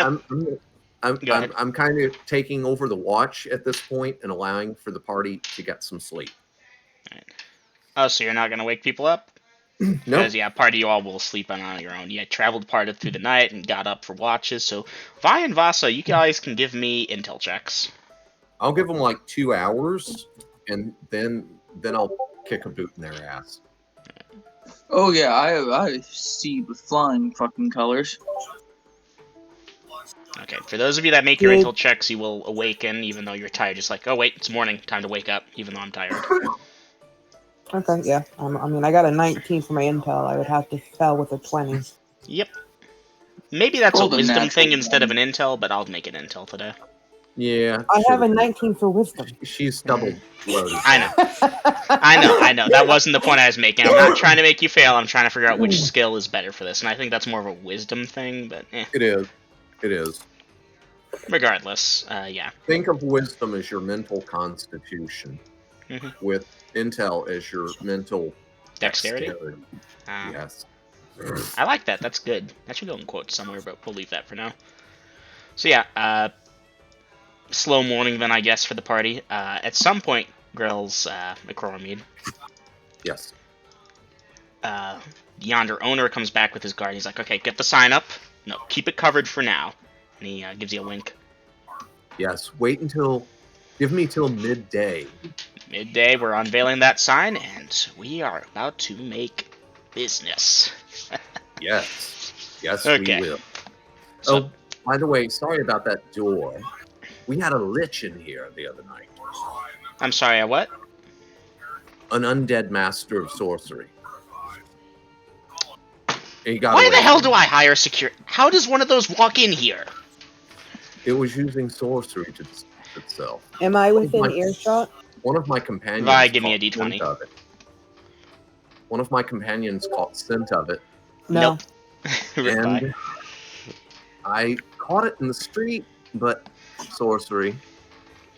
I'm kind of taking over the watch at this point and allowing for the party to get some sleep. Right. Oh, so you're not gonna wake people up? No. Because yeah, part of you all will sleep on your own. Yeah, traveled part of through the night and got up for watches. So Vi and Vasa, you guys can give me intel checks. I'll give them like 2 hours, and then I'll kick a boot in their ass. Oh yeah, I see with flying fucking colors. Okay, for those of you that make your intel checks, you will awaken even though you're tired. Just like, oh wait, it's morning, time to wake up, even though I'm tired. Okay, yeah. I got a 19 for my intel. I would have to fail with a 20. Yep. Maybe that's a Roll the wisdom natural thing instead of one. an intel, but I'll make it intel today. Yeah. I have a 19 for wisdom. She's double loaded. I know. That wasn't the point I was making. I'm not trying to make you fail. I'm trying to figure out which skill is better for this, and I think that's more of a wisdom thing, but It is. Regardless, yeah. Think of wisdom as your mental constitution, with intel as your mental Dexterity? Yes. I like that. That's good. That should go in quotes somewhere, but we'll leave that for now. So yeah, slow morning then, I guess, for the party. At some point, grills Mede. Yes. Yonder owner comes back with his guard. He's like, okay, get the sign up. No, keep it covered for now. And he gives you a wink. Yes. Give me till midday. Midday, we're unveiling that sign, and we are about to make business. Yes. Yes, Okay. we will. So, By the way, sorry about that door. We had a lich in here the other night. I'm sorry, a what? An undead master of sorcery. He got Why away the hell from do me. I hire security? How does one of those walk in here? It was using sorcery to itself. Am I within earshot? One of my companions Vi, give me a caught D20. scent of it. One of my companions caught scent of it, No. Rip Vi. and I caught it in the street, but sorcery.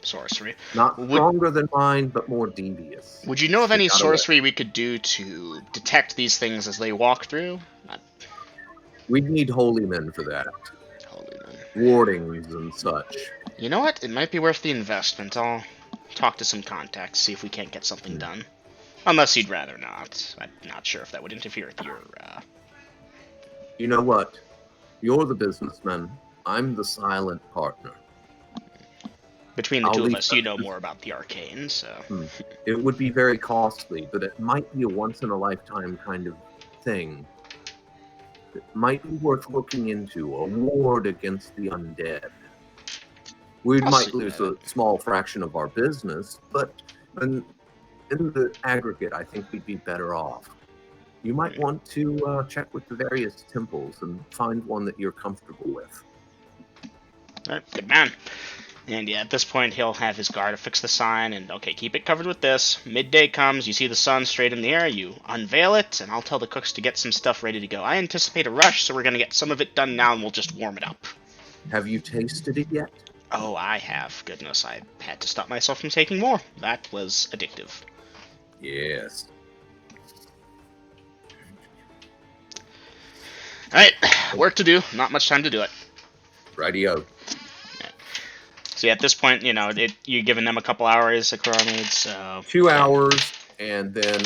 Sorcery. Not Would- stronger than mine, but more devious. Would you know of It any got away. sorcery we could do to detect these things as they walk through? We'd need holy men for that. Holy man. Wardings and such. You know what? It might be worth the investment. I'll talk to some contacts, see if we can't get something done. Unless you'd rather not. I'm not sure if that would interfere with your, You know what? You're the businessman. I'm the silent partner. Between the I'll two of leave us, that you know to- more about the arcane, so... It would be very costly, but it might be a once-in-a-lifetime kind of thing. It might be worth looking into, a ward against the undead. We I'll might see lose that. a small fraction of our business, but in the aggregate, I think we'd be better off. You might want to check with the various temples and find one that you're comfortable with. Alright, good man. And yeah, at this point, he'll have his guard affix the sign, and okay, keep it covered with this. Midday comes, you see the sun straight in the air, you unveil it, and I'll tell the cooks to get some stuff ready to go. I anticipate a rush, so we're gonna get some of it done now, and we'll just warm it up. Have you tasted it yet? Oh, I have. Goodness, I had to stop myself from taking more. That was addictive. Yes. Alright, work to do. Not much time to do it. Rightio. So yeah, at this point, you know, you're giving them a couple hours of Chronicles, so... 2 hours, and then,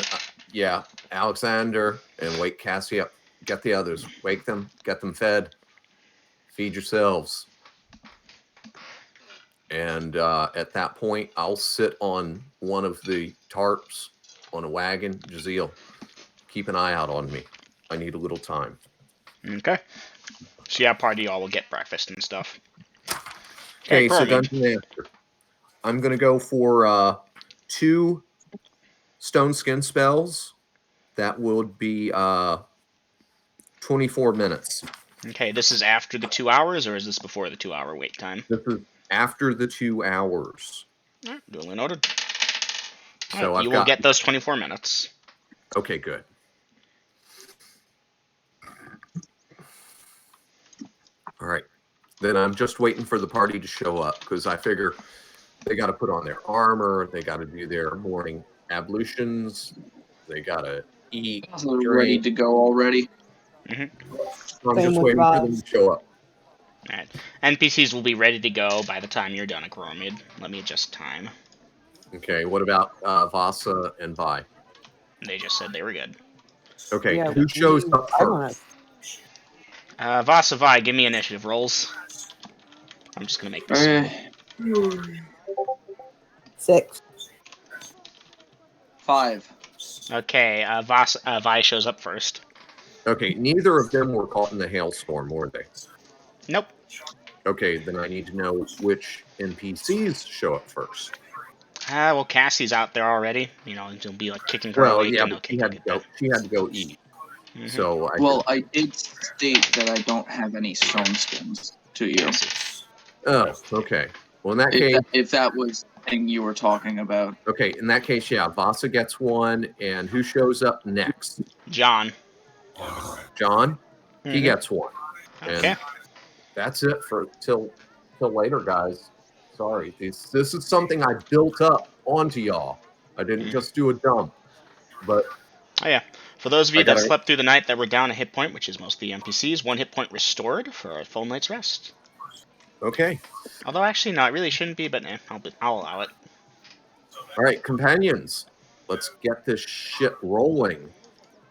Alexander, and wake Cassie up. Get the others. Wake them. Get them fed. Feed yourselves. And at that point, I'll sit on one of the tarps on a wagon. Jaziel, keep an eye out on me. I need a little time. Okay. So yeah, part of y'all will get breakfast and stuff. Okay, so Perlman. Dungeon Master. I'm going to go for 2 stone skin spells. That would be 24 minutes. Okay, this is after the 2 hours, or is this before the 2 hour wait time? This is after the 2 hours. Alright, duly noted. So Alright, I've you got... will get those 24 minutes. Okay, good. All right. Then I'm just waiting for the party to show up because I figure they got to put on their armor. They got to do their morning ablutions. They got to eat. They're ready to go already. I'm Same just with waiting for them Roz. to show up. Alright. NPCs will be ready to go by the time you're done at Gromid. Let me adjust time. Okay, what about Vasa and Vi? They just said they were good. Okay, Yeah, who shows up I don't know. first? Vasavi, give me initiative rolls. I'm just gonna make this. simple. 6. 5. Okay, Vi shows up first. Okay, neither of them were caught in the hailstorm, were they? Nope. Okay, then I need to know which NPCs show up first. Well, Cassie's out there already. You know, he'll be like kicking her Well, awake. yeah, and but okay, she had to go. She had to go eat. Mhm. So I did state that I don't have any stone skins to you. Oh, okay. Well, in that case, If that was the thing you were talking about. okay. In that case, yeah, Vasa gets one, and who shows up next? John. John. He Mhm. gets one. Okay. And that's it for till later, guys. Sorry, this is something I built up onto y'all. I didn't just do a dump, but Oh yeah. For those of you I that gotta- slept through the night that were down a hit point, which is mostly NPCs, 1 hit point restored for a full night's rest. okay. Although actually, no, it really shouldn't be, but I'll allow it. All right, companions, let's get this shit rolling.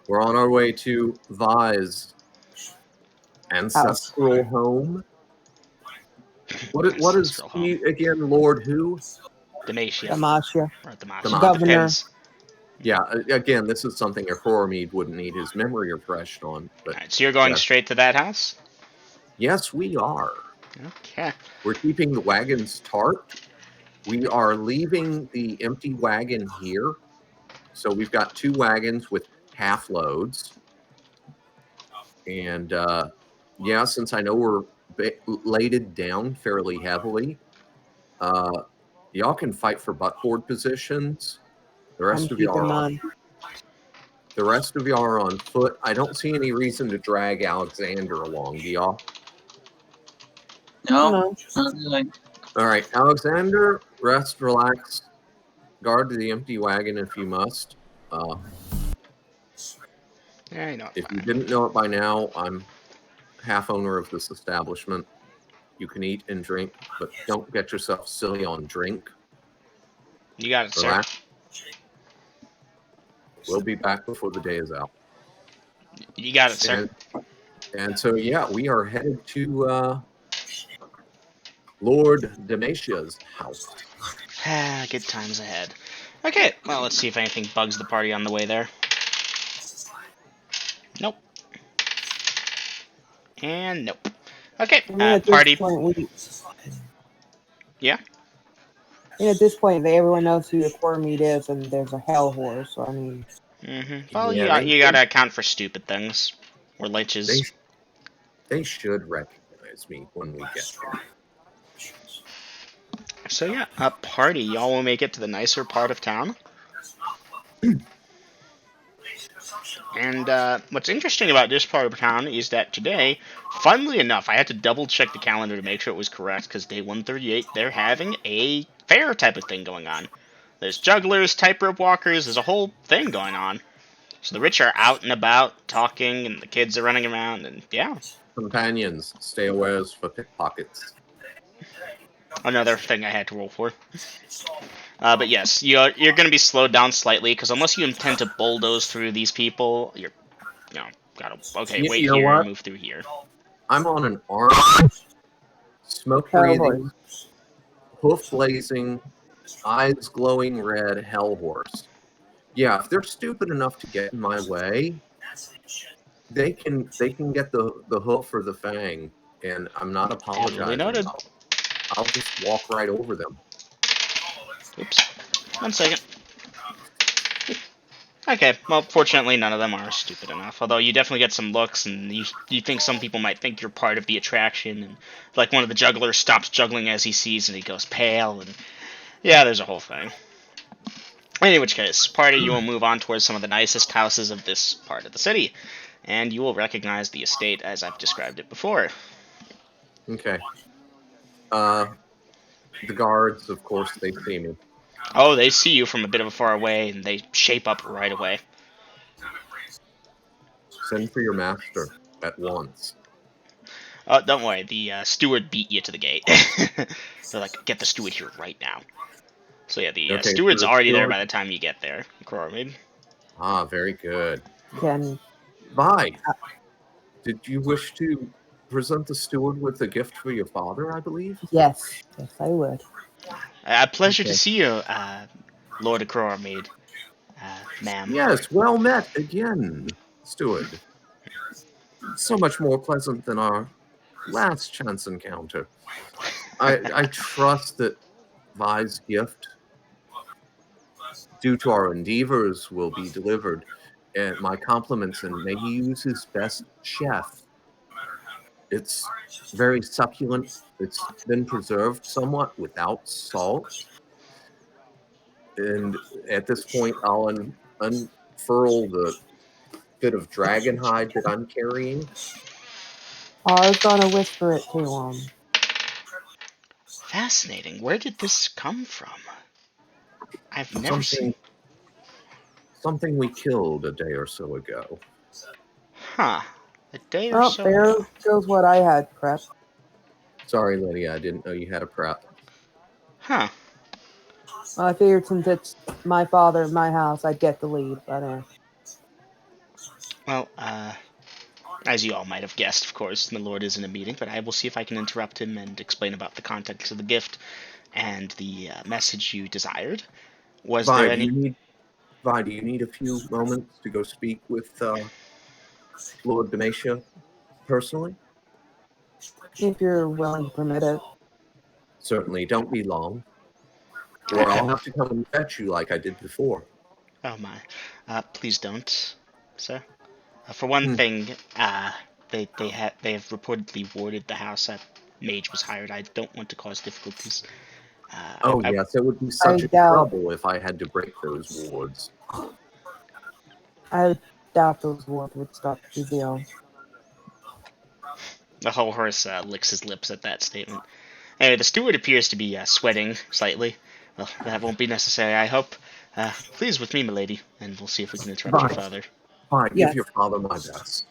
We're on our way to Vi's ancestral home. What is Ancestral he home. again? Lord who? Demacia. Demacia. Or Demacia. Demacia. Governor. Depends. Yeah, again, this is something a Coromede wouldn't need his memory refreshed on. But Alright, so you're going yeah. straight to that house? Yes, we are. Okay. We're keeping the wagons tarped. We are leaving the empty wagon here. So we've got 2 wagons with half loads. And yeah, since I know we're laded down fairly heavily, y'all can fight for buckboard positions. The I'm rest of y'all keeping are mine. The rest of y'all are on foot. I don't see any reason to drag Alexander along, do y'all? No, No. not really. All right, Alexander, rest, relax, guard the empty wagon if you must. Yeah, you know, If you fine. didn't know it by now, I'm half owner of this establishment. You can eat and drink, but don't get yourself silly on drink. You got it, sir. Relax. We'll be back before the day is out. You got it, sir. And so, yeah, we are headed to Lord Demasia's house. Good times ahead. Okay, well, let's see if anything bugs the party on the way there. Nope. And nope. Okay, I mean, at party. this point, Yeah? at this point, everyone knows who the core meat is, and there's a hell horse. So I mean, Well, Yeah, you gotta account for stupid things. Or liches. they should recognize me when we get there. So yeah, party. Y'all will make it to the nicer part of town. And what's interesting about this part of town is that today, funnily enough, I had to double check the calendar to make sure it was correct, because day 138, they're having a fair type of thing going on. There's jugglers, tightrope walkers, there's a whole thing going on. So the rich are out and about, talking, and the kids are running around, and yeah. Companions, stay aware for pickpockets. Another thing I had to roll for. But yes, you're going to be slowed down slightly, because unless you intend to bulldoze through these people, you're, gotta, okay, You wait know here, what? move through here. I'm on an armed, smoke hell breathing, horse. hoof blazing, eyes glowing red hell horse. Yeah, if they're stupid enough to get in my way, they can get the hoof or the fang, and I'm not Duly apologizing. noted. I'll just walk right over them. Oops. 1 second. Okay, well, fortunately, none of them are stupid enough. Although you definitely get some looks, and you think some people might think you're part of the attraction, and like one of the jugglers stops juggling as he sees, and he goes pale, and yeah, there's a whole thing. In which case, party, you will move on towards some of the nicest houses of this part of the city, and you will recognize the estate as I've described it before. Okay. The guards, of course, they see me. Oh, they see you from a bit of a far away, and they shape up right away. Send for your master at once. Oh, don't worry, the steward beat you to the gate. They're like, get the steward here right now. So yeah, the Okay, steward's so the already there steward- by the time you get there, Crormid. Ah, very good. Can Vi, did you wish to present the steward with a gift for your father, I believe? yes, I would. A pleasure to Okay. see you, Lord of Crormid, ma'am. Yes, well met again, steward. So much more pleasant than our last chance encounter. I trust that Vi's gift, due to our endeavors, will be delivered. And my compliments, and may he use his best chef. It's very succulent. It's been preserved somewhat without salt. And at this point, I'll unfurl the bit of dragon hide that I'm carrying. I was gonna whisper it to him. Fascinating. Where did this come from? I've never seen. Something we killed a day or so ago. Huh. A day or Oh, so there ago. goes what I had prepped. Sorry, Lydia, I didn't know you had a prep. Huh. Well, I figured since it's my father, my house, I'd get the lead. But Well, as you all might have guessed, of course, the Lord is in a meeting, but I will see if I can interrupt him and explain about the context of the gift and the message you desired. Was there any... Vi, do you need a few moments to go speak with Lord Demacia personally? If you're willing to permit it. Certainly, don't be long, or I'll have to come and fetch you like I did before. Oh my. Please don't, sir. For one Hmm. thing, they have reportedly warded the house that Mage was hired. I don't want to cause difficulties. Oh, I yes, it would be such I a doubt- trouble if I had to break those wards. I doubt those words would stop the deal. The whole horse licks his lips at that statement. Anyway, the steward appears to be sweating slightly. Well, that won't be necessary, I hope. Please with me, milady, and we'll see if we can interrupt your Right. father. Fine, Yes. give your father my best.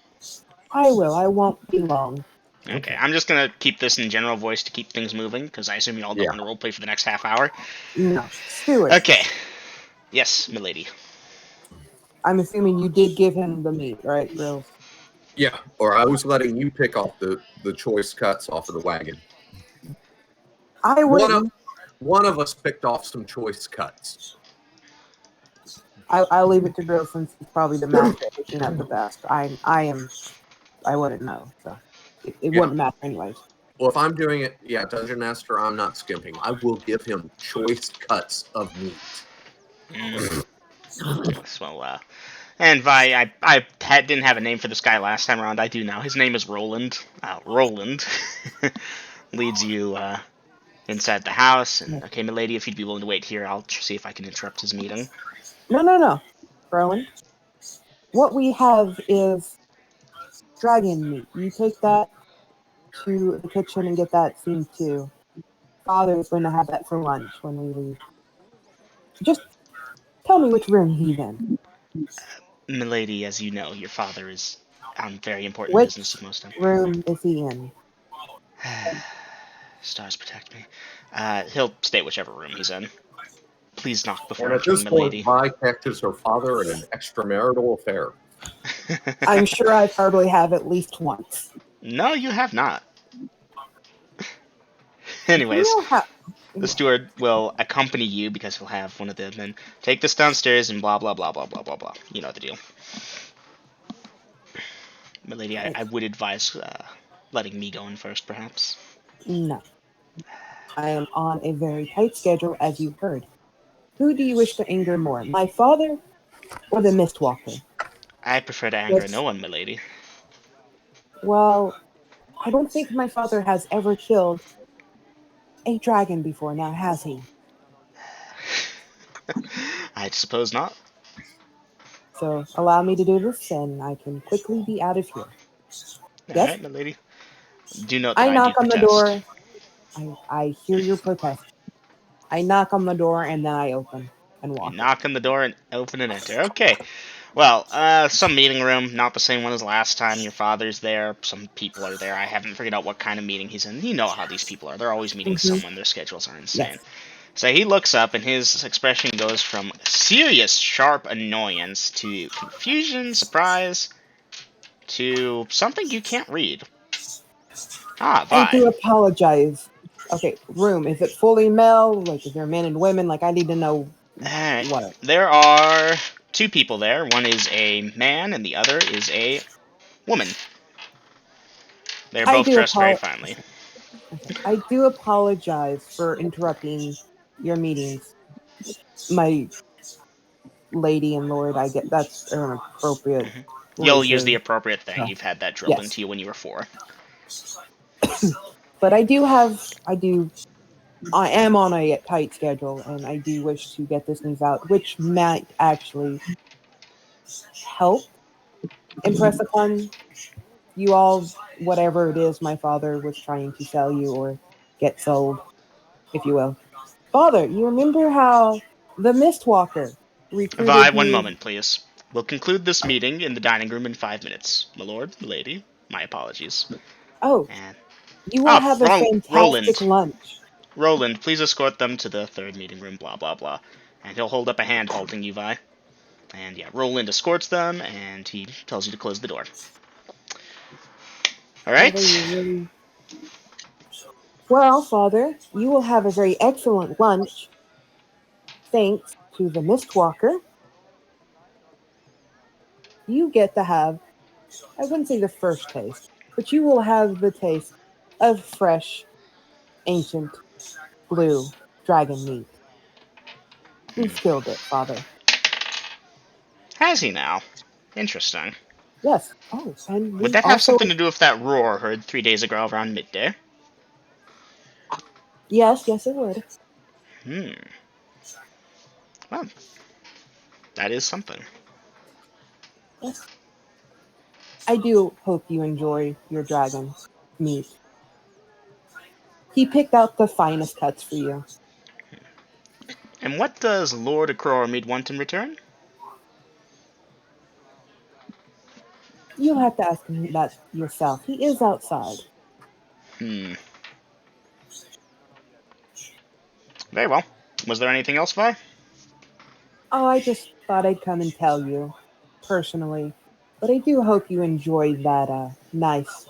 I will. I won't be long. Okay, I'm just gonna keep this in general voice to keep things moving, because I assume you all don't Yeah. want to roleplay for the next half hour. No. Stewart, Okay. Yes, milady. I'm assuming you did give him the meat, right, Grills? Yeah, or I was letting you pick off the choice cuts off of the wagon. I wouldn't. One of us picked off some choice cuts. I'll leave it to Grills since he's probably the master at picking out the best. I wouldn't know, so it Yeah. wouldn't matter anyways. Well, if I'm doing it, yeah, Dungeon Master, I'm not skimping. I will give him choice cuts of meat. Yes, well, and Vi, I didn't have a name for this guy last time around. I do now. His name is Roland. Roland leads you inside the house. And okay, milady, if you'd be willing to wait here, I'll see if I can interrupt his meeting. No. Rowan. What we have is dragon meat. You take that to the kitchen and get that steamed too. Father is going to have that for lunch when we leave. Just tell me which room he's in. Milady, as you know, your father is on very important Which business at most times. room is he in? Stars protect me. He'll stay whichever room he's in. Please knock before And at entering, this point, milady. Vi catches her father in an extramarital affair. I'm sure I probably have at least once. No, you have not. Anyways, You know how- the steward will accompany you because he'll have one of the men take this downstairs and blah blah blah blah blah blah blah. You know the deal. Milady, I would advise letting me go in first, perhaps. No. I am on a very tight schedule, as you heard. Who do you wish to anger more, my father or the Mistwalker? I prefer to anger Yes. no one, milady. Well, I don't think my father has ever killed a dragon before now, has he? I suppose not. So allow me to do this, and I can quickly be out of here. All Yes? right, milady. Do note that I I knock do on the protest. door. I hear your protest. I knock on the door, and then I open and You walk. knock on the door and open and enter. Okay. Well, some meeting room, not the same one as last time. Your father's there. Some people are there. I haven't figured out what kind of meeting he's in. You know how these people are. They're always meeting someone. Their schedules are insane. Yes. So he looks up, and his expression goes from serious, sharp annoyance to confusion, surprise, to something you can't read. Ah, I do Vi. apologize. Okay, room. Is it fully male? Like, is there men and women? Like, I need to know Alright. what. There are two people there. One is a man, and the other is a woman. They're I both do dressed very finely. I do apologize for interrupting your meetings, my lady and lord. I get that's an appropriate. You'll way use to- the appropriate thing. Yeah. You've had that drilled Yes. into you when you were 4. But I am on a tight schedule, and I do wish to get this news out, which might actually help impress upon you all whatever it is my father was trying to sell you or get sold, if you will. Father, you remember how the Mistwalker recruited Vi, one me? moment, please. We'll conclude this meeting in the dining room in 5 minutes. My lord, my lady, my apologies. Oh, And you will have a Roland. fantastic lunch. Roland, please escort them to the 3rd meeting room, blah, blah, blah. And he'll hold up a hand halting you, Vi. And yeah, Roland escorts them, and he tells you to close the door. Alright? Father, you really... Well, Father, you will have a very excellent lunch, thanks to the Mistwalker. You get to have, I wouldn't say the first taste, but you will have the taste of fresh, ancient, blue dragon meat. We've killed it, Father. Has he now? Interesting. Yes. Oh, and Would we that have also... something to do with that roar heard 3 days ago around midday? Yes, yes, it would. Hmm. Well, that is something. Yes. I do hope you enjoy your dragon meat. He picked out the finest cuts for you. And what does Lord Akrormid want in return? You'll have to ask him that yourself. He is outside. Hmm. Very well. Was there anything else, Vi? Oh, I just thought I'd come and tell you, personally. But I do hope you enjoy that nice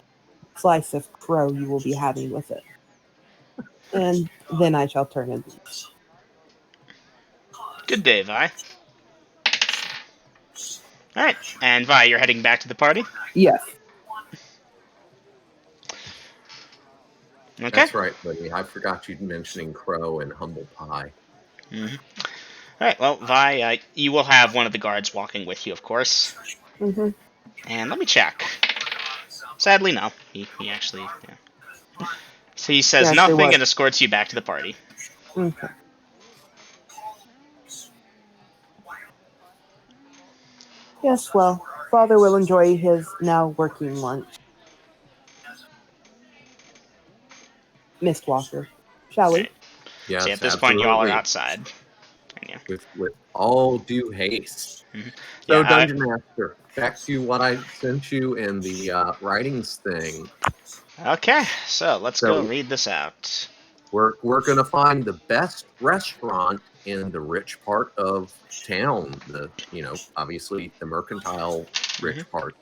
slice of crow you will be having with it. And then I shall turn and leave. Good day, Vi. Alright, and Vi, you're heading back to the party? Yes. Okay. That's right, buddy. I forgot you mentioning crow and humble pie. Mm-hmm. Alright, well, Vi, you will have one of the guards walking with you, of course. Mm-hmm. And let me check. Sadly, no. He actually, yeah. So he says Yes, it nothing was. and escorts you back to the party. Okay. Yes, well, Father will enjoy his now working lunch. Mistwalker. Shall we? Alright. Yes, See, at this point, you all are absolutely. outside. And yeah. With all due haste. Mhm. So, Yeah, Dungeon Master, back to what I sent you in the writings thing. okay, so let's go So read this out. we're gonna find the best restaurant in the rich part of town. Obviously the mercantile rich part.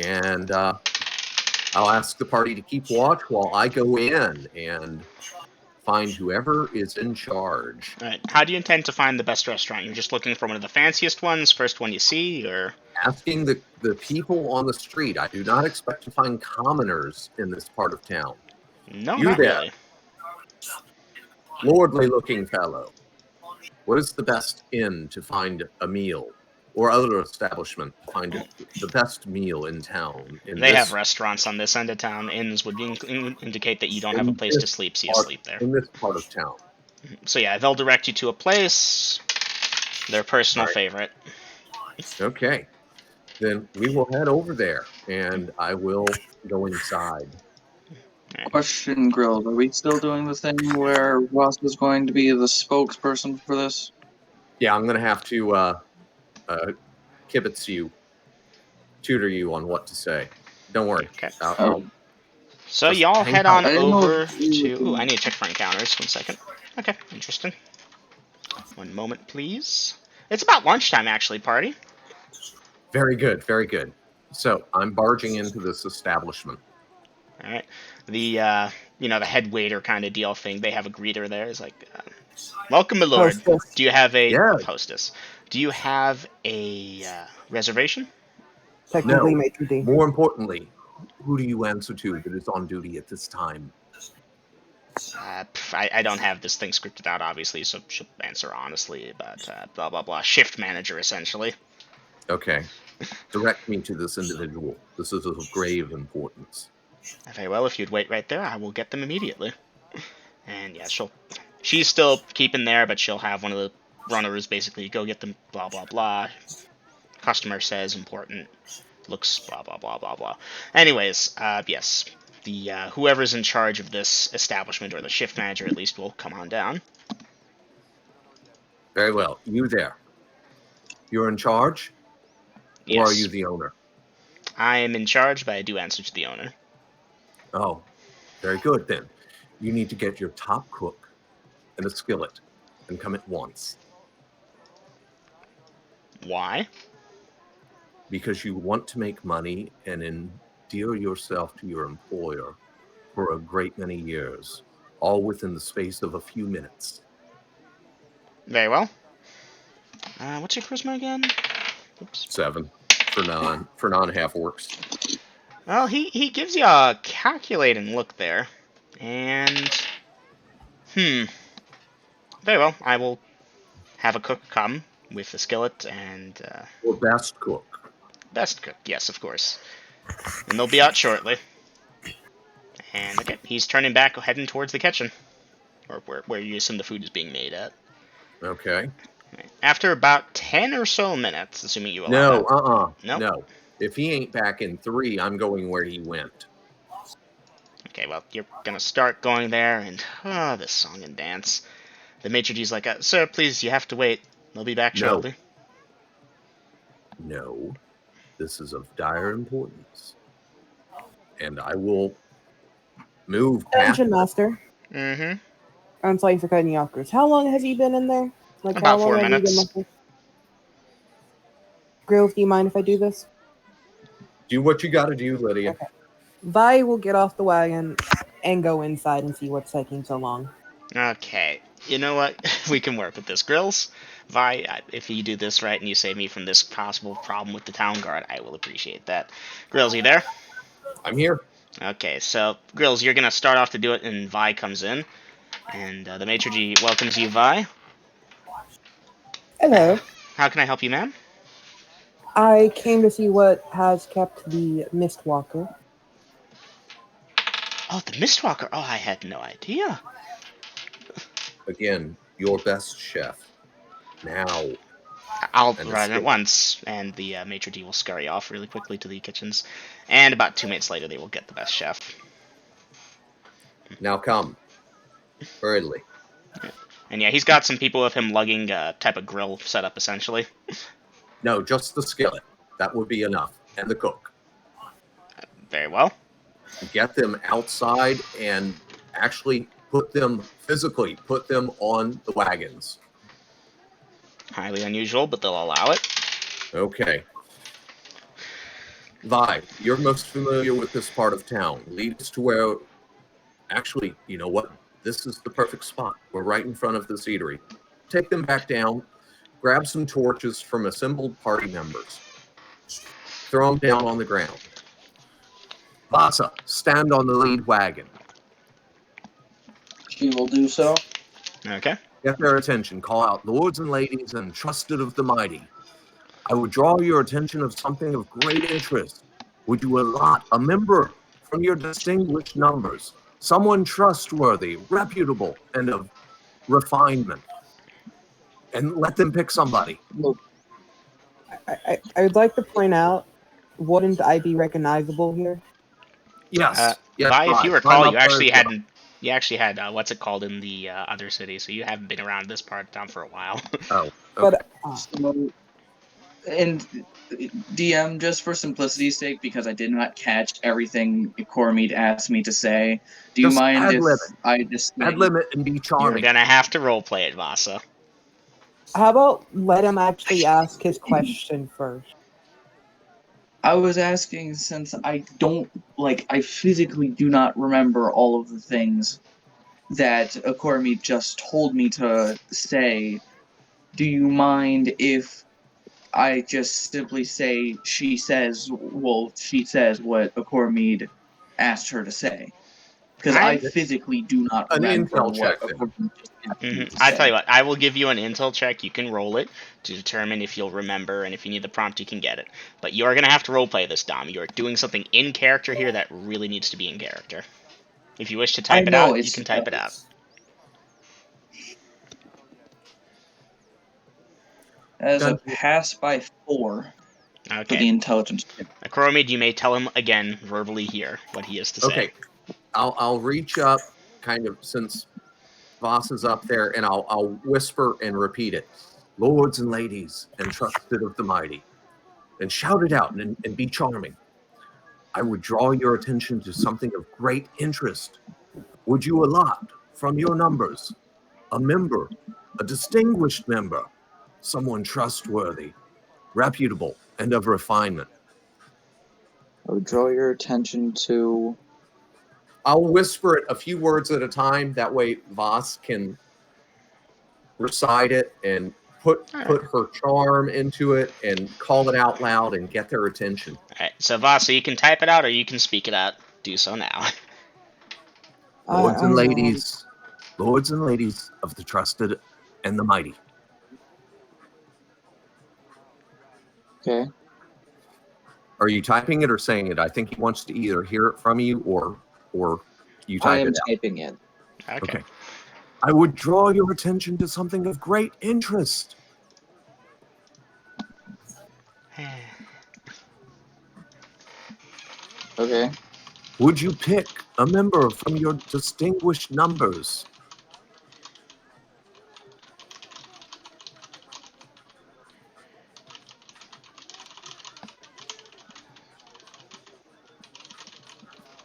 And I'll ask the party to keep watch while I go in and find whoever is in charge. Alright, how do you intend to find the best restaurant? You're just looking for one of the fanciest ones, first one you see, or... Asking the people on the street. I do not expect to find commoners in this part of town. No, You not there, really. lordly looking fellow. What is the best inn to find a meal, or other establishment to find the best meal in town? They have restaurants on this end of town. Inns would indicate that you don't have a place to sleep, so you sleep there. In this part of town. So yeah, they'll direct you to a place, their personal favorite. Okay. Then we will head over there, and I will go inside. Question, Grills. Are we still doing the thing where Ross was going to be the spokesperson for this? Yeah, I'm going to have to kibitz you, tutor you on what to say. Don't worry. Okay. So Just y'all hang head tight. on I didn't know over if you to... were Ooh, I need to check for encounters. 1 second. Okay, interesting. 1 moment, please. It's about lunchtime, actually, party. Very good, very good. So I'm barging into this establishment. All right. The the head waiter kind of deal thing. They have a greeter there. It's like, welcome, my lord. Hostess. Do you have a Yeah. hostess? Do you have a reservation? Technically, No. maitre d'. More importantly, who do you answer to that is on duty at this time? I don't have this thing scripted out, obviously, so she'll answer honestly. But blah blah blah. Shift manager, essentially. Okay. Direct me to this individual. This is of grave importance. Very well. If you'd wait right there, I will get them immediately. And yeah, she's still keeping there, but she'll have one of the runners basically go get them. Blah blah blah. Customer says important. Looks blah blah blah blah blah. Anyways, yes, the whoever's in charge of this establishment, or the shift manager at least, will come on down. Very well. You there. You're in charge? Yes. Or are you the owner? I am in charge, but I do answer to the owner. Oh, very good then. You need to get your top cook and a skillet and come at once. Why? Because you want to make money and endear yourself to your employer for a great many years, all within the space of a few minutes. Very well. What's your charisma again? Oops. 7 for non half orcs. Well, he gives you a calculating look there. And... Very well. I will have a cook come with the skillet and... Or best cook. Best cook, yes, of course. And they'll be out shortly. And, okay, he's turning back, heading towards the kitchen. Or where you assume the food is being made at. Okay. After about 10 or so minutes, assuming you allow No, that. No. If he ain't back in 3, I'm going where he went. Okay, well, you're gonna start going there, and this song and dance. The maitre d's like, sir, please, you have to wait. They'll be back No. shortly. No. This is of dire importance. And I will move past. Attention, Master. Mm-hmm. I'm sorry for cutting you off, Chris. How long has he been in there? Like, About how long 4 have you been minutes. looking? Grills, do you mind if I do this? Do what you got to do, Lydia. Okay. Vi will get off the wagon and go inside and see what's taking so long. Okay, you know what? We can work with this. Grills, Vi, if you do this right and you save me from this possible problem with the town guard, I will appreciate that. Grills, you there? I'm here. Okay, so, Grills, you're gonna start off to do it, and Vi comes in. And the maitre d' welcomes you, Vi. Hello. How can I help you, ma'am? I came to see what has kept the Mistwalker. Oh, the Mistwalker. Oh, I had no idea. Again, your best chef. Now. I'll And run escape. at once, and the maitre d' will scurry off really quickly to the kitchens. And about 2 minutes later, they will get the best chef. Now come. Hurriedly. And yeah, he's got some people with him lugging a type of grill setup, essentially. No, just the skillet. That would be enough. And the cook. Very well. Get them outside and actually put them on the wagons. Highly unusual, but they'll allow it. Okay. Vi, you're most familiar with this part of town. Lead us to where... Actually, you know what? This is the perfect spot. We're right in front of this eatery. Take them back down. Grab some torches from assembled party members. Throw them down on the ground. Vasa, stand on the lead wagon. She will do so. Okay. Get their attention. Call out, lords and ladies and trusted of the mighty. I would draw your attention of something of great interest. Would you allot a member from your distinguished numbers, someone trustworthy, reputable, and of refinement? And let them pick somebody. Look, I would like to point out, wouldn't I be recognizable here? Yes. Yes, Vi, if you Climb recall, up you there actually as well. had... You actually had, what's it called in the other city, so you haven't been around this part of town for a while. Oh, But so, and DM, just for simplicity's sake, because I did not catch everything Cormid asked me to say, do you Just mind if ad-lib I just say, ad limit and be You're charming. gonna have to roleplay it, Vasa. how about let him actually ask his question first? I was asking since I physically do not remember all of the things that Cormid just told me to say. Do you mind if I just simply say she says what Cormid asked her to say? Because I physically do not An remember intel check, what then. Cormid just asked me to I say. tell you what, I will give you an intel check. You can roll it to determine if you'll remember, and if you need the prompt, you can get it. But you are going to have to roleplay this, Dom. You are doing something in character here that really needs to be in character. If you wish to type it know, out, you it's can type it out. As a pass by 4 for the Okay. intelligence check. Acromid, you may tell him again, verbally here, what he is to say. Okay. I'll reach up, kind of, since Voss is up there, and I'll whisper and repeat it. Lords and ladies, and trusted of the mighty. And shout it out and be charming. I would draw your attention to something of great interest. Would you allot from your numbers a member, a distinguished member, someone trustworthy, reputable, and of refinement? I would draw your attention to... I'll whisper it a few words at a time. That way Voss can recite it and Put All right. put her charm into it and call it out loud and get their attention. Alright, so Vasa, you can type it out or you can speak it out. Do so now. Lords I and know. ladies of the trusted and the mighty. Okay. Are you typing it or saying it? I think he wants to either hear it from you or you I type am it out. typing it. Okay. I would draw your attention to something of great interest. Okay. Would you pick a member from your distinguished numbers?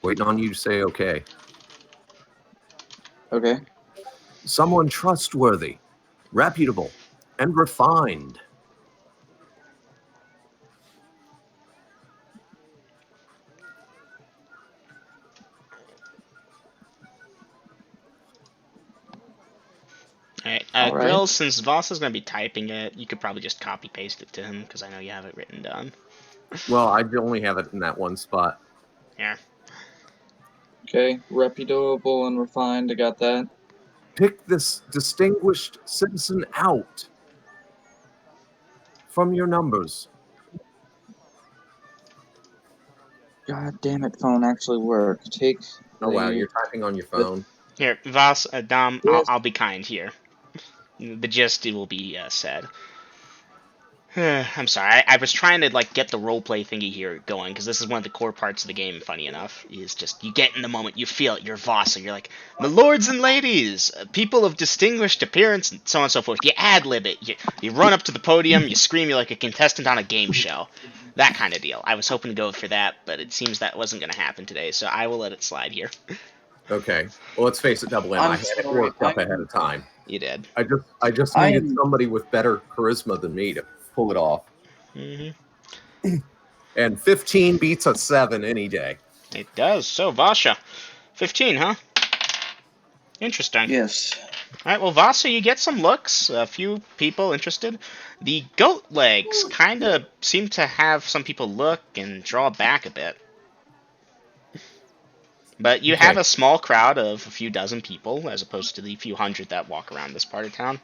Waiting on you to say okay. Okay. Someone trustworthy, reputable, and refined. Alright, All right. Grill, since Vasa's going to be typing it, you could probably just copy paste it to him because I know you have it written down. Well, I only have it in that one spot. Here. Okay. Reputable and refined. I got that. Pick this distinguished citizen out from your numbers. God damn it, phone actually work. Take Oh wow, the you're typing on your phone. Here, Vas, Dom, Yes. I'll be kind here. The gist will be said. I'm sorry, I was trying to like get the roleplay thingy here going because this is one of the core parts of the game. Funny enough, is just you get in the moment, you feel it, you're Vasa, you're like, my lords and ladies, people of distinguished appearance, and so on and so forth. You ad lib it, you run up to the podium, you scream, you're like a contestant on a game show, that kind of deal. I was hoping to go for that, but it seems that wasn't going to happen today, so I will let it slide here. Okay. Well, let's face it, Double M. I'm I had it sorry, worked up ahead of time. You did. I just I needed am- somebody with better charisma than me to pull it off. Mm-hmm. And 15 beats a 7 any day. It does. So, Vasha, 15, huh? Interesting. Yes. Alright, well, Vasa, you get some looks. A few people interested. The goat legs kind of seem to have some people look and draw back a bit. But you have Okay. a small crowd of a few dozen people, as opposed to the few hundred that walk around this part of town.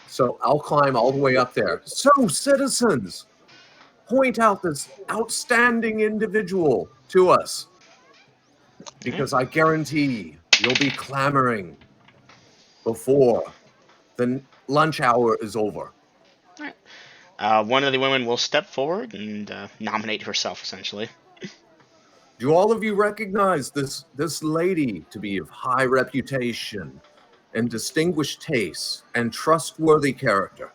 So I'll climb all the way up there. So, citizens, point out this outstanding individual to us. Because I guarantee you'll be clamoring before the lunch hour is over. One of the women will step forward and nominate herself, essentially. Do all of you recognize this lady to be of high reputation and distinguished taste and trustworthy character?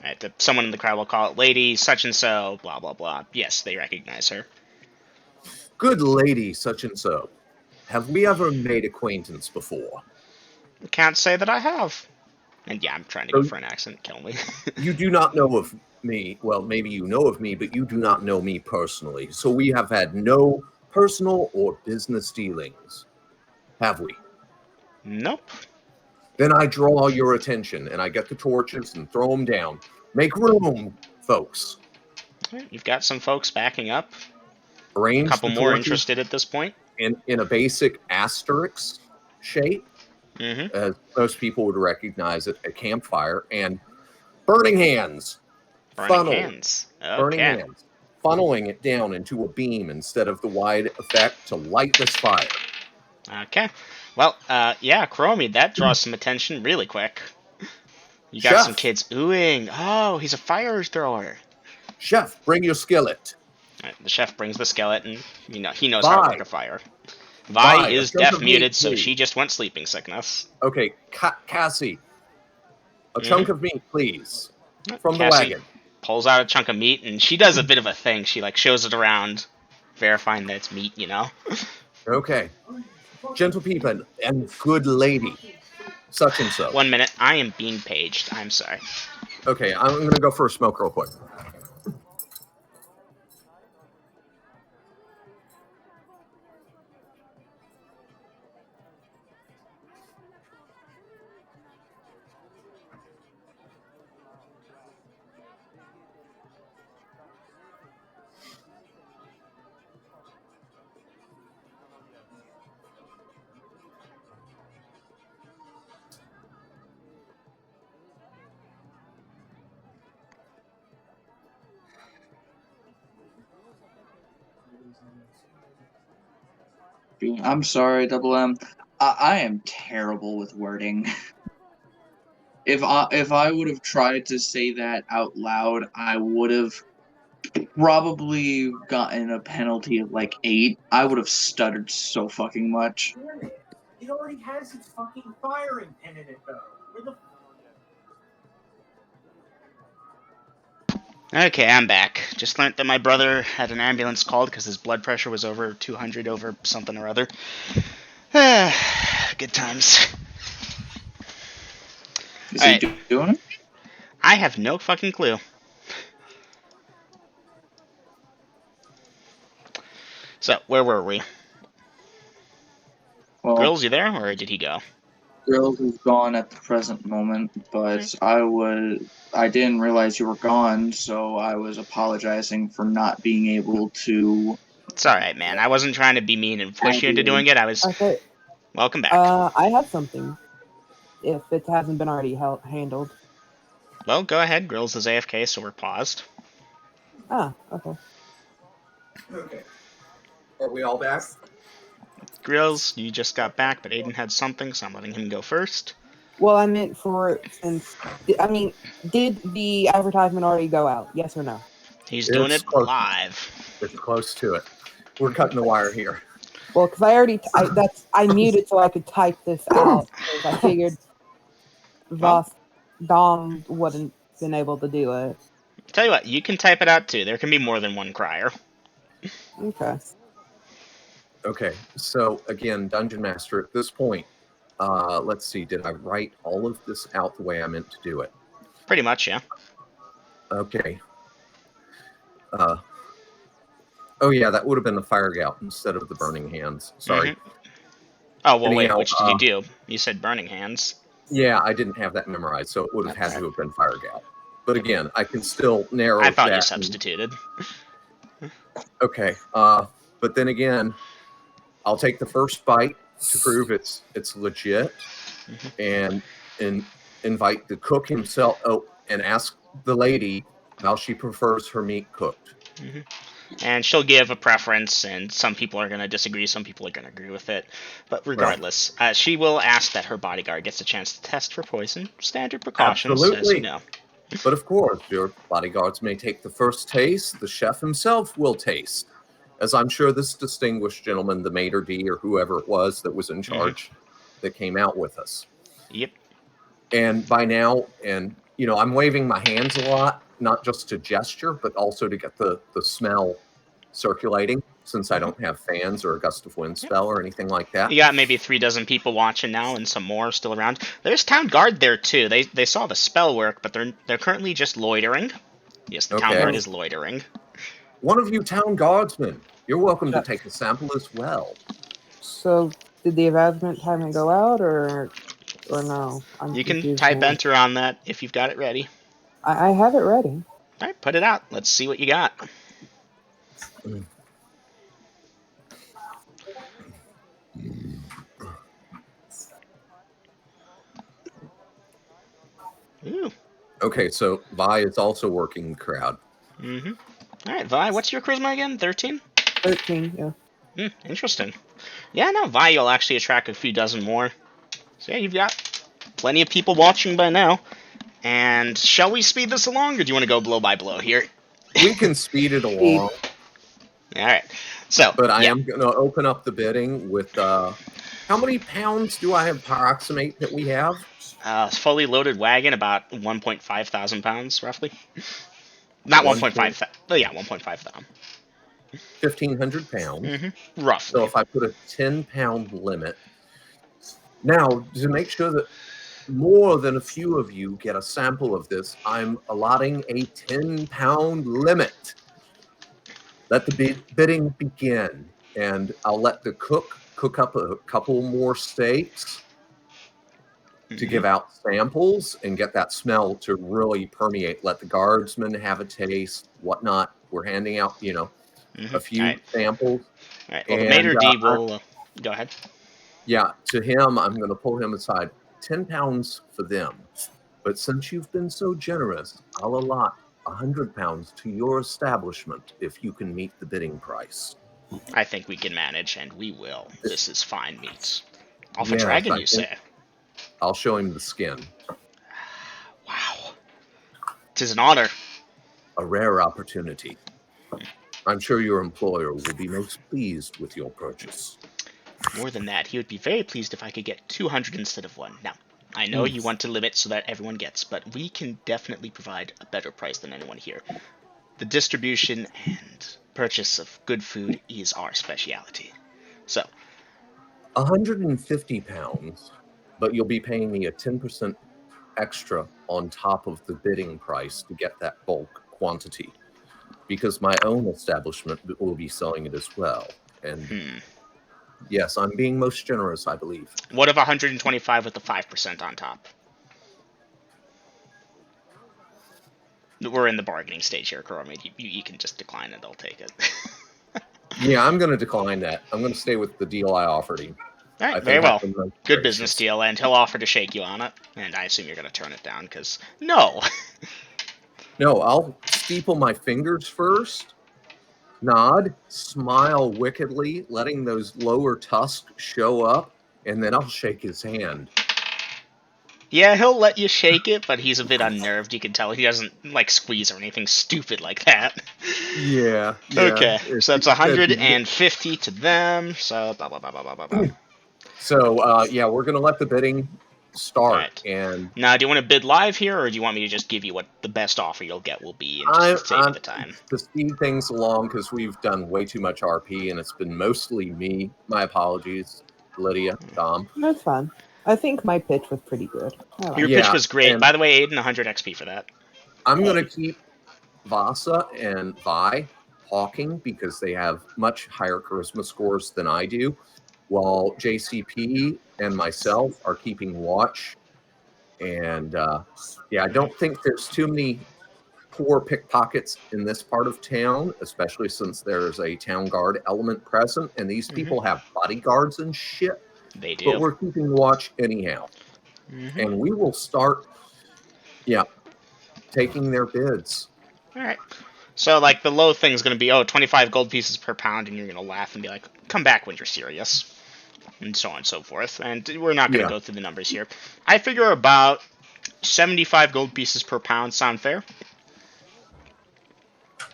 Right, someone in the crowd will call it Lady such and so, blah blah blah. Yes, they recognize her. Good lady, such and so. Have we ever made acquaintance before? Can't say that I have. And yeah, I'm trying to go for an accent. Kill me. You do not know of me. Well, maybe you know of me, but you do not know me personally. So we have had no personal or business dealings, have we? Nope. Then I draw your attention and I get the torches and throw them down. Make room, folks. You've got some folks backing up. A Arrange couple the more torches interested at this point. in a basic asterisk shape, Mm-hmm. as most people would recognize it, a campfire, and burning hands. Burning Funnel. hands. Burning Okay. hands. Funneling it down into a beam instead of the wide effect to light this fire. Okay. Well, yeah, Chromie, that draws some attention really quick. You got Chef. some kids oohing. Oh, he's a fire thrower. Chef, bring your skillet. The chef brings the skeleton. You know, he knows how to Vi. work a fire. Vi Vi, is a chunk deaf of meat, muted, so please. she just went sleeping sickness. Okay, Cassie, a chunk of meat, please, from the Cassie wagon. pulls out a chunk of meat, and she does a bit of a thing. She like shows it around, verifying that it's meat. You know. Okay, gentle people and good lady, such and so. 1 minute, I am being paged. I'm sorry. Okay, I'm gonna go for a smoke real quick. I'm sorry, Double M. I am terrible with wording. If I would have tried to say that out loud, I would have probably gotten a penalty of like 8. I would have stuttered so fucking much. It already has its fucking firing pin in it, though. Where the Okay, I'm back. Just learned that my brother had an ambulance called because his blood pressure was over 200 over something or other. Good times. Is he doing it? I have no fucking clue. So, where were we? Well, Grills, you there, or did he go? Grills is gone at the present moment, but I didn't realize you were gone, so I was apologizing for not being able to. It's alright, man. I wasn't trying to be mean and push you into doing it. I was... Okay. Welcome back. I have something. If it hasn't been already handled. Well, go ahead. Grills is AFK, so we're paused. Ah, okay. Okay. Are we all back? Grills, you just got back, but Aiden had something, so I'm letting him go first. Well, I meant did the advertisement already go out? Yes or no? He's doing It's it close. live. It's close to it. We're cutting the wire here. Well, because I muted so I could type this out. Because I figured Dom wouldn't been able to do it. Tell you what, you can type it out too. There can be more than one crier. Okay. Okay, so again, Dungeon Master, at this point, let's see, did I write all of this out the way I meant to do it? Pretty much, yeah. Okay. Oh yeah, that would have been the Fire Gout instead of the Burning Hands. Sorry. Mm-hmm. Oh, well, Anyhow, wait, which did you do? You said Burning Hands. Yeah, I didn't have that memorized, so it would have had to have been Fire Gout. But again, I can still narrow I thought that you substituted. Okay, but then again, I'll take the first bite to prove it's legit, and invite the cook himself. Oh, and ask the lady how she prefers her meat cooked. Mm-hmm. And she'll give a preference, and some people are going to disagree, some people are going to agree with it. But regardless, she will ask that her bodyguard gets a chance to test for poison. Standard precautions, Absolutely. as you know. But of course, your bodyguards may take the first taste. The chef himself will taste. As I'm sure this distinguished gentleman, the maitre d' or whoever it was that was in charge, that came out with us. Yep. And by now, and I'm waving my hands a lot, not just to gesture, but also to get the smell circulating, since I don't have fans or a gust of wind spell or anything like that. You got maybe 3 dozen people watching now, and some more still around. There's town guard there too. They saw the spell work, but they're currently just loitering. Yes, the town guard is loitering. One of you town guardsmen, you're welcome to take a sample as well. So, did the advertisement go out, or no? You can type enter on that if you've got it ready. I have it ready. All right, put it out. Let's see what you got. Ooh. Okay, so Vi is also working the crowd. Mm-hmm. All right, Vi, what's your charisma again? 13? 13, yeah. Interesting. Yeah, no, Vi, you'll actually attract a few dozen more. So yeah, you've got plenty of people watching by now. And shall we speed this along, or do you want to go blow by blow here? We can speed it along. All right. So, but I am going to open up the bidding with how many pounds do I have approximate that we have? Fully loaded wagon, about 1.5 thousand pounds, roughly. Not 1.5. Oh yeah, 1.5 thousand. 1,500 pounds. Roughly. So if I put a 10-pound limit, now to make sure that more than a few of you get a sample of this, I'm allotting a 10-pound limit. Let the bidding begin, and I'll let the cook up a couple more steaks to give out samples and get that smell to really permeate. Let the guardsmen have a taste, whatnot. We're handing out, a few samples. All right. Well, the maitre d' will go ahead. Yeah, to him, I'm going to pull him aside. 10 pounds for them. But since you've been so generous, I'll allot 100 pounds to your establishment if you can meet the bidding price. I think we can manage, and we will. This is fine meat. Off a Yes, dragon, I you think say? I'll show him the skin. Wow. 'Tis an honor. A rare opportunity. I'm sure your employer will be most pleased with your purchase. More than that, he would be very pleased if I could get 200 instead of 1. Now, I know you want to limit so that everyone gets, but we can definitely provide a better price than anyone here. The distribution and purchase of good food is our speciality. So, 150 pounds, but you'll be paying me a 10% extra on top of the bidding price to get that bulk quantity, because my own establishment will be selling it as well. And yes, I'm being most generous, I believe. what of 125 with the 5% on top? We're in the bargaining stage here, Coromid. You can just decline it. I'll take it. Yeah, I'm going to decline that. I'm going to stay with the deal I offered him. All right, I very think well. I've been most Good gracious. business deal, and he'll offer to shake you on it. And I assume you're going to turn it down, because no. No, I'll steeple my fingers first, nod, smile wickedly, letting those lower tusks show up, and then I'll shake his hand. Yeah, he'll let you shake it, but he's a bit unnerved. You can tell he doesn't like squeeze or anything stupid like that. Yeah. Okay, so that's It could be. 150 to them. So blah blah blah blah blah blah. blah. So, yeah, we're going to let the bidding start. Alright. And Now, do you want to bid live here, or do you want me to just give you what the best offer you'll get will be, and just save you the time? To speed things along, because we've done way too much RP, and it's been mostly me. My apologies, Lydia, Tom. That's fine. I think my pitch was pretty good. Your pitch was great. By the way, Aiden, 100 XP for that. I'm going to keep Vasa and Vi hawking because they have much higher charisma scores than I do, while JCP and myself are keeping watch. And yeah, I don't think there's too many poor pickpockets in this part of town, especially since there's a town guard element present, and these people have bodyguards and shit. They do. But we're keeping watch anyhow. And we will start, taking their bids. All right. So, like, the low thing is going to be, 25 gold pieces per pound, and you're going to laugh and be like, come back when you're serious. And so on and so forth. And we're not going to go through the numbers here. I figure about 75 gold pieces per pound sound fair.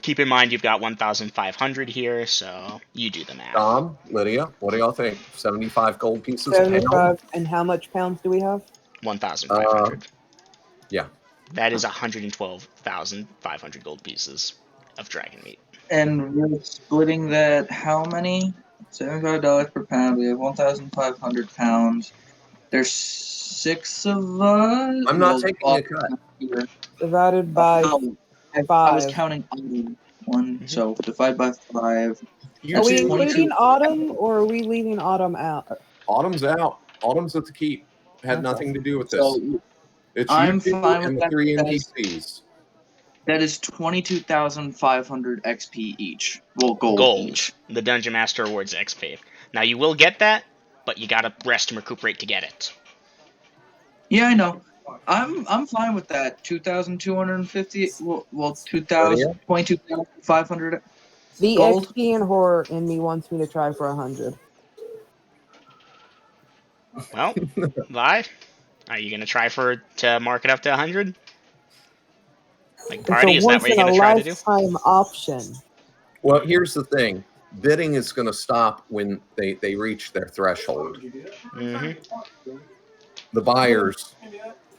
Keep in mind you've got 1,500 here, so you do the math. Tom, Lydia, what do y'all think? 75 gold pieces 75, a pound? and how much pounds do we have? 1,500. Yeah. That is 112,500 gold pieces of dragon meat. And we're splitting that how many? $75 per pound. We have 1,500 pounds. There's 6 of us. I'm not taking a cut. Divided by I was 5. counting Autumn. 1, so divide by 5. Are we including Autumn, or are we leaving Autumn out? Autumn's out. Autumn's at the keep. Had nothing to do with this. So It's I'm you two fine and with the that 3 because- NPCs. that is 22,500 XP each. Well, gold each. The Dungeon Master awards XP. Now, you will get that, but you gotta rest and recuperate to get it. Yeah, I know. I'm fine with that. 2,250. Well, 22,500. The Gold? XP and horror in me wants me to try for 100. Well, Vi, are you gonna try to mark it up to 100? Like party, is that what you're gonna try to do? It's a once-in-a-lifetime option. Well, here's the thing. Bidding is going to stop when they reach their threshold. The buyers.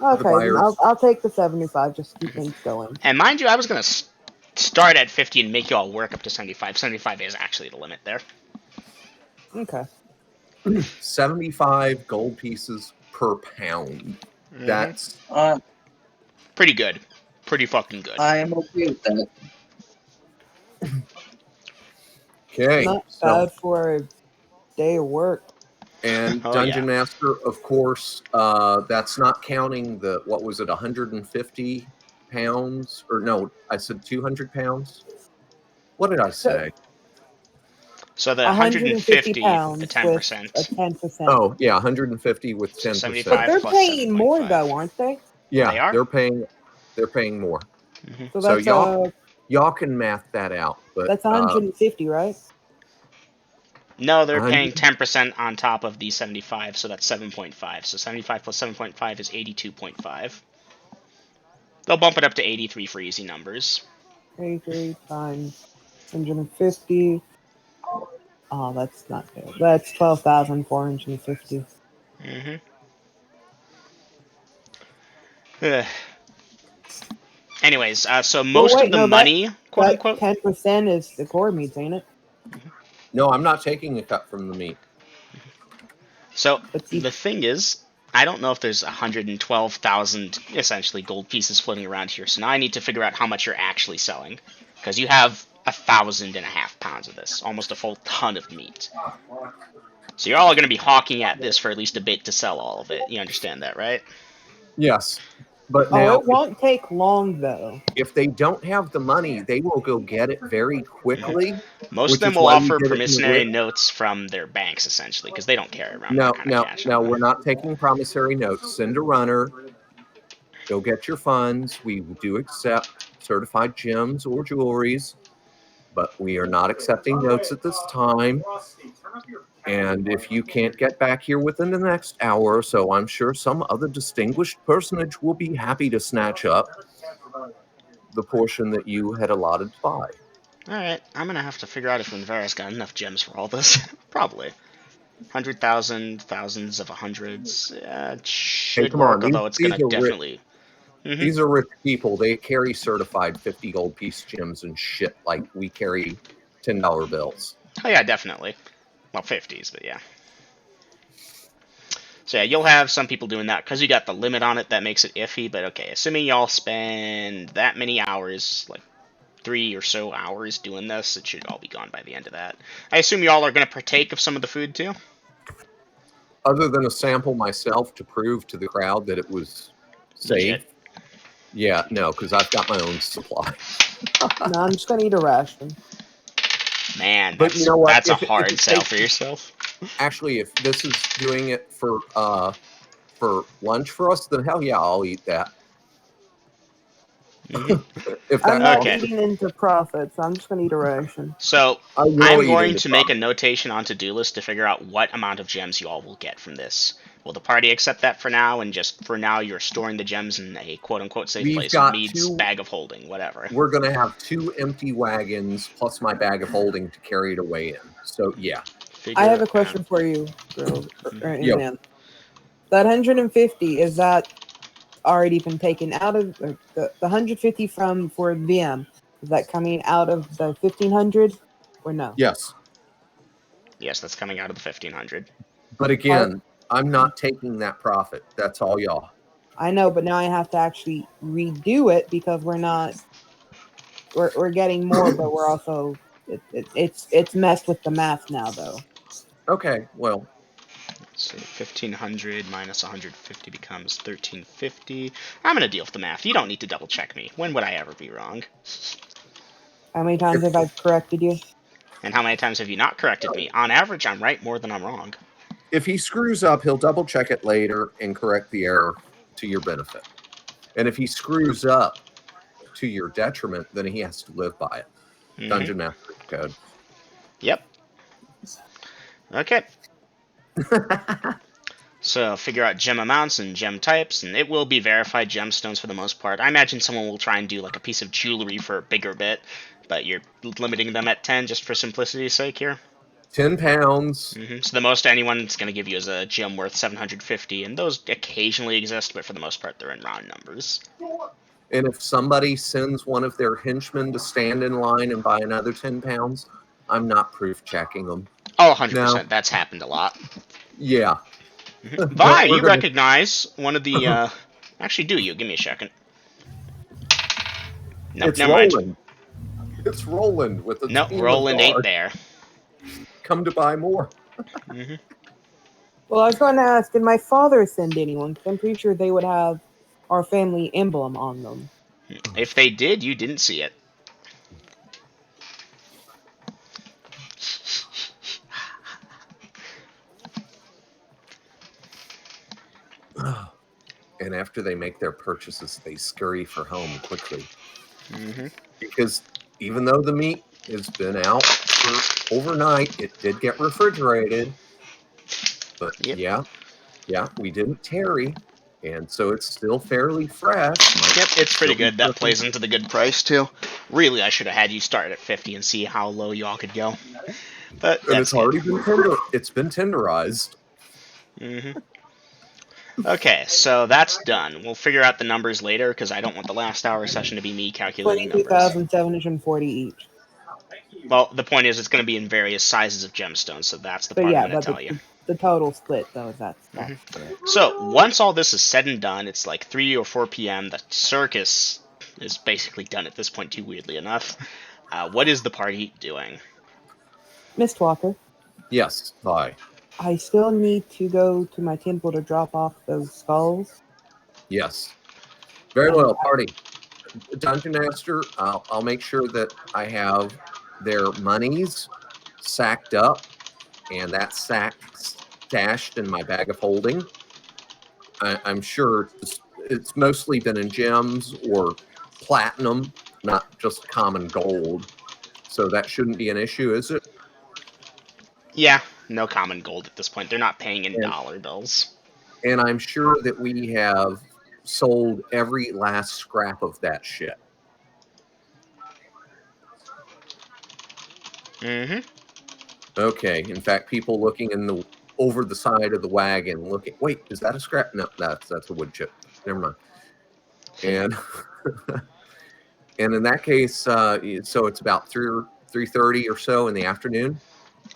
Okay, buyers- I'll take the 75. Just keep things going. And mind you, I was gonna start at 50 and make you all work up to 75. 75 is actually the limit there. Okay. 75 gold pieces per pound. That's pretty good. Pretty fucking good. I am okay with that. okay. Not bad for a day of work. And Dungeon Master, of course, that's not counting the, 150 pounds? Or no, I said 200 pounds? What did I say? So the 150 pounds the 10%. With a 10%. Oh, yeah, 150 with 10%. 75 But they're plus paying more 7.5. though, aren't they? Yeah, They are? they're paying more. So So that's y'all can math that out. But that's 150, right? No, they're paying 100? 10% on top of the 75, so that's 7.5. So 75 plus 7.5 is 82.5. They'll bump it up to 83 for easy numbers. 83 times 150. Oh, that's not good. That's 12,450. Mm-hmm. Ugh. Anyways, so Well, most wait, of the no, money, quote that unquote. 10% is the core meats, ain't it? No, I'm not taking a cut from the meat. So But see, the thing is, I don't know if there's 112,000 essentially gold pieces floating around here. So now I need to figure out how much you're actually selling, because you have 1,500 pounds of this, almost a full ton of meat. So you're all going to be hawking at this for at least a bit to sell all of it. You understand that, right? Yes. But oh, now, it won't take long though. if they don't have the money, they will go get it very quickly, Most of which them is will why we offer did it in the promissory whip. notes from their banks, essentially, because they don't carry around that No, kind of no, cash no, on we're them. not taking promissory notes. Send a runner. Go get your funds. We do accept certified gems or jewelries, but we are not accepting notes at this time. And if you can't get back here within the next hour or so, I'm sure some other distinguished personage will be happy to snatch up the portion that you had allotted to buy. Alright, I'm going to have to figure out if Unvera's got enough gems for all this. Probably. 100,000, thousands of hundreds. It Hey, should come on. work, although it's going These to are rich. definitely... Mm-hmm. These are rich people. They carry certified 50 gold piece gems and shit like we carry $10 bills. Oh yeah, definitely. Well, 50s, but yeah. So yeah, you'll have some people doing that because you got the limit on it. That makes it iffy. But okay, assuming y'all spend that many hours, like 3 or so hours doing this, it should all be gone by the end of that. I assume y'all are going to partake of some of the food too. Other than a sample myself to prove to the crowd that it was Legit. safe. Yeah, no, because I've got my own supply. No, I'm just gonna eat a ration. Man, But you know what? that's a If hard it sell takes, for yourself. actually, if this is doing it for lunch for us, then hell yeah, I'll eat that. Mm-hmm. If I'm that not Okay. eating into profit, so I'm just gonna eat a ration. So I will I'm eat going into to make a profit. notation on to-do list to figure out what amount of gems you all will get from this. Will the party accept that for now? And just for now, you're storing the gems in a quote-unquote safe We've place, or got Mede's bag of holding, whatever. We're going to have 2 empty wagons plus my bag of holding to carry it away in. So yeah. I have a Figure question for you, girl. Yo. Man. That 150, is that already been taken out of the 150 from for VM? Is that coming out of the 1500 or no? Yes. Yes, that's coming out of the 1500. But Are, again, I'm not taking that profit. That's all y'all. I know, but now I have to actually redo it because we're getting more, but we're also it's messed with the math now though. Okay, well, So 1500 minus 150 becomes 1350. I'm gonna deal with the math. You don't need to double check me. When would I ever be wrong? How many times have I corrected you? And how many times have you not corrected me? On average, I'm right more than I'm wrong. if he screws up, he'll double check it later and correct the error to your benefit. And if he screws up to your detriment, then he has to live by it. Mm-hmm. Dungeon Master Code. Yep. Okay. So figure out gem amounts and gem types, and it will be verified gemstones for the most part. I imagine someone will try and do like a piece of jewelry for a bigger bit, but you're limiting them at 10 just for simplicity's sake here. 10 pounds. So the most anyone's going to give you is a gem worth 750, and those occasionally exist, but for the most part they're in round numbers. And if somebody sends one of their henchmen to stand in line and buy another 10 pounds, I'm not proof checking them. Oh, 100%. No. That's happened a lot. Yeah. Vi, you recognize one of the... Actually, do you? Give me a second. Nope, It's never mind. Roland. It's Roland with the Nope, team Roland of ain't guards. there. Come to buy more. Well, I was going to ask, did my father send anyone? Because I'm pretty sure they would have our family emblem on them. If they did, you didn't see it. And after they make their purchases, they scurry for home quickly. Mm-hmm. Because even though the meat has been out for overnight. It did get refrigerated, but Yep. yeah, we didn't tarry, and so it's still fairly fresh. Yep, it's pretty still be good. That cooking. plays into the good price too. Really, I should have had you start at 50 and see how low y'all could go. But And that's it's already been It's been tenderized. Mm-hmm. Okay, so that's done. We'll figure out the numbers later because I don't want the last hour session to be me calculating numbers. 22,740 each. Well, the point is it's going to be in various sizes of gemstones, so that's the But part yeah, I'm going but to tell you. the total split though, that's it. So once all this is said and done, it's like 3 or 4 p.m. The circus is basically done at this point, too, weirdly enough. What is the party doing? Mistwalker, Yes, bye. I still need to go to my temple to drop off those skulls. Yes. Very well, party. Dungeon Master, I'll make sure that I have their monies sacked up and that sack stashed in my bag of holding. I'm sure it's mostly been in gems or platinum, not just common gold. So that shouldn't be an issue, is it? Yeah, no common gold at this point. They're not paying in And- dollar bills. And I'm sure that we have sold every last scrap of that shit. Mm-hmm. Okay. In fact, people looking over the side of the wagon, looking. Wait, is that a scrap? No, that's a wood chip. Never mind. And and in that case, so it's about 3:30 or so in the afternoon.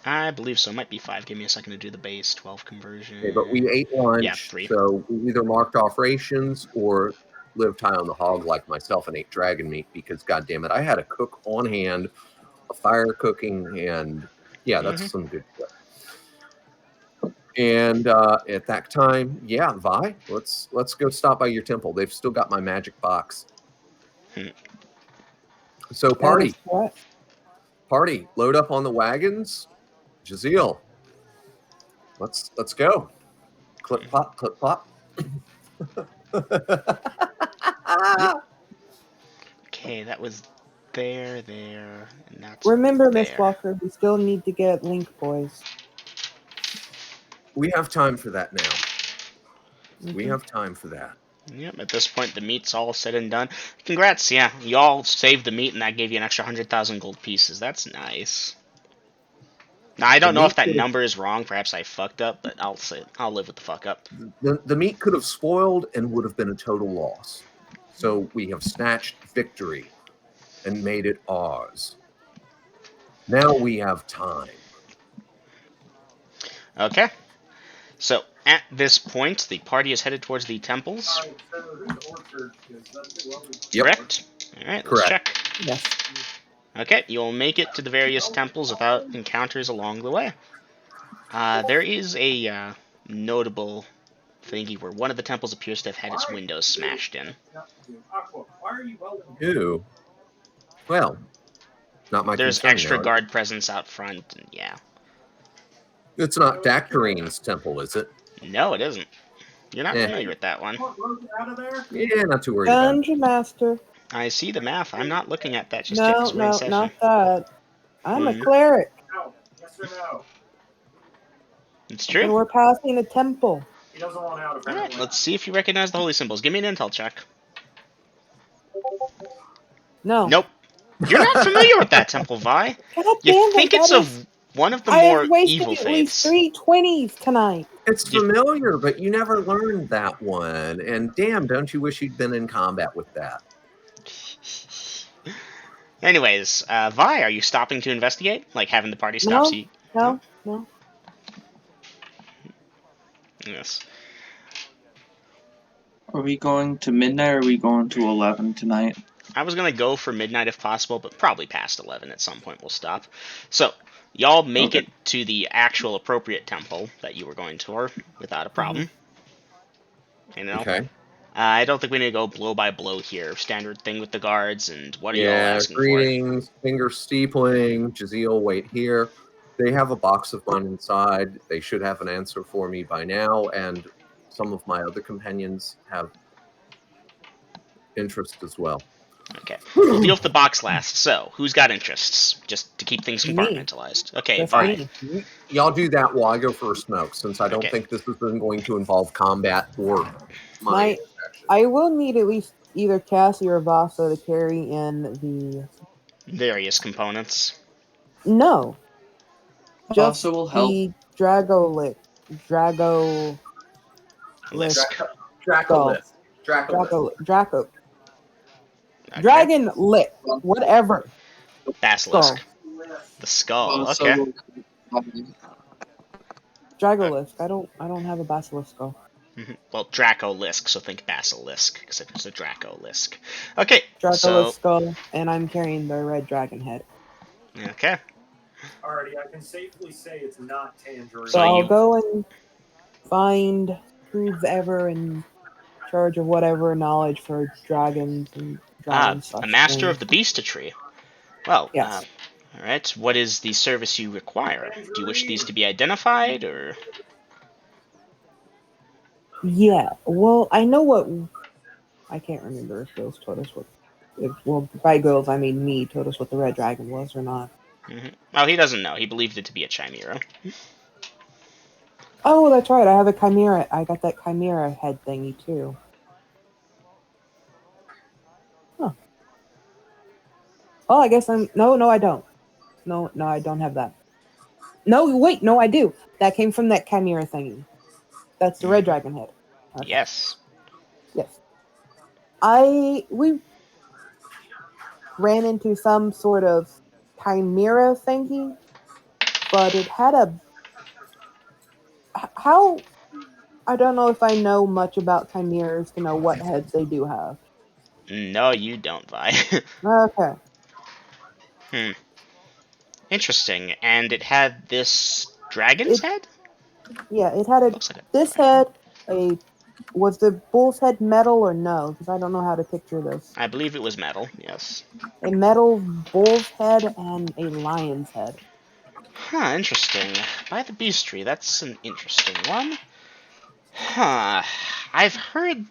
I believe so. Might be 5. Give me a second to do the base 12 conversion. Okay, but we ate lunch, Yeah, 3. so we either marked off rations or lived high on the hog like myself and ate dragon meat because, goddamn it, I had a cook on hand, a fire cooking, and yeah, that's some good shit. And at that time, yeah, Vi, let's go stop by your temple. They've still got my magic box. So party, load up on the wagons. Jaziel, let's go. Clip plop, clip plop. Okay, that was there, and that's Remember, there. Mistwalker, we still need to get Link Boys. We have time for that now. We have time for that. Yep, at this point, the meat's all said and done. Congrats, yeah. Y'all saved the meat, and that gave you an extra 100,000 gold pieces. That's nice. Now, I don't know if that number is wrong. Perhaps I fucked up, but I'll live with the fuck up. The meat could have spoiled and would have been a total loss. So we have snatched victory and made it ours. Now we have time. Okay. So, at this point, the party is headed towards the temples. Yep. Correct? Alright, let's check. Yes. Okay, you'll make it to the various temples without encounters along the way. There is a notable thingy where one of the temples appears to have had its windows smashed in. Ew. Well, not my There's concern extra now. guard presence out front, and yeah. It's not Dactarine's temple, is it? No, it isn't. You're not familiar with that one. Yeah, not too worried about it. Dungeon Master. I see the math. I'm not looking at that just yet. No, 'Cause we're in no, session. not that. I'm a cleric, Yes or no? It's and true. we're passing a temple. He doesn't want out. Alright, let's see if you recognize the holy symbols. Give me an intel check. No. Nope. You're not familiar with that temple, Vi. God You damn think it, it's that is- of one of the I more have wasted evil at least faiths. 3 20s tonight. It's familiar, but you never learned that one. And damn, don't you wish you'd been in combat with that? Anyways, Vi, are you stopping to investigate? Like having the party stop? No. So you... No. Yes. Are we going to midnight or are we going to 11 tonight? I was going to go for midnight if possible, but probably past 11 at some point we'll stop. So, y'all make it to the actual appropriate temple that you were going to without a problem. You know? Okay. I don't think we need to go blow by blow here. Standard thing with the guards, and what are y'all asking greetings, finger steepling, Jaziel, wait here. They have a box of money inside. They should have an answer for me by now, and some of my other companions have interest as well. Okay. We'll deal with the box last. So, who's got interests? Just to keep things Me. compartmentalized. Okay, Just Vi. me. Y'all do that while I go for a smoke, since I don't Okay. think this is going to involve combat or my My- interaction. I will need at least either Cassie or Vasa to carry in the. Various components. No, just Vasa will help. the Drago Lisk. Dracolith. Draco. Okay. Dragon Lick. Whatever. Basilisk. The skull. Vasa Okay. will Dragolisk. I don't have a basilisk skull. Well, Dracolisk, so think Basilisk, because it's a Dracolisk. Okay, Dragolisk so... skull, and I'm carrying the red dragon head. Okay. Alrighty, I can safely say it's not tangerine. So So I'll you- go and find who's ever in charge of whatever knowledge for dragons and dragon such a master of things. the beastry. Well, Yes. alright, what is the service you require? Do you wish these to be identified, or... Yeah. Well, I know what. I can't remember if Ghost told us what. Well, by girls I mean me told us what the red dragon was or not. Oh, he doesn't know. He believed it to be a chimera. Oh, that's right. I have a chimera. I got that chimera head thingy too. Huh. Oh, I guess I'm. No, I don't. No, I don't have that. No, wait, no, I do. That came from that chimera thingy. That's the red dragon head. Okay. Yes. Yes. We ran into some sort of chimera thingy, but it had a. How. I don't know if I know much about chimeras to know what heads they do have. No, you don't, Vi. Okay. Interesting. And it had this dragon's head? Yeah, it had a. Looks like This head, was the bull's head metal or no? Because I don't know how to picture this. I believe it was metal, yes. A metal bull's head and a lion's head. Huh, interesting. By the beastry, that's an interesting one. Huh. I've heard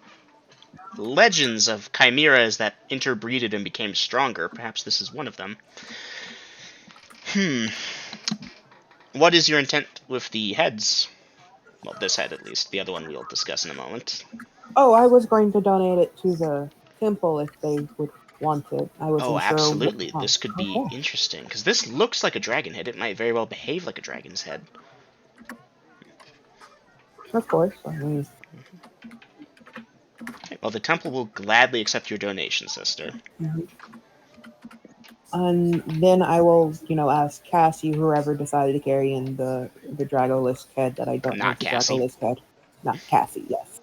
legends of chimeras that interbreeded and became stronger. Perhaps this is one of them. What is your intent with the heads? Well, this head at least. The other one we'll discuss in a moment. Oh, I was going to donate it to the temple if they would want it. I wasn't Oh, sure. absolutely. What, This could be okay. interesting, because this looks like a dragon head. It might very well behave like a dragon's head. Of course. I mean, Okay, well, the temple will gladly accept your donation, sister. and then I will, ask Cassie, whoever decided to carry in the Dragolisk head that I don't know Not the Cassie. Dragolisk head. Not Cassie, yes.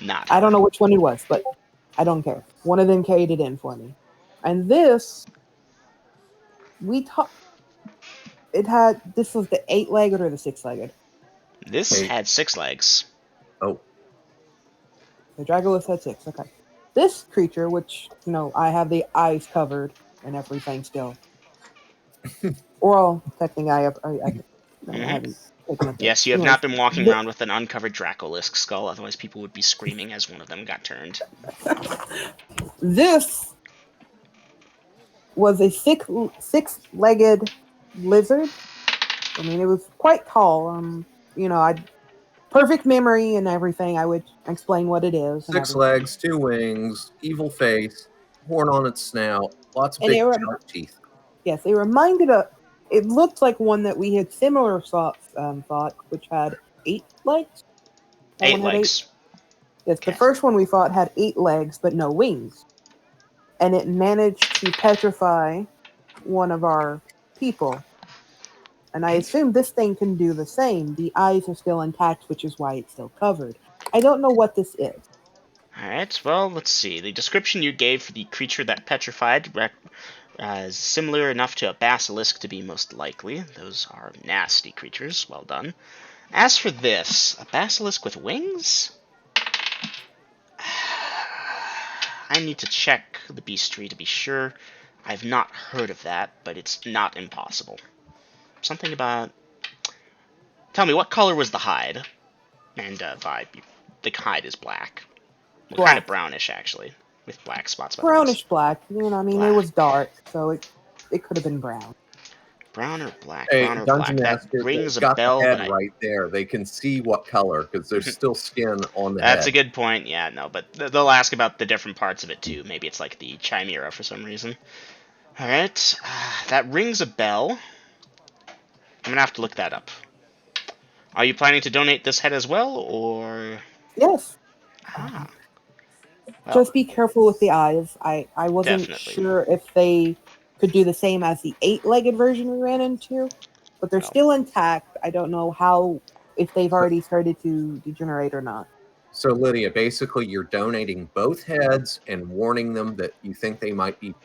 Not I don't know which one he was, but I don't care. One of them carried it in for me. And this, this was the 8-legged or the 6-legged? This Hey. had 6 legs. Oh, The Dragolith had 6, okay. This creature, which, I have the eyes covered and everything still. Well, technically I haven't taken it. Yes, you have Anyways, not been walking around with an uncovered Dracolisk skull, otherwise people would be screaming as one of them got turned. This was a 6-legged lizard. I mean, it was quite tall. I perfect memory and everything. I would explain what it is. 6 legs, 2 wings, evil face, horn on its snout, lots of And big they were- sharp teeth. Yes, it reminded us. It looked like one that we had similar thought, which had 8 legs. That 8 one had legs. Yes, Okay. the first one we fought had 8 legs but no wings, and it managed to petrify one of our people. And I assume this thing can do the same. The eyes are still intact, which is why it's still covered. I don't know what this is. Alright, well, let's see. The description you gave for the creature that petrified is similar enough to a basilisk to be most likely. Those are nasty creatures. Well done. As for this, a basilisk with wings? I need to check the beastry to be sure. I've not heard of that, but it's not impossible. Something about... Tell me, what color was the hide? And, Vi, the hide is black. Well, kind of brownish, actually. With black spots. By the way. Brownish black. You know, I mean, it was dark, so it could have been brown. Brown or black? Hey, Brown or Dungeon black? Master, That rings they've a got bell, the but head right there. They can see what color because there's still skin on the That's head. a good point. Yeah, no, but they'll ask about the different parts of it too. Maybe it's like the chimera for some reason. All right, that rings a bell. I'm gonna have to look that up. Are you planning to donate this head as well, or? Yes. Ah, well, Just be careful with the eyes. I wasn't definitely. sure if they could do the same as the 8-legged version we ran into, but they're Well. still intact. I don't know if they've already started to degenerate or not. So, Lydia, basically, you're donating both heads and warning them that you think they might be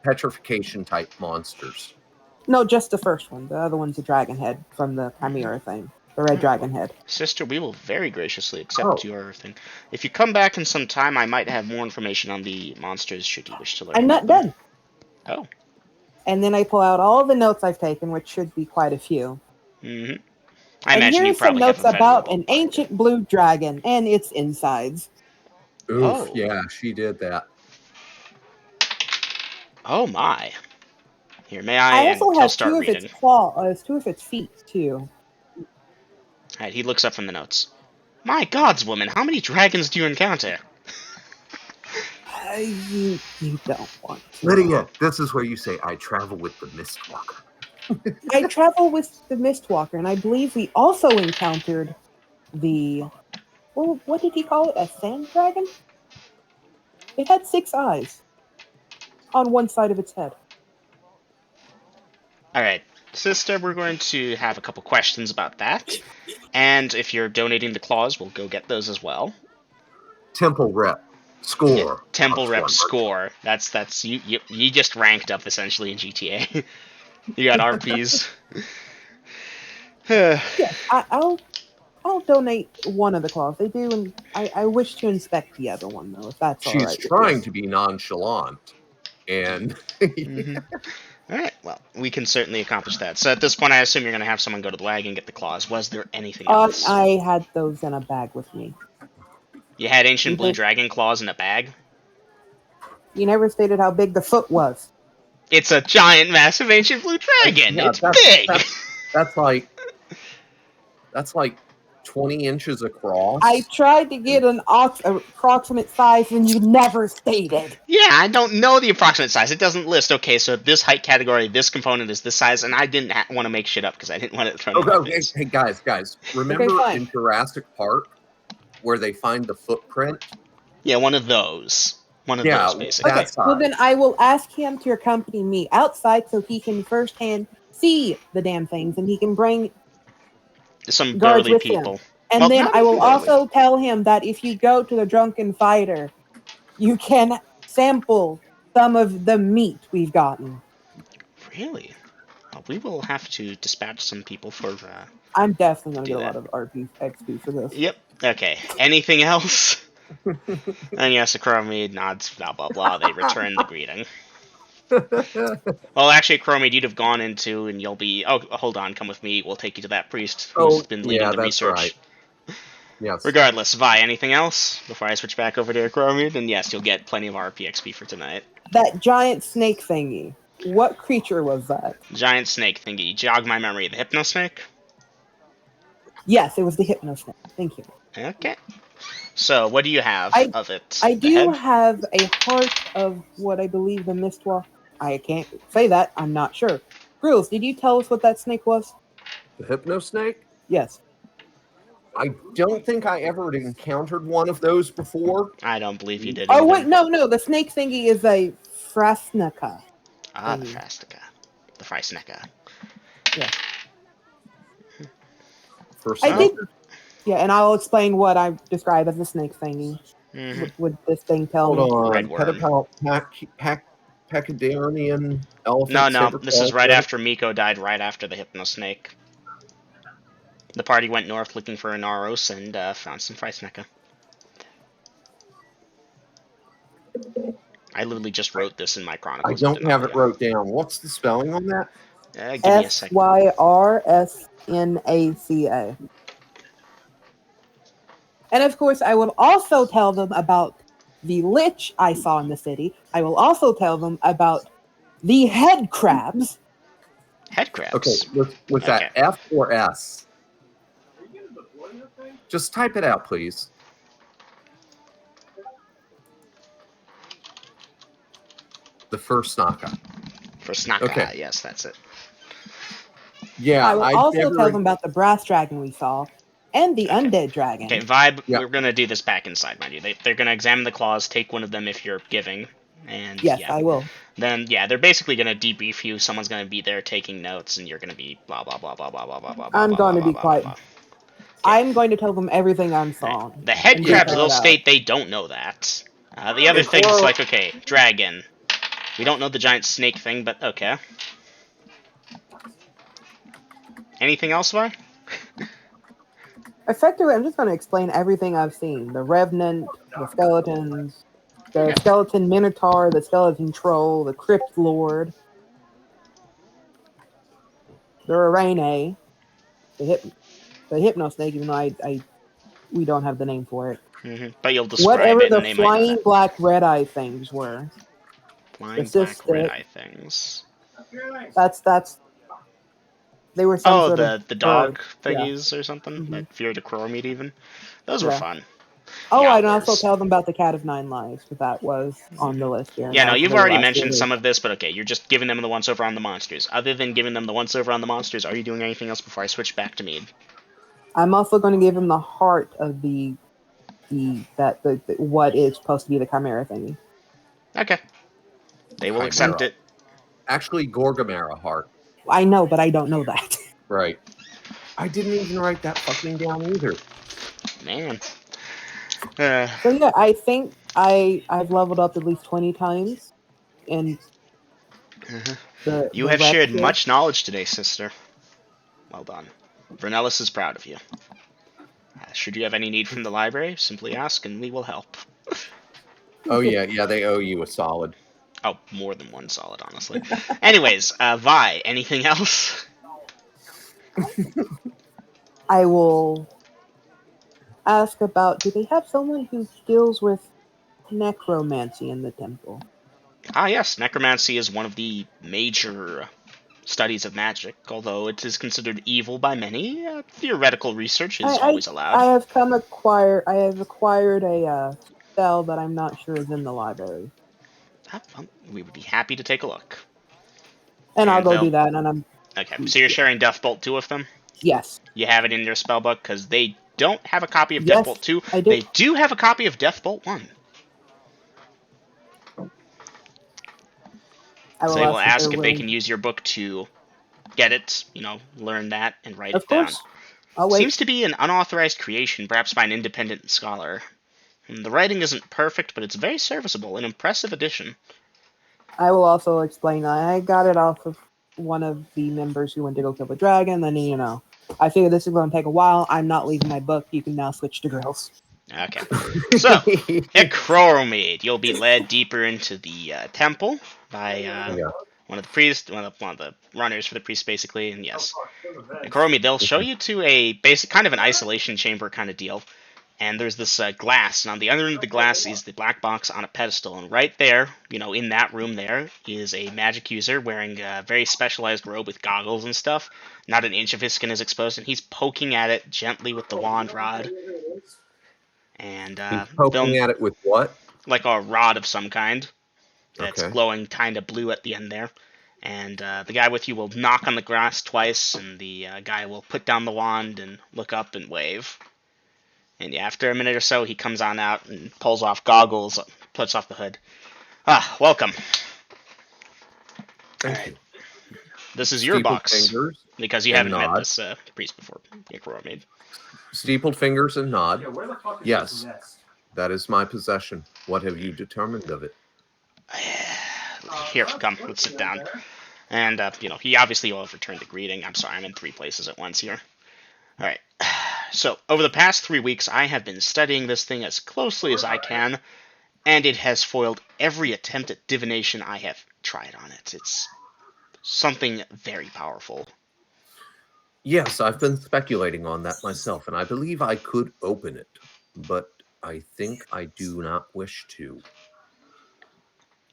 petrification type monsters. No, just the first one. The other one's a dragon head from the Chimera thing. The red dragon head. Sister, we will very graciously accept your thing. If you come back in some time, I might have more information on the monsters should you wish to learn. I'm not done. Oh. And then I pull out all the notes I've taken, which should be quite a few. Mm-hmm. I And imagine you here's some probably have notes a very about well an defined ancient blue dragon and its insides. Oof, Oh. yeah, she did that. Oh my. Here, may I? I also And he'll have start two reading. of its feet too. Alright, he looks up from the notes. My gods, woman, how many dragons do you encounter? You don't want to. Lydia, this is where you say, I travel with the Mistwalker. I travel with the Mistwalker, and I believe we also encountered the... Well, what did he call it? A sand dragon? It had 6 eyes on one side of its head. Alright, sister, we're going to have a couple questions about that. And if you're donating the claws, we'll go get those as well. Temple rep. Score. Yeah, temple rep 100. score. That's you just ranked up essentially in GTA. You got RPs. Yeah, I'll donate one of the claws. They do, and I wish to inspect the other one though, if that's all right. She's trying to be nonchalant, and Alright, well, we can certainly accomplish that. So at this point, I assume you're going to have someone go to the wagon and get the claws. Was there anything else? I had those in a bag with me. You had ancient blue dragon claws in a bag? You never stated how big the foot was. It's a giant, massive ancient blue dragon! Yeah, It's big! That's like 20 inches across. I tried to get an approximate size, and you never stated. Yeah, I don't know the approximate size. It doesn't list. Okay, so this height category, this component is this size, and I didn't want to make shit up because I didn't want it thrown in my face. Hey, guys, remember in Jurassic Park where they find the footprint? Yeah, one of those. One of those, basically. Okay, well then I will ask him to accompany me outside so he can firsthand see the damn things, and he can bring some guards burly with people. him. And Well, then not I will burly. also tell him that if you go to the Drunken Fighter, you can sample some of the meat we've gotten. Really? Well, we will have to dispatch some people for. I'm definitely going to do get a that. lot of RP XP for this. Yep. Okay. Anything else? And yes, Chromie nods, blah blah blah. They return the greeting. Well, actually, Chromie, you'd have gone into, and you'll be. Oh, hold on, come with me. We'll take you to that priest who's been leading the research. Right. Yes. Regardless, Vi, anything else before I switch back over to Chromie? Then yes, you'll get plenty of RP XP for tonight. That giant snake thingy. What creature was that? Giant snake thingy. Jog my memory. The hypno snake. Yes, it was the hypno snake. Thank you. Okay. So, what do you have of it? I The do head? have a heart of what I believe the Mistwalker. I can't say that. I'm not sure. Grills, did you tell us what that snake was? The hypno snake? Yes. I don't think I ever encountered one of those before. I don't believe you did. Oh, either. wait, no. The snake thingy is a Frasnica. Ah, the Frastica. The Frysnica. Yeah. First I did. Yeah, and I'll explain what I describe as the snake thingy. Mm-hmm. What would this thing tell me? Hold on. Red worm. Pachydernian elephant. No. This is right after Miko died, right after the hypno snake. The party went north looking for a Naros and found some Frysnica. I literally just wrote this in my Chronicles. I don't have it wrote down. What's the spelling on that? Give me a second. the lich I saw in the city. I will also tell them about the head crabs. Head crabs. Okay, was that F or S? Are you getting the blood in that thing? Just type it out, please. The first Snaka. For Snaka, Okay. yes, that's it. Yeah, I will I'd also never- tell them about the brass dragon we saw and the undead dragon. Okay, Vibe, Yeah. we're gonna do this back inside, mind you. They're gonna examine the claws, take one of them if you're giving, and Yes, yeah. I will. Then, yeah, they're basically gonna debrief you, someone's gonna be there taking notes, and you're gonna be blah blah blah blah blah blah blah blah I'm blah, going to blah, be blah, quiet. blah, blah. I'm going to tell them everything I saw. The head and crabs detail will it out. state they don't know that. The other Okay, things, Coral- like, okay, dragon. We don't know the giant snake thing, but okay. Anything else, Vi? Effectively, I'm just going to explain everything I've seen: the revenant, the skeletons, the skeleton minotaur, the skeleton troll, the crypt lord, the arene, the hypno snake. Even though we don't have the name for it. But you'll describe Whatever it, the and they might know flying that. black red eye things were. Flying the black sister- red eye things. That's. They were some Oh, sort of the dog bird. Yeah. thingies or something Mhm. that feared a Chromite even. Those were Yeah. fun. Oh, I'd Yowlers. also tell them about the Cat of Nine Lives, but that was on the list here. Yeah, no, That was you've the already last mentioned one. some of this, but okay, you're just giving them the once over on the monsters. Other than giving them the once over on the monsters, are you doing anything else before I switch back to Mede? I'm also going to give him the heart of the what is supposed to be the chimera thingy. Okay. They will Chimera. accept it. Actually, Gorgamera heart. I know, but I don't know that. Right. I didn't even write that fucking down either. Man. So yeah, I think I've leveled up at least 20 times, and You the have rest shared here- much knowledge today, sister. Well done. Vernellis is proud of you. Should you have any need from the library, simply ask and we will help. Oh yeah, they owe you a solid. Oh, more than one solid, honestly. Anyways, Vi, anything else? I will ask about. Do they have someone who deals with necromancy in the temple? Ah, yes, necromancy is one of the major studies of magic, although it is considered evil by many. Theoretical research is always allowed. I have acquired a spell that I'm not sure is in the library, Well, we would be happy to take a look. and I'll And go they'll- do that. And I'm Okay, so you're sharing Deathbolt 2 with them? yes, You have it in your spellbook, because they don't have a copy of Yes, Deathbolt 2. I do. They do have a copy of Deathbolt 1. I will So they will ask ask they're if they willing- can use your book to get it, learn that, and write Of it down. course, I'll wait. Seems to be an unauthorized creation, perhaps by an independent scholar. The writing isn't perfect, but it's very serviceable, an impressive addition. I will also explain. I got it off of one of the members who went to go kill the dragon. Then I figured this is going to take a while. I'm not leaving my book. You can now switch to girls. Okay. So, Ecromade, you'll be led deeper into the temple by one of the priests, one of the runners for the priest, basically, and yes. Ecromade, they'll show you to a basic, kind of an isolation chamber kind of deal, and there's this glass, and on the other end of the glass is the black box on a pedestal, and right there, in that room there, is a magic user wearing a very specialized robe with goggles and stuff. Not an inch of his skin is exposed, and he's poking at it gently with the wand rod. And He's poking at it with what? like a rod of some kind that's Okay. glowing kind of blue at the end there. And the guy with you will knock on the glass twice, and the guy will put down the wand and look up and wave. And yeah, after a minute or so, he comes on out and pulls off goggles, puts off the hood. Ah, welcome. Thank you. This is your Steepled box, fingers because you and haven't met nod. this priest before, Mede. Steepled fingers and nod. Yeah, where the fuck is Yes. this nest? That is my possession. What have you determined of it? Here, come, let's sit down. And, he obviously will have returned the greeting. I'm sorry, I'm in 3 places at once here. Alright, so, over the past 3 weeks, I have been studying this thing as closely as I can, and it has foiled every attempt at divination I have tried on it. It's something very powerful. Yes, I've been speculating on that myself, and I believe I could open it. But I think I do not wish to.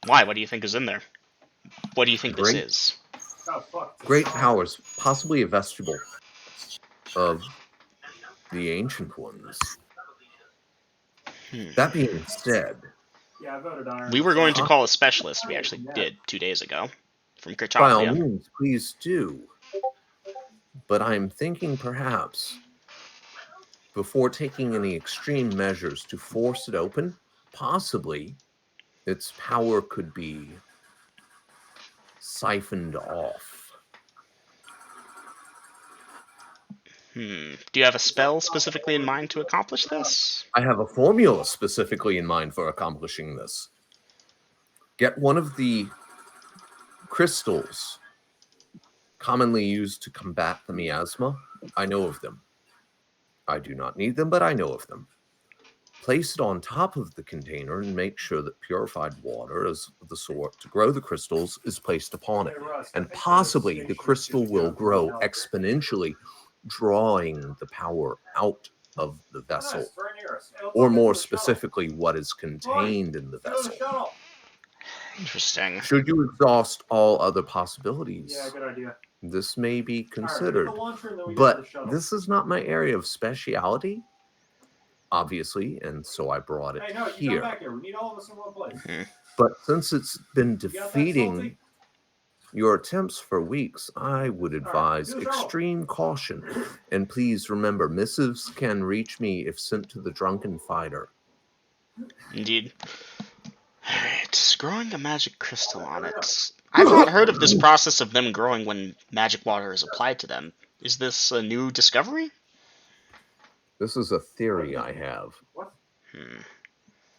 Why? What do you think is in there? What do you think this Great, is? Oh fuck. great powers, possibly a vestibule of the Ancient Ones. Hmm. That being said, Yeah, I voted iron. We were going to Huh? call a specialist. We actually did 2 days ago from By all Cryptopolia. means, please do. But I'm thinking perhaps before taking any extreme measures to force it open, possibly its power could be siphoned off. Do you have a spell specifically in mind to accomplish this? I have a formula specifically in mind for accomplishing this. Get one of the crystals commonly used to combat the miasma. I know of them. I do not need them, but I know of them. Place it on top of the container and make sure that purified water of the sort to grow the crystals is placed upon it. And possibly the crystal will grow exponentially, drawing the power out of the vessel, or more specifically, what is contained in the vessel. Interesting. Should you exhaust all other possibilities, Yeah, good idea. this may be All right, we get considered. the launcher and then we get But the shuttle. this is not my area of speciality, obviously, and so I brought it Hey, no, you come here. back here. We need all of us in one place. But since it's been You got that, defeating Salty? your attempts for weeks, I would advise do the shuttle. extreme caution. And please remember, missives can reach me if sent to the drunken fighter. Indeed. Alright, growing a magic crystal on it. I've not heard of this process of them growing when magic water is applied to them. Is this a new discovery? This is a theory I have. What?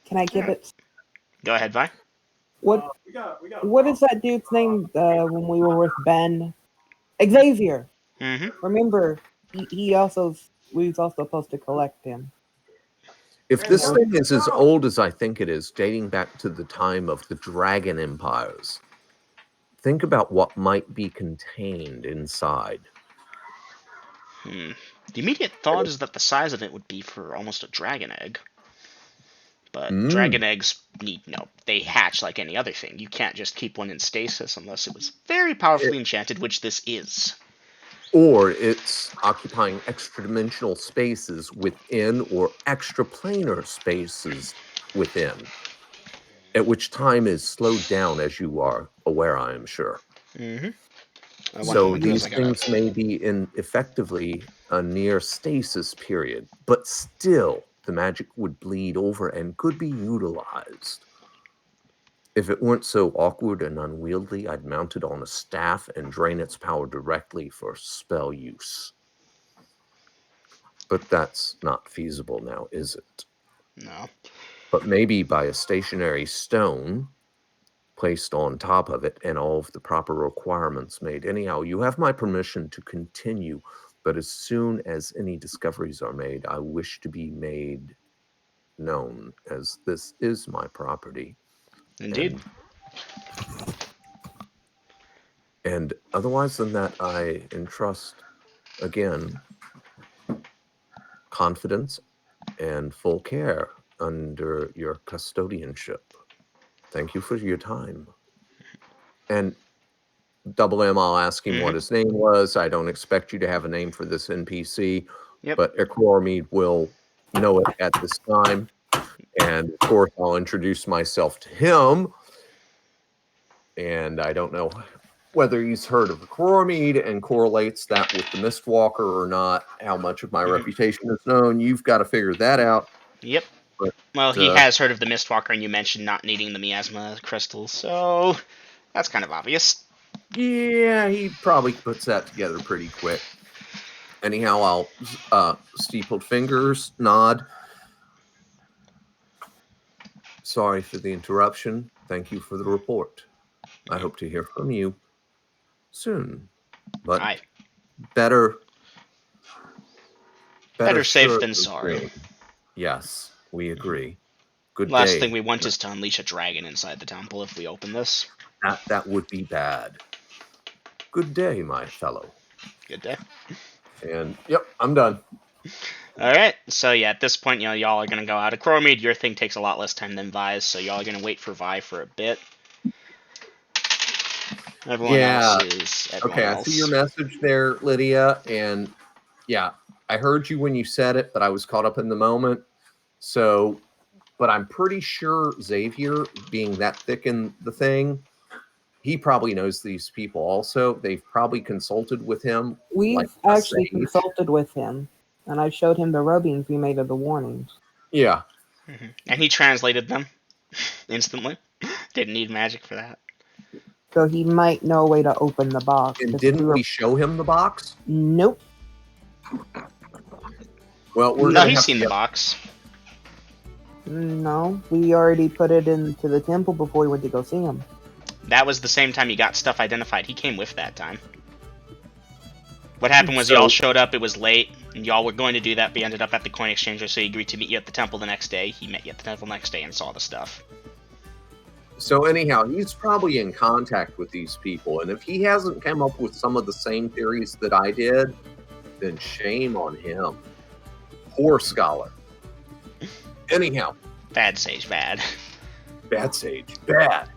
Can I give it? Go ahead, Vi. What We got What is that dude's name when we were with Ben? Xavier. Remember, we was also supposed to collect him. If this thing is as old as I think it is, dating back to the time of the Dragon Empires, think about what might be contained inside. The immediate thought is that the size of it would be for almost a dragon egg. But dragon eggs they hatch like any other thing. You can't just keep one in stasis unless it was very powerfully enchanted, which this is. Or it's occupying extra-dimensional spaces within or extraplanar spaces within, at which time is slowed down, as you are aware, I am sure. So these things may be in effectively a near stasis period, but still the magic would bleed over and could be utilized. If it weren't so awkward and unwieldy, I'd mount it on a staff and drain its power directly for spell use. But that's not feasible now, is it? No. But maybe by a stationary stone placed on top of it and all of the proper requirements made. Anyhow, you have my permission to continue, but as soon as any discoveries are made, I wish to be made known, as this is my property. Indeed. And otherwise than that, I entrust, again, confidence and full care under your custodianship. Thank you for your time. And Double M, I'll ask him what his name was. I don't expect you to have a name for this NPC, but Ekormid will know it at this time. And of course, I'll introduce myself to him. And I don't know whether he's heard of the Ekormid and correlates that with the Mistwalker or not, how much of my reputation is known. You've got to figure that out. Yep. But, well, he has heard of the Mistwalker, and you mentioned not needing the miasma crystals, so that's kind of obvious. Yeah, he probably puts that together pretty quick. Anyhow, I'll steepled fingers, nod. Sorry for the interruption. Thank you for the report. I hope to hear from you soon. But better safe than sorry. Yes, we agree. Good Last day. thing we want is to unleash a dragon inside the temple if we open this. That would be bad. Good day, my fellow. Good day. And, yep, I'm done. Alright, so yeah, at this point, y'all are gonna go out of Chromede. Your thing takes a lot less time than Vi's, so y'all are gonna wait for Vi for a bit. Everyone Yeah. else is everyone Okay, I else. see your message there, Lydia, and yeah, I heard you when you said it, but I was caught up in the moment. So, but I'm pretty sure Xavier, being that thick in the thing, he probably knows these people also. They've probably consulted with him. We've like a actually sage. consulted with him, and I showed him the rubbings we made of the warnings. Yeah. And he translated them instantly. Didn't need magic for that. So he might know a way to open the box. And 'cause didn't were- we show him the box? Nope. Well, we're No, gonna he's have seen to the get, box. No, we already put it into the temple before we went to go see him. That was the same time you got stuff identified. He came with that time. What happened was So- y'all showed up, it was late, and y'all were going to do that, but you ended up at the coin exchanger, so he agreed to meet you at the temple the next day. He met you at the temple next day and saw the stuff. So anyhow, he's probably in contact with these people, and if he hasn't come up with some of the same theories that I did, then shame on him. Poor scholar. Anyhow, Bad sage, bad. bad sage, bad.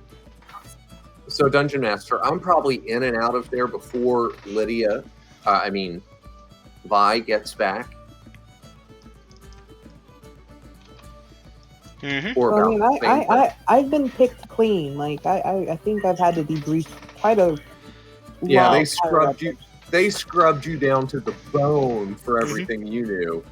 So Dungeon Master, I'm probably in and out of there before Lydia, Vi gets back. Mm-hmm. Or Well, I mean, about the same time. I've been picked clean. Like I think I've had to debrief quite a. Yeah, lot they of scrubbed you. They scrubbed you down to the bone for Mm-hmm. everything you knew.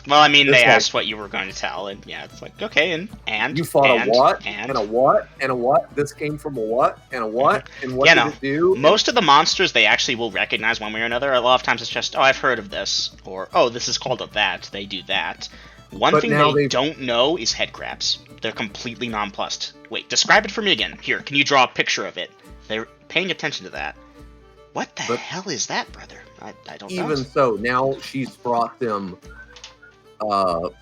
Well, I mean, It's they like- asked what you were going to tell, and yeah, it's like, okay, and You fought and, a what and and a what and a what. This came from a what and a what and what Yeah, did no. it do? Most of the monsters they actually will recognize one way or another. A lot of times it's just, oh, I've heard of this, or oh, this is called a that. They do that. One But thing now they they've- don't know is head crabs. They're completely nonplussed. Wait, describe it for me again. Here, can you draw a picture of it? They're paying attention to that. What the But- hell is that, brother? I don't know. Even so, now she's brought them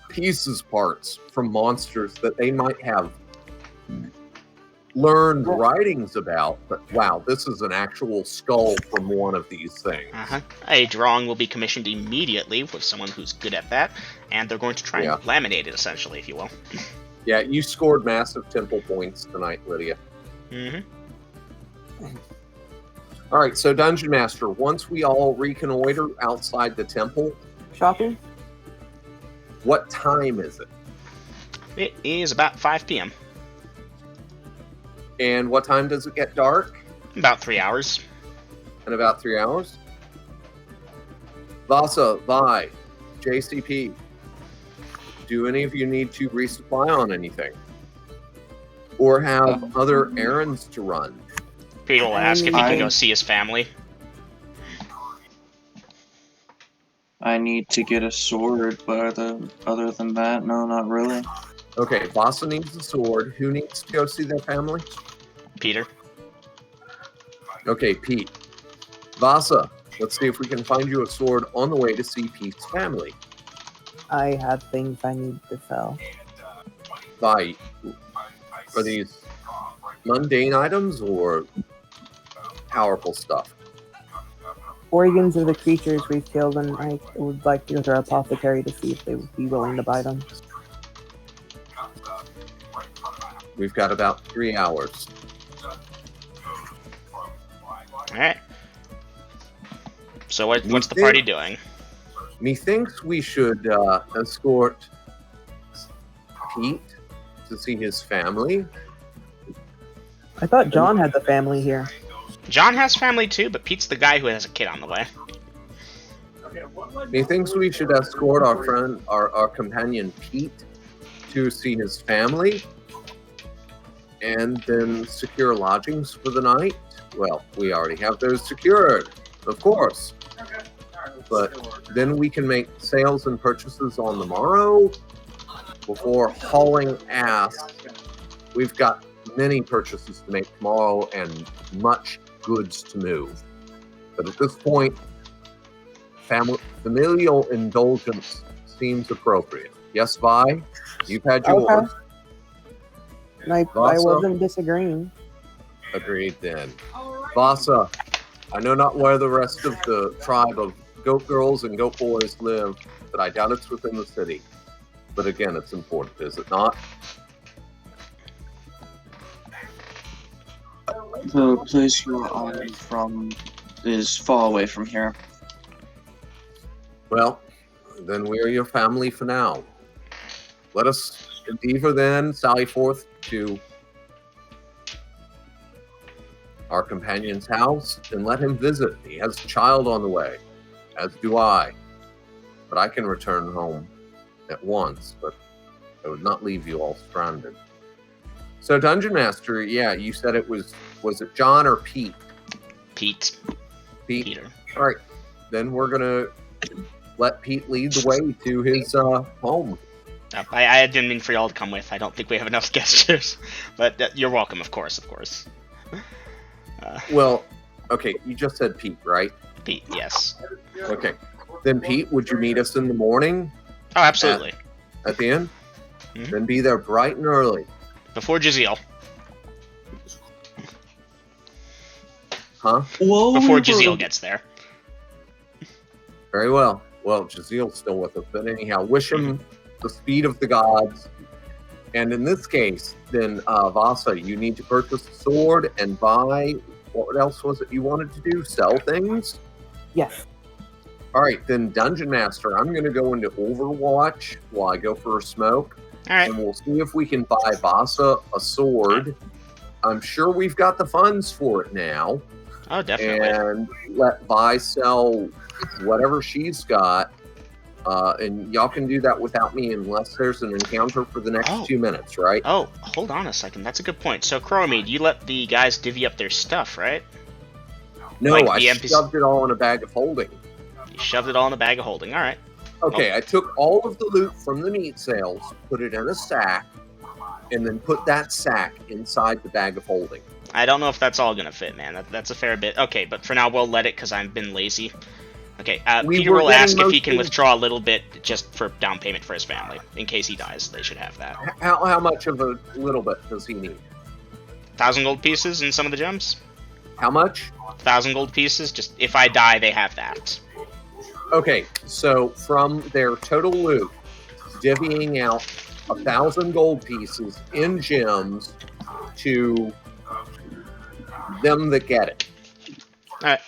pieces, parts from monsters that they might have learned writings about. But wow, this is an actual skull from one of these things. Uh-huh. A drawing will be commissioned immediately with someone who's good at that, and they're going to try Yeah. and laminate it, essentially, if you will. Yeah, you scored massive temple points tonight, Lydia. Mm-hmm. All right, so Dungeon Master, once we all reconnoiter outside the temple, shopping. what time is it? It is about 5 p.m. And what time does it get dark? About 3 hours. In about 3 hours? Vasa, Vi, JCP, do any of you need to resupply on anything? Or have other errands to run? Peter will ask if he can I- go see his family. I need to get a sword, but other than that, no, not really. Okay, Vasa needs a sword. Who needs to go see their family? Peter. Okay, Pete. Vasa, let's see if we can find you a sword on the way to see Pete's family. I have things I need to sell. Vi, are these mundane items or powerful stuff? Organs of the creatures we've killed, and I would like to go to our apothecary to see if they would be willing to buy them. We've got about 3 hours. Alright. So what's the party doing? Methinks we should escort Pete to see his family. I thought John had the family here. John has family too, but Pete's the guy who has a kid on the way. Methinks we should escort our friend, our companion Pete, to see his family, and then secure lodgings for the night. Well, we already have those secured, of course. But then we can make sales and purchases on the morrow before hauling ass. We've got many purchases to make tomorrow and much goods to move. But at this point, familial indulgence seems appropriate. Yes, Vi? You've had yours. Okay. I Vasa? wasn't disagreeing. Agreed then. Vasa, I know not where the rest of the tribe of goat girls and goat boys live, but I doubt it's within the city. But again, it's important, is it not? The place you're on from is far away from here. Well, then we are your family for now. Let us endeavor then sally forth to our companion's house and let him visit. He has a child on the way, as do I. But I can return home at once, but I would not leave you all stranded. So, Dungeon Master, yeah, you said it was it John or Pete? Pete. Pete. Peter. All right, then we're gonna let Pete lead the way to his home. I didn't mean for y'all to come with. I don't think we have enough guests, but you're welcome, of course. Well, okay, you just said Pete, right? Pete, yes. Okay, then Pete, would you meet us in the morning? Oh, absolutely. At the inn? Mhm. Then be there bright and early. Before Jaziel. Huh? Whoa, Before Jaziel gets there. Very well. Well, Jaziel's still with us, but anyhow, wish him the speed of the gods. And in this case, then, Vasa, you need to purchase a sword and buy, what else was it you wanted to do? Sell things? Yes. All right, then, Dungeon Master, I'm going to go into Overwatch while I go for a smoke. All right. And we'll see if we can buy Vasa a sword. I'm sure we've got the funds for it now. Oh, definitely. And let Vi sell whatever she's got. And y'all can do that without me unless there's an encounter for the next 2 minutes, right? Oh, hold on a second. That's a good point. So, Chromede, you let the guys divvy up their stuff, right? No, like I the NPC shoved it all in a bag of holding. You shoved it all in a bag of holding. All right. Okay, I took all of the loot from the meat sales, put it in a sack, and then put that sack inside the bag of holding. I don't know if that's all going to fit, man. That's a fair bit. Okay, but for now, we'll let it because I've been lazy. Okay, Peter will ask if he can withdraw a little bit just for down payment for his family. In case he dies, they should have that. How much of a little bit does he need? 1,000 gold pieces and some of the gems? How much? 1,000 gold pieces. Just if I die, they have that. Okay, so from their total loot, divvying out 1,000 gold pieces in gems to them that get it. Alright.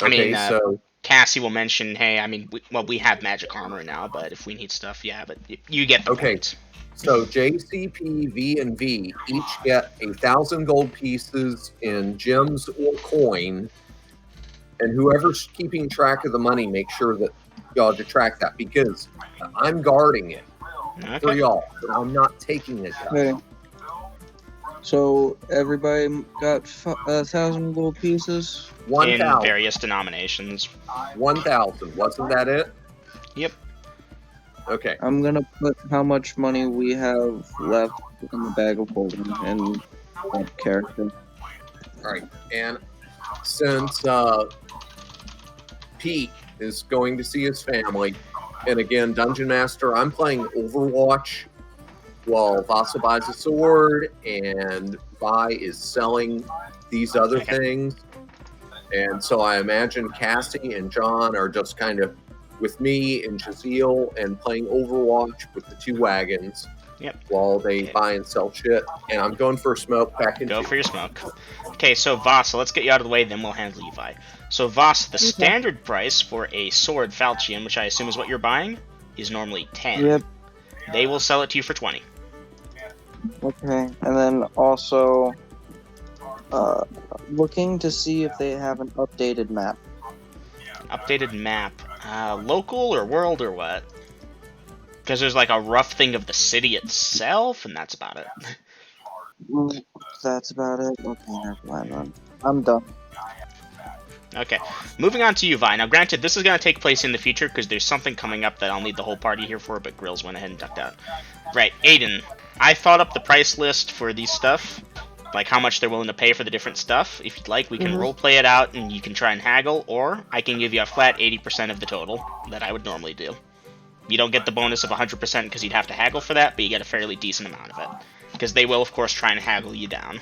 Okay, so Cassie will mention, hey, I mean, we have magic armor now, but if we need stuff, yeah, but you get the point. So JCP, V, and V each get 1,000 gold pieces in gems or coin, and whoever's keeping track of the money, make sure that y'all track that, because I'm guarding it for y'all, but I'm not taking it. Okay. So everybody got 1,000 gold pieces? 1,000. In various denominations. 1,000. Wasn't that it? Yep. Okay. I'm gonna put how much money we have left in the bag of holding and that character. Alright, and since Pete is going to see his family, and again, Dungeon Master, I'm playing Overwatch while Vasa buys a sword and Vi is selling these other things. And so I imagine Cassie and John are just kind of with me and Jaziel and playing Overwatch with the two wagons. Yep. While they buy and sell shit. And I'm going for a smoke back in. Go for your smoke. Okay, so Vasa, let's get you out of the way, then we'll handle Levi. So Vasa, the standard price for a sword falchion, which I assume is what you're buying, is normally 10. Yep. They will sell it to you for 20. Okay, and then also looking to see if they have an updated map. Updated map. Local or world or what? Because there's like a rough thing of the city itself, and that's about it. That's about it? Okay, never mind then. I'm done. Okay, moving on to you, Vi. Now, granted, this is going to take place in the future, because there's something coming up that I'll need the whole party here for, but Grills went ahead and ducked out. Right, Aiden, I thought up the price list for these stuff, like how much they're willing to pay for the different stuff. If you'd like, we can roleplay it out, and you can try and haggle, or I can give you a flat 80% of the total that I would normally do. You don't get the bonus of 100% because you'd have to haggle for that, but you get a fairly decent amount of it. Because they will, of course, try and haggle you down.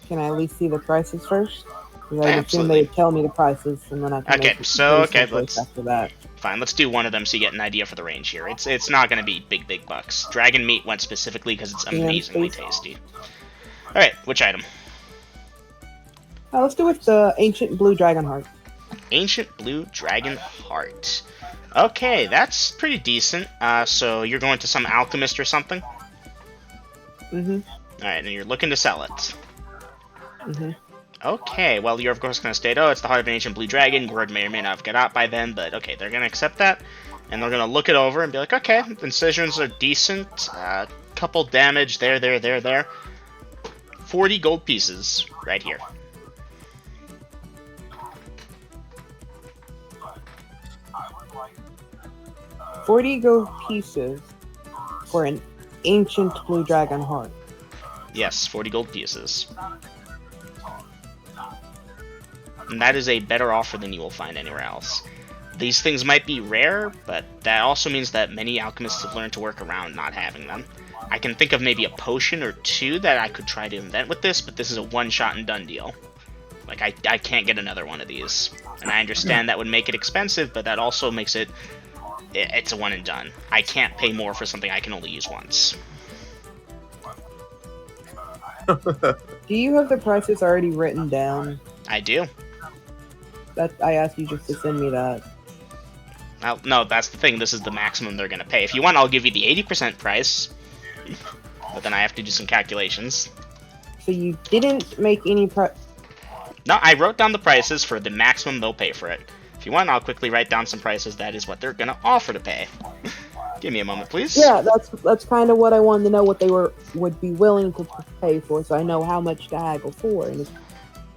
Can I at least see the prices first? 'Cause I'd assume Absolutely. they'd tell me the prices, and then I can Okay, make so, based my okay, choice after that. Fine, let's do one of them so you get an idea for the range here. It's not going to be big bucks. Dragon meat went specifically because it's amazingly tasty. Alright, which item? Let's do with the ancient blue dragon heart. Ancient blue dragon heart. Okay, that's pretty decent. So you're going to some alchemist or something? Mm-hmm. Alright, and you're looking to sell it. Mm-hmm. Okay, well, you're of course going to state, oh, it's the heart of an ancient blue dragon. Word may or may not have got out by then, but okay, they're going to accept that. And they're going to look it over and be like, okay, incisions are decent. Couple damage there. 40 gold pieces right here. $40 gold pieces for an ancient blue dragon heart. Yes, 40 gold pieces. And that is a better offer than you will find anywhere else. These things might be rare, but that also means that many alchemists have learned to work around not having them. I can think of maybe a potion or two that I could try to invent with this, but this is a one-shot and done deal. Like, I can't get another one of these. And I understand that would make it expensive, but that also makes it... It's a one and done. I can't pay more for something I can only use once. Do you have the prices already written down? I do. I asked you just to send me that. Well, no, that's the thing. This is the maximum they're going to pay. If you want, I'll give you the 80% price. But then I have to do some calculations. So you didn't make any No, I wrote down the prices for the maximum they'll pay for it. If you want, I'll quickly write down some prices. That is what they're going to offer to pay. Give me a moment, please. Yeah, that's kind of what I wanted to know, what they would be willing to pay for, so I know how much to haggle for. And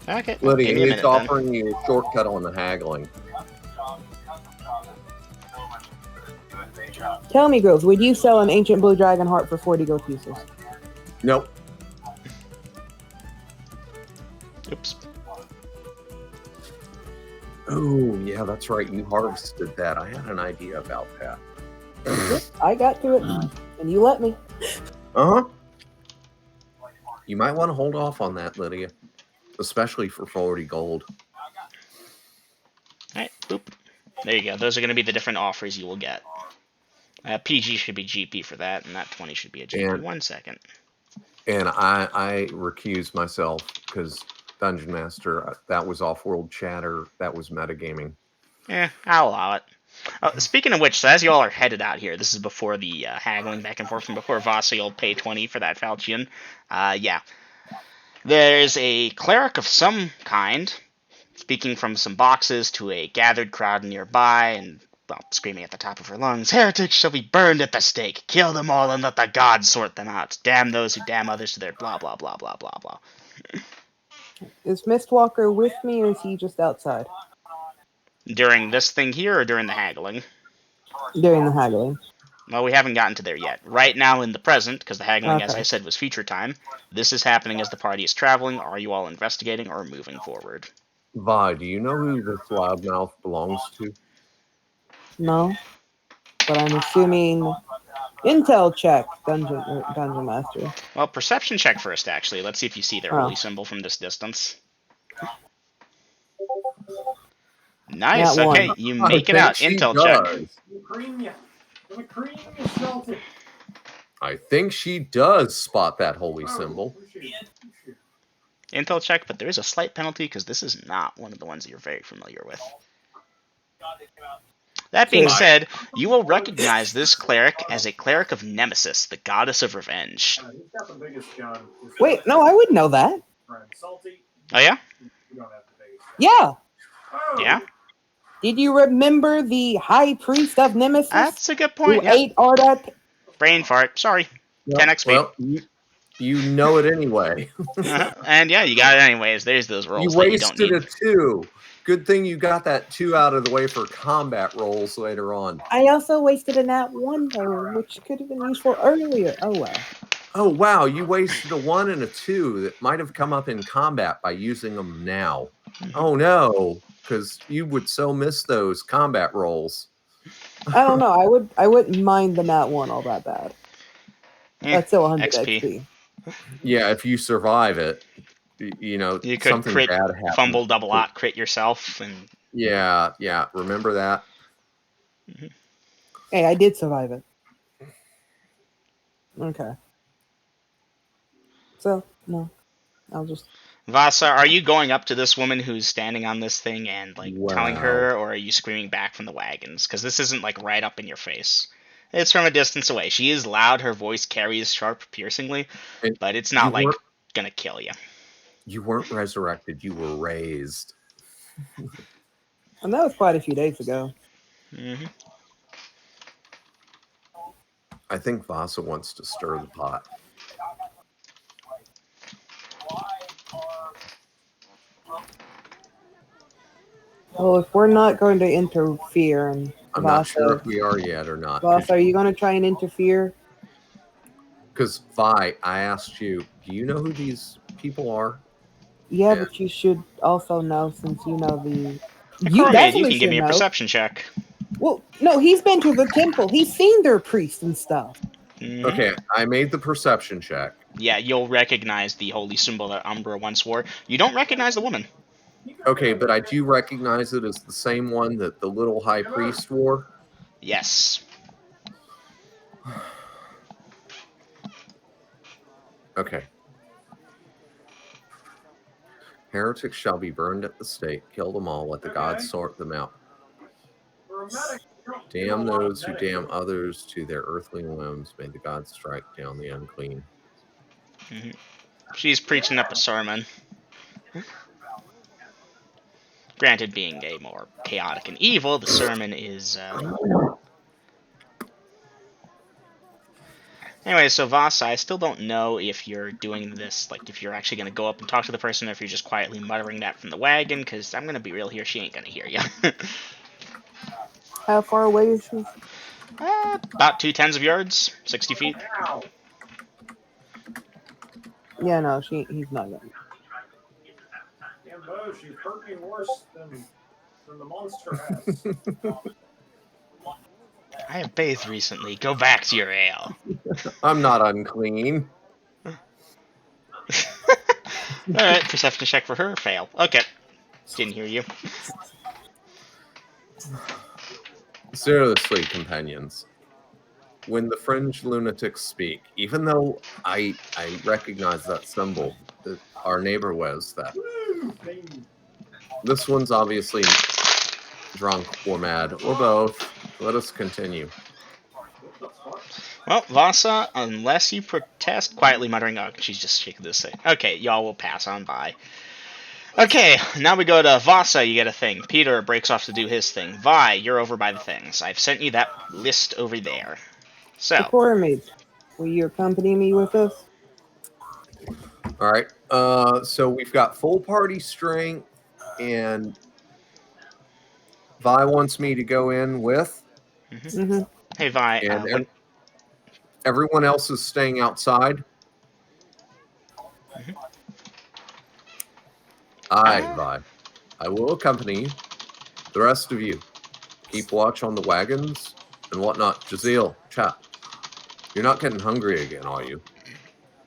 Okay, Lydia, give me a it's minute, offering you a shortcut on the haggling. tell me, girls, would you sell an ancient blue dragon heart for 40 gold pieces? Nope. Oops. Oh, yeah, that's right. You harvested that. I had an idea about that. Yep, I got to it, and you let me. Uh-huh. You might want to hold off on that, Lydia. Especially for 40 gold. Alright, boop. There you go. Those are going to be the different offers you will get. PG should be GP for that, and that 20 should be a GP. And- 1 second. And I recused myself because Dungeon Master, that was off-world chatter. That was metagaming. I'll allow it. Speaking of which, so as you all are headed out here, this is before the haggling back and forth from before Vasa, will pay 20 for that falchion. Yeah. There's a cleric of some kind, speaking from some boxes to a gathered crowd nearby, and, well, screaming at the top of her lungs, "Heretics shall be burned at the stake! Kill them all and let the gods sort them out! Damn those who damn others to their blah blah blah blah blah blah." Is Mistwalker with me, or is he just outside? During this thing here, or during the haggling? During the haggling. Well, we haven't gotten to there yet. Right now in the present, because the haggling, as Okay. I said, was future time, this is happening as the party is traveling. Are you all investigating or moving forward? Vi, do you know who this loudmouth belongs to? No, but I'm assuming intel check, Dungeon Master. Well, perception check first, actually. Let's see if you see their Oh. holy symbol from this distance. Nice, That okay, one. you I make it think out. she Intel does. check. The cream you smelt it. I think she does spot that holy symbol. Intel check, but there is a slight penalty because this is not one of the ones that you're very familiar with. That being Sure. said, you will recognize this cleric as a cleric of Nemesis, the goddess of revenge. He's got the biggest gun. Wait, no, I would know that. Salty. Oh yeah? You don't have the biggest gun. Yeah. Oh. Yeah? Did you remember the high priest of Nemesis That's a good who point. Yeah. ate Ardat? Brain fart. Sorry. 10 XP. Well, you know it anyway. And yeah, you got it anyways. There's those rolls You that you don't wasted need. a 2. Good thing you got that 2 out of the way for combat rolls later on. I also wasted a nat 1 though, which could have been useful earlier. Oh well. Oh, wow. You wasted a 1 and a 2 that might have come up in combat by using them now. Oh, no. Because you would so miss those combat rolls. I don't know. I wouldn't mind the nat 1 all that bad. Eh, That's still 100 XP. XP. Yeah, if you survive it. You know, You could something crit, bad happened. fumble, double lot, crit yourself, and Yeah. Remember that? Hey, I did survive it. Okay. So, no. I'll just... Vasa, are you going up to this woman who's standing on this thing and like telling Wow. her, or are you screaming back from the wagons? Because this isn't like right up in your face. It's from a distance away. She is loud. Her voice carries sharp, piercingly, And but it's not you like weren't- gonna kill you. You weren't resurrected. You were raised. And that was quite a few days ago. Mm-hmm. I think Vasa wants to stir the pot. Well, if we're not going to interfere, and I'm not Vasa, sure if we are yet or not. Vasa, are you going to try and interfere? Because Vi, I asked you, do you know who these people are? Yeah, Yeah. but you should also know, since you know the... You You definitely can give should me a know. perception check. Well, no, he's been to the temple. He's seen their priests and stuff. Mhm. Okay, I made the perception check. Yeah, you'll recognize the holy symbol that Umbra once wore. You don't recognize the woman. Okay, but I do recognize it as the same one that the little high priest wore. Yes. Okay. Heretics shall be burned at the stake. Kill them all. Let the gods sort them out. Damn those who damn others to their earthly limbs. May the gods strike down the unclean. Mm-hmm. She's preaching up a sermon. Granted, being a more chaotic and evil, the sermon is... Anyway, so Vasa, I still don't know if you're doing this, like, if you're actually going to go up and talk to the person, or if you're just quietly muttering that from the wagon, because I'm going to be real here, she ain't going to hear you. How far away is she? About 2/10 of yards, 60 feet. Yeah, no, he's not going. Damn, Bo, she's hurt me worse than the monster has. I have bathed recently. Go back to your ale. I'm not unclean. Alright, perception check for her. Fail. Okay. Didn't hear you. Seriously, companions. When the fringe lunatics speak, even though I recognize that symbol that our neighbor wears, that this one's obviously drunk or mad or both. Let us continue. Well, Vasa, unless you protest, quietly muttering, oh, she's just shaking this thing. Okay, y'all will pass on by. Okay, now we go to Vasa, you get a thing. Peter breaks off to do his thing. Vi, you're over by the things. I've sent you that list over there. So, Coromid, will you accompany me with us? All right. So we've got full party strength, and Vi wants me to go in with, Mm-hmm. hey Vi, and everyone else is staying outside. Aye, Vi. I will accompany you. The rest of you, keep watch on the wagons and whatnot. Jazeel, chap, you're not getting hungry again, are you?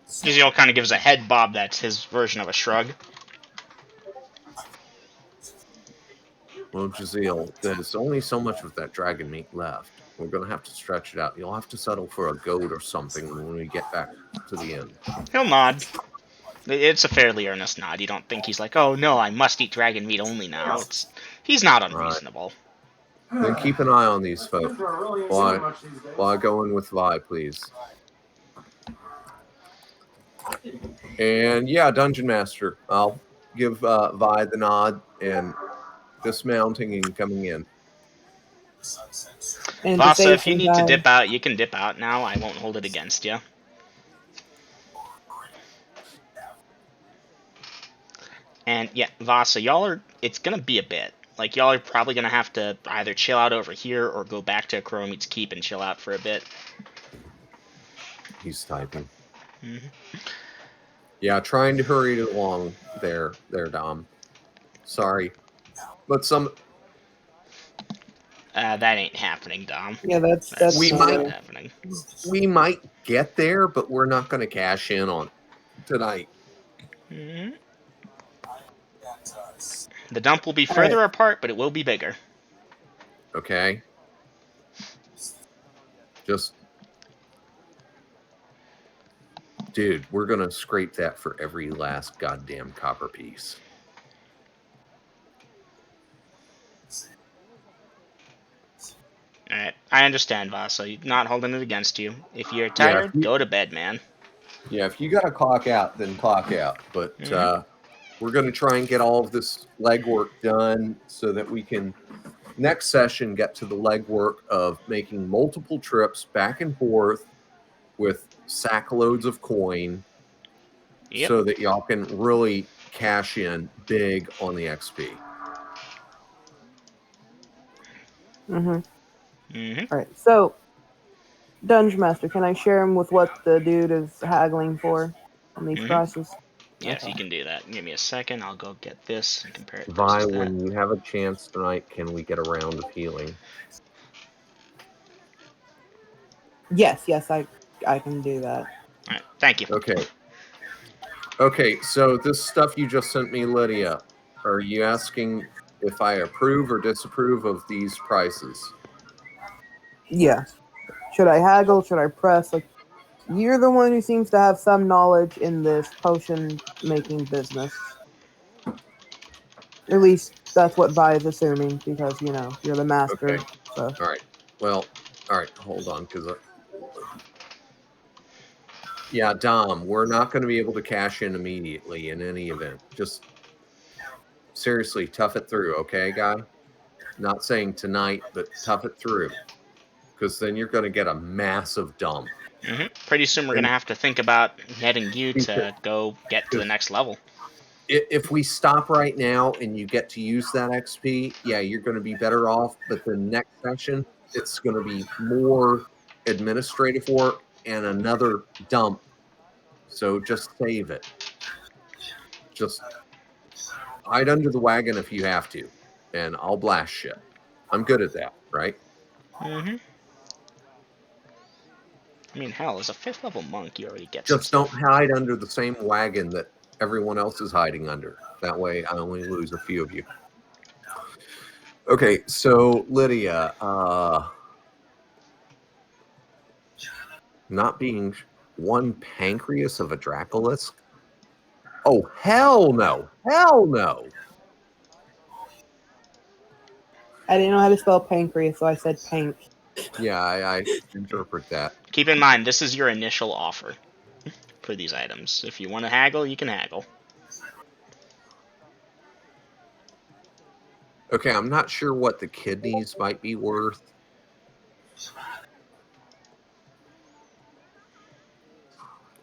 Giziel kind of gives a head bob that's his version of a shrug. Well, Jazeel, there's only so much of that dragon meat left. We're going to have to stretch it out. You'll have to settle for a goat or something when we get back to the inn. He'll nod. It's a fairly earnest nod. You don't think he's like, oh no, I must eat dragon meat only now. He's not unreasonable. Then keep an eye on these folk. While I go in with Vi, please. And yeah, Dungeon Master, I'll give Vi the nod and dismounting and coming in. And Vasa, if you need to dip out, you can dip out now. I won't hold it against you. And yeah, Vasa, it's gonna be a bit. Like, y'all are probably gonna have to either chill out over here or go back to Chronicles Keep and chill out for a bit. He's typing. Mm-hmm. Yeah, trying to hurry it along there, Dom. Sorry. But That ain't happening, Dom. Yeah, that's not happening. We might get there, but we're not going to cash in on tonight. Mm-hmm. The dump will be All further right. apart, but it will be bigger. Okay. Just, dude, we're gonna scrape that for every last goddamn copper piece. Alright, I understand, Vasa. Not holding it against you. If you're Yeah, tired, go to bed, man. Yeah, if you got to clock out, then clock out. But Mhm. we're going to try and get all of this legwork done so that we can, next session, get to the legwork of making multiple trips back and forth with sack loads of coin Yep. so that y'all can really cash in big on the XP. Mm-hmm. Mm-hmm. All right. So, Dungeon Master, can I share him with what the dude is haggling for on these Mhm. prices? Yes, Okay. you can do that. Give me a second. I'll go get this and compare it Vi, versus that. when you have a chance tonight, can we get a round of healing? Yes, I can do that. Alright, thank you. Okay. Okay, so this stuff you just sent me, Lydia, are you asking if I approve or disapprove of these prices? Yeah. Should I haggle? Should I press? Like, you're the one who seems to have some knowledge in this potion making business. At least that's what Vi is assuming, because you're the master. Okay. So All right. Well, all right. Hold on, because yeah, Dom, we're not going to be able to cash in immediately in any event. Just seriously, tough it through, okay, guy? Not saying tonight, but tough it through, because then you're going to get a massive dump. Mm-hmm. Pretty soon we're going to have to think about netting you to go get to the next level. If we stop right now and you get to use that XP, yeah, you're going to be better off. But the next session, it's going to be more administrative work and another dump. So just save it. Just hide under the wagon if you have to, and I'll blast shit. I'm good at that, right? Mm-hmm. I mean, hell, as a 5th level monk, you already get Just some don't stuff. hide under the same wagon that everyone else is hiding under. That way, I only lose a few of you. Okay, so Lydia, not being one pancreas of a Dracolisk? Oh, hell no. Hell no. I didn't know how to spell pancreas, so I said pank. Yeah, I interpret that. Keep in mind, this is your initial offer for these items. If you want to haggle, you can haggle. Okay, I'm not sure what the kidneys might be worth.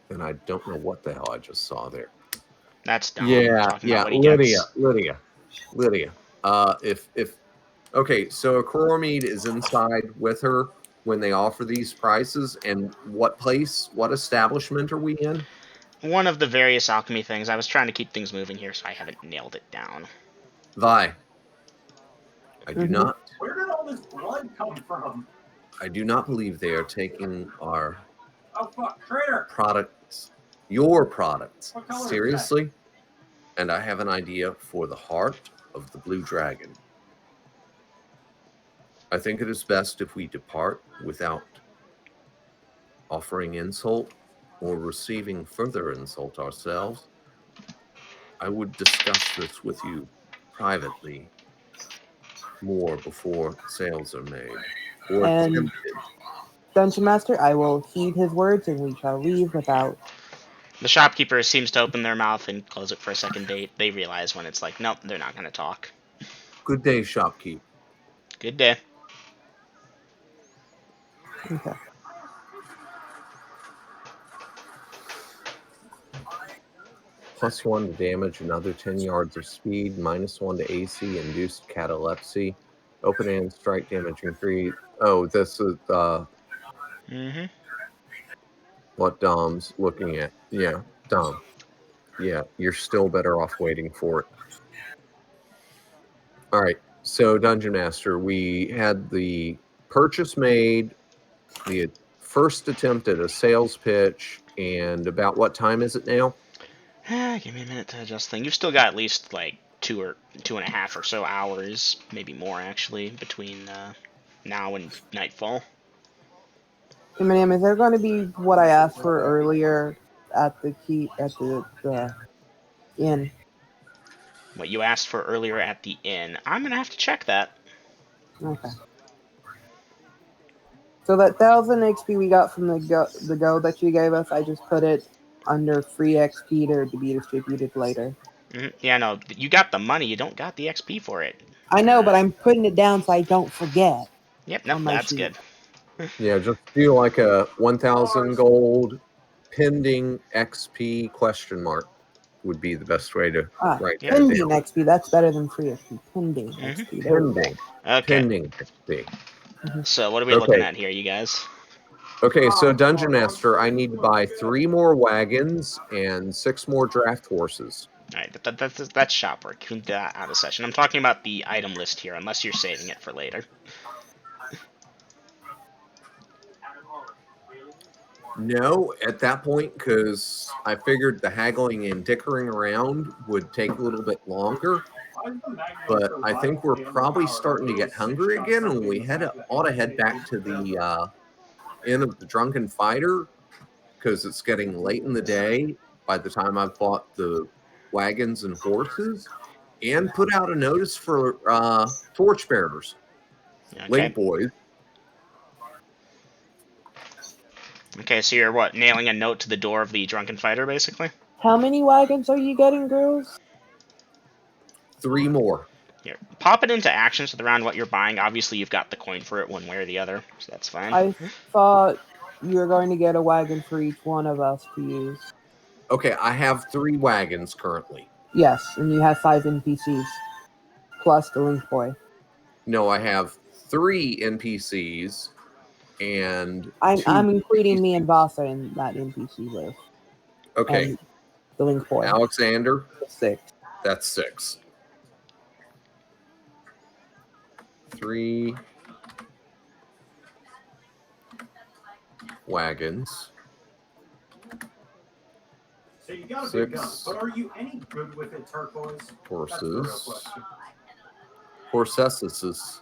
And I don't know what the hell I just saw there. That's Dom talking about what he Lydia. gets. If okay, so Coromede is inside with her when they offer these prices, and what place, what establishment are we in? One of the various alchemy things. I was trying to keep things moving here, so I haven't nailed it down. Vi. I do Mhm. not. Where did all this blood come from? I do not believe they are taking our Oh fuck, traitor! products, your products, What color is that? seriously. And I have an idea for the heart of the blue dragon. I think it is best if we depart without offering insult or receiving further insult ourselves. I would discuss this with you privately more before sales are made or And attempted. Dungeon Master, I will heed his words, and we shall leave without. The shopkeeper seems to open their mouth and close it for a second. They realize when it's like, nope, they're not going to talk. Good day, shopkeep. Good day. Okay. +1 to damage, another 10 yards of speed, -1 to AC, induced catalepsy, open hand strike damage increase. Oh, this is Mm-hmm. what Dom's looking at. Yeah, Dom. Yeah, you're still better off waiting for it. All right, so Dungeon Master, we had the purchase made, the first attempt at a sales pitch, and about what time is it now? Give me a minute to adjust things. You've still got at least like 2.5 or so hours, maybe more actually, between now and nightfall. Hey, ma'am, is there going to be what I asked for earlier at the inn? What you asked for earlier at the inn, I'm gonna have to check that. Okay. So that 1,000 XP we got from the go that you gave us, I just put it under free XP to be distributed later. Yeah, no, you got the money, you don't got the XP for it. I know, but I'm putting it down so I don't forget. Yep, no, on my that's sheet. good. Yeah, just do like a 1,000 gold pending XP question mark would be the best way to write that Pending down. XP, that's better than free XP. Pending XP. There we go. Pending. Okay, Pending XP. so what are we looking at here, you guys? Okay, so Dungeon Master, I need to buy 3 more wagons and 6 more draft horses. Alright, that's shop work. You can do that out of session. I'm talking about the item list here, unless you're saving it for later. No, at that point, because I figured the haggling and dickering around would take a little bit longer. But I think we're probably starting to get hungry again, and we ought to head back to the Inn of the Drunken Fighter, because it's getting late in the day by the time I've bought the wagons and horses, and put out a notice for torchbearers, Okay. late boys. Okay, so you're what, nailing a note to the door of the Drunken Fighter, basically? How many wagons are you getting, girls? 3 more. Here, pop it into actions with around what you're buying. Obviously, you've got the coin for it one way or the other, so that's fine. I thought you were going to get a wagon for each one of us to use. Okay, I have 3 wagons currently. Yes, and you have 5 NPCs plus the link boy. No, I have 3 NPCs and I'm including me and Vasa in that NPC list. Okay, And the link boy. Alexander, 6. that's 6. 3 wagons. So you got a big gun, but are you any good with it, Turquoise? Horses. Horses.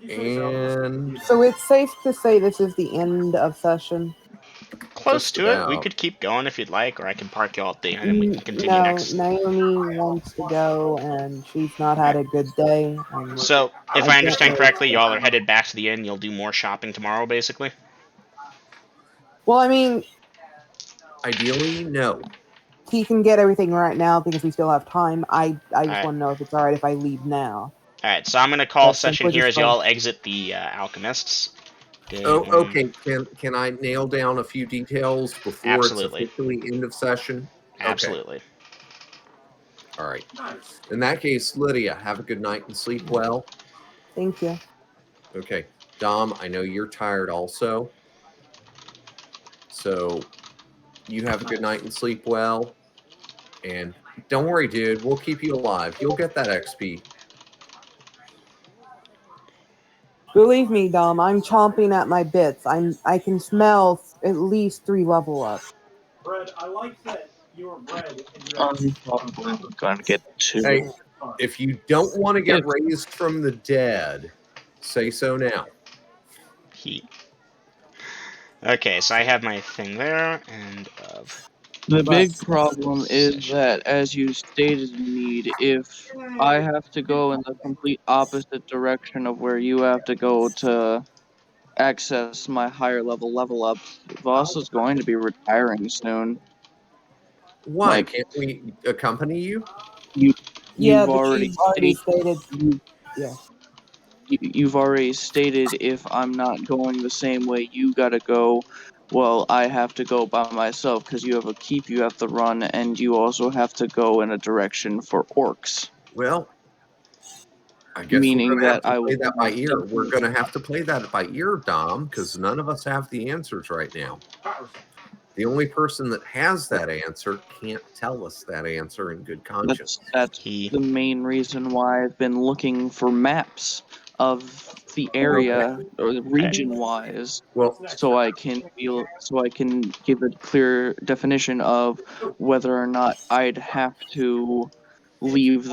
And so it's safe to say this is the end of session. Close just to it. about. We could keep going if you'd like, or I can park you all at the end and we can continue next. Naomi wants to go, and she's not had a good day. And So, if I understand can't correctly, really- y'all are headed back to the inn. You'll do more shopping tomorrow, basically. Well, I mean, Ideally, no. he can get everything right now because we still have time. I just Alright. want to know if it's alright if I leave now. Alright, so I'm going to call That's session simply here just as y'all exit the Alchemists. Oh, okay. Can I nail down a few details before Absolutely. it's officially end of session? Absolutely. Okay. All right. In that case, Lydia, have a good night and sleep well. Thank you. Okay. Dom, I know you're tired also. So you have a good night and sleep well. And don't worry, dude. We'll keep you alive. You'll get that XP. Believe me, Dom, I'm chomping at my bits. I can smell at least 3 level up. Bread, I like that you're bread and you're I'm probably going to get 2. Hey, if you don't want to get raised from the dead, say so now. Heat. Okay, so I have my thing there, and The big problem is that, as you stated, Mede, if I have to go in the complete opposite direction of where you have to go to access my higher level ups, Voss is going to be retiring soon. Why? Like, Can't we accompany you? You've already stated. Yeah. You've already stated if I'm not going the same way you gotta go, well, I have to go by myself because you have a keep you have to run, and you also have to go in a direction for orcs. Well, I guess Meaning we're going to that have to I play will that by have ear. to- We're going to have to play that by ear, Dom, because none of us have the answers right now. The only person that has that answer can't tell us that answer in good conscience. That's the main reason why I've been looking for maps. of the area or the region-wise, Well, so I can give a clear definition of whether or not I'd have to leave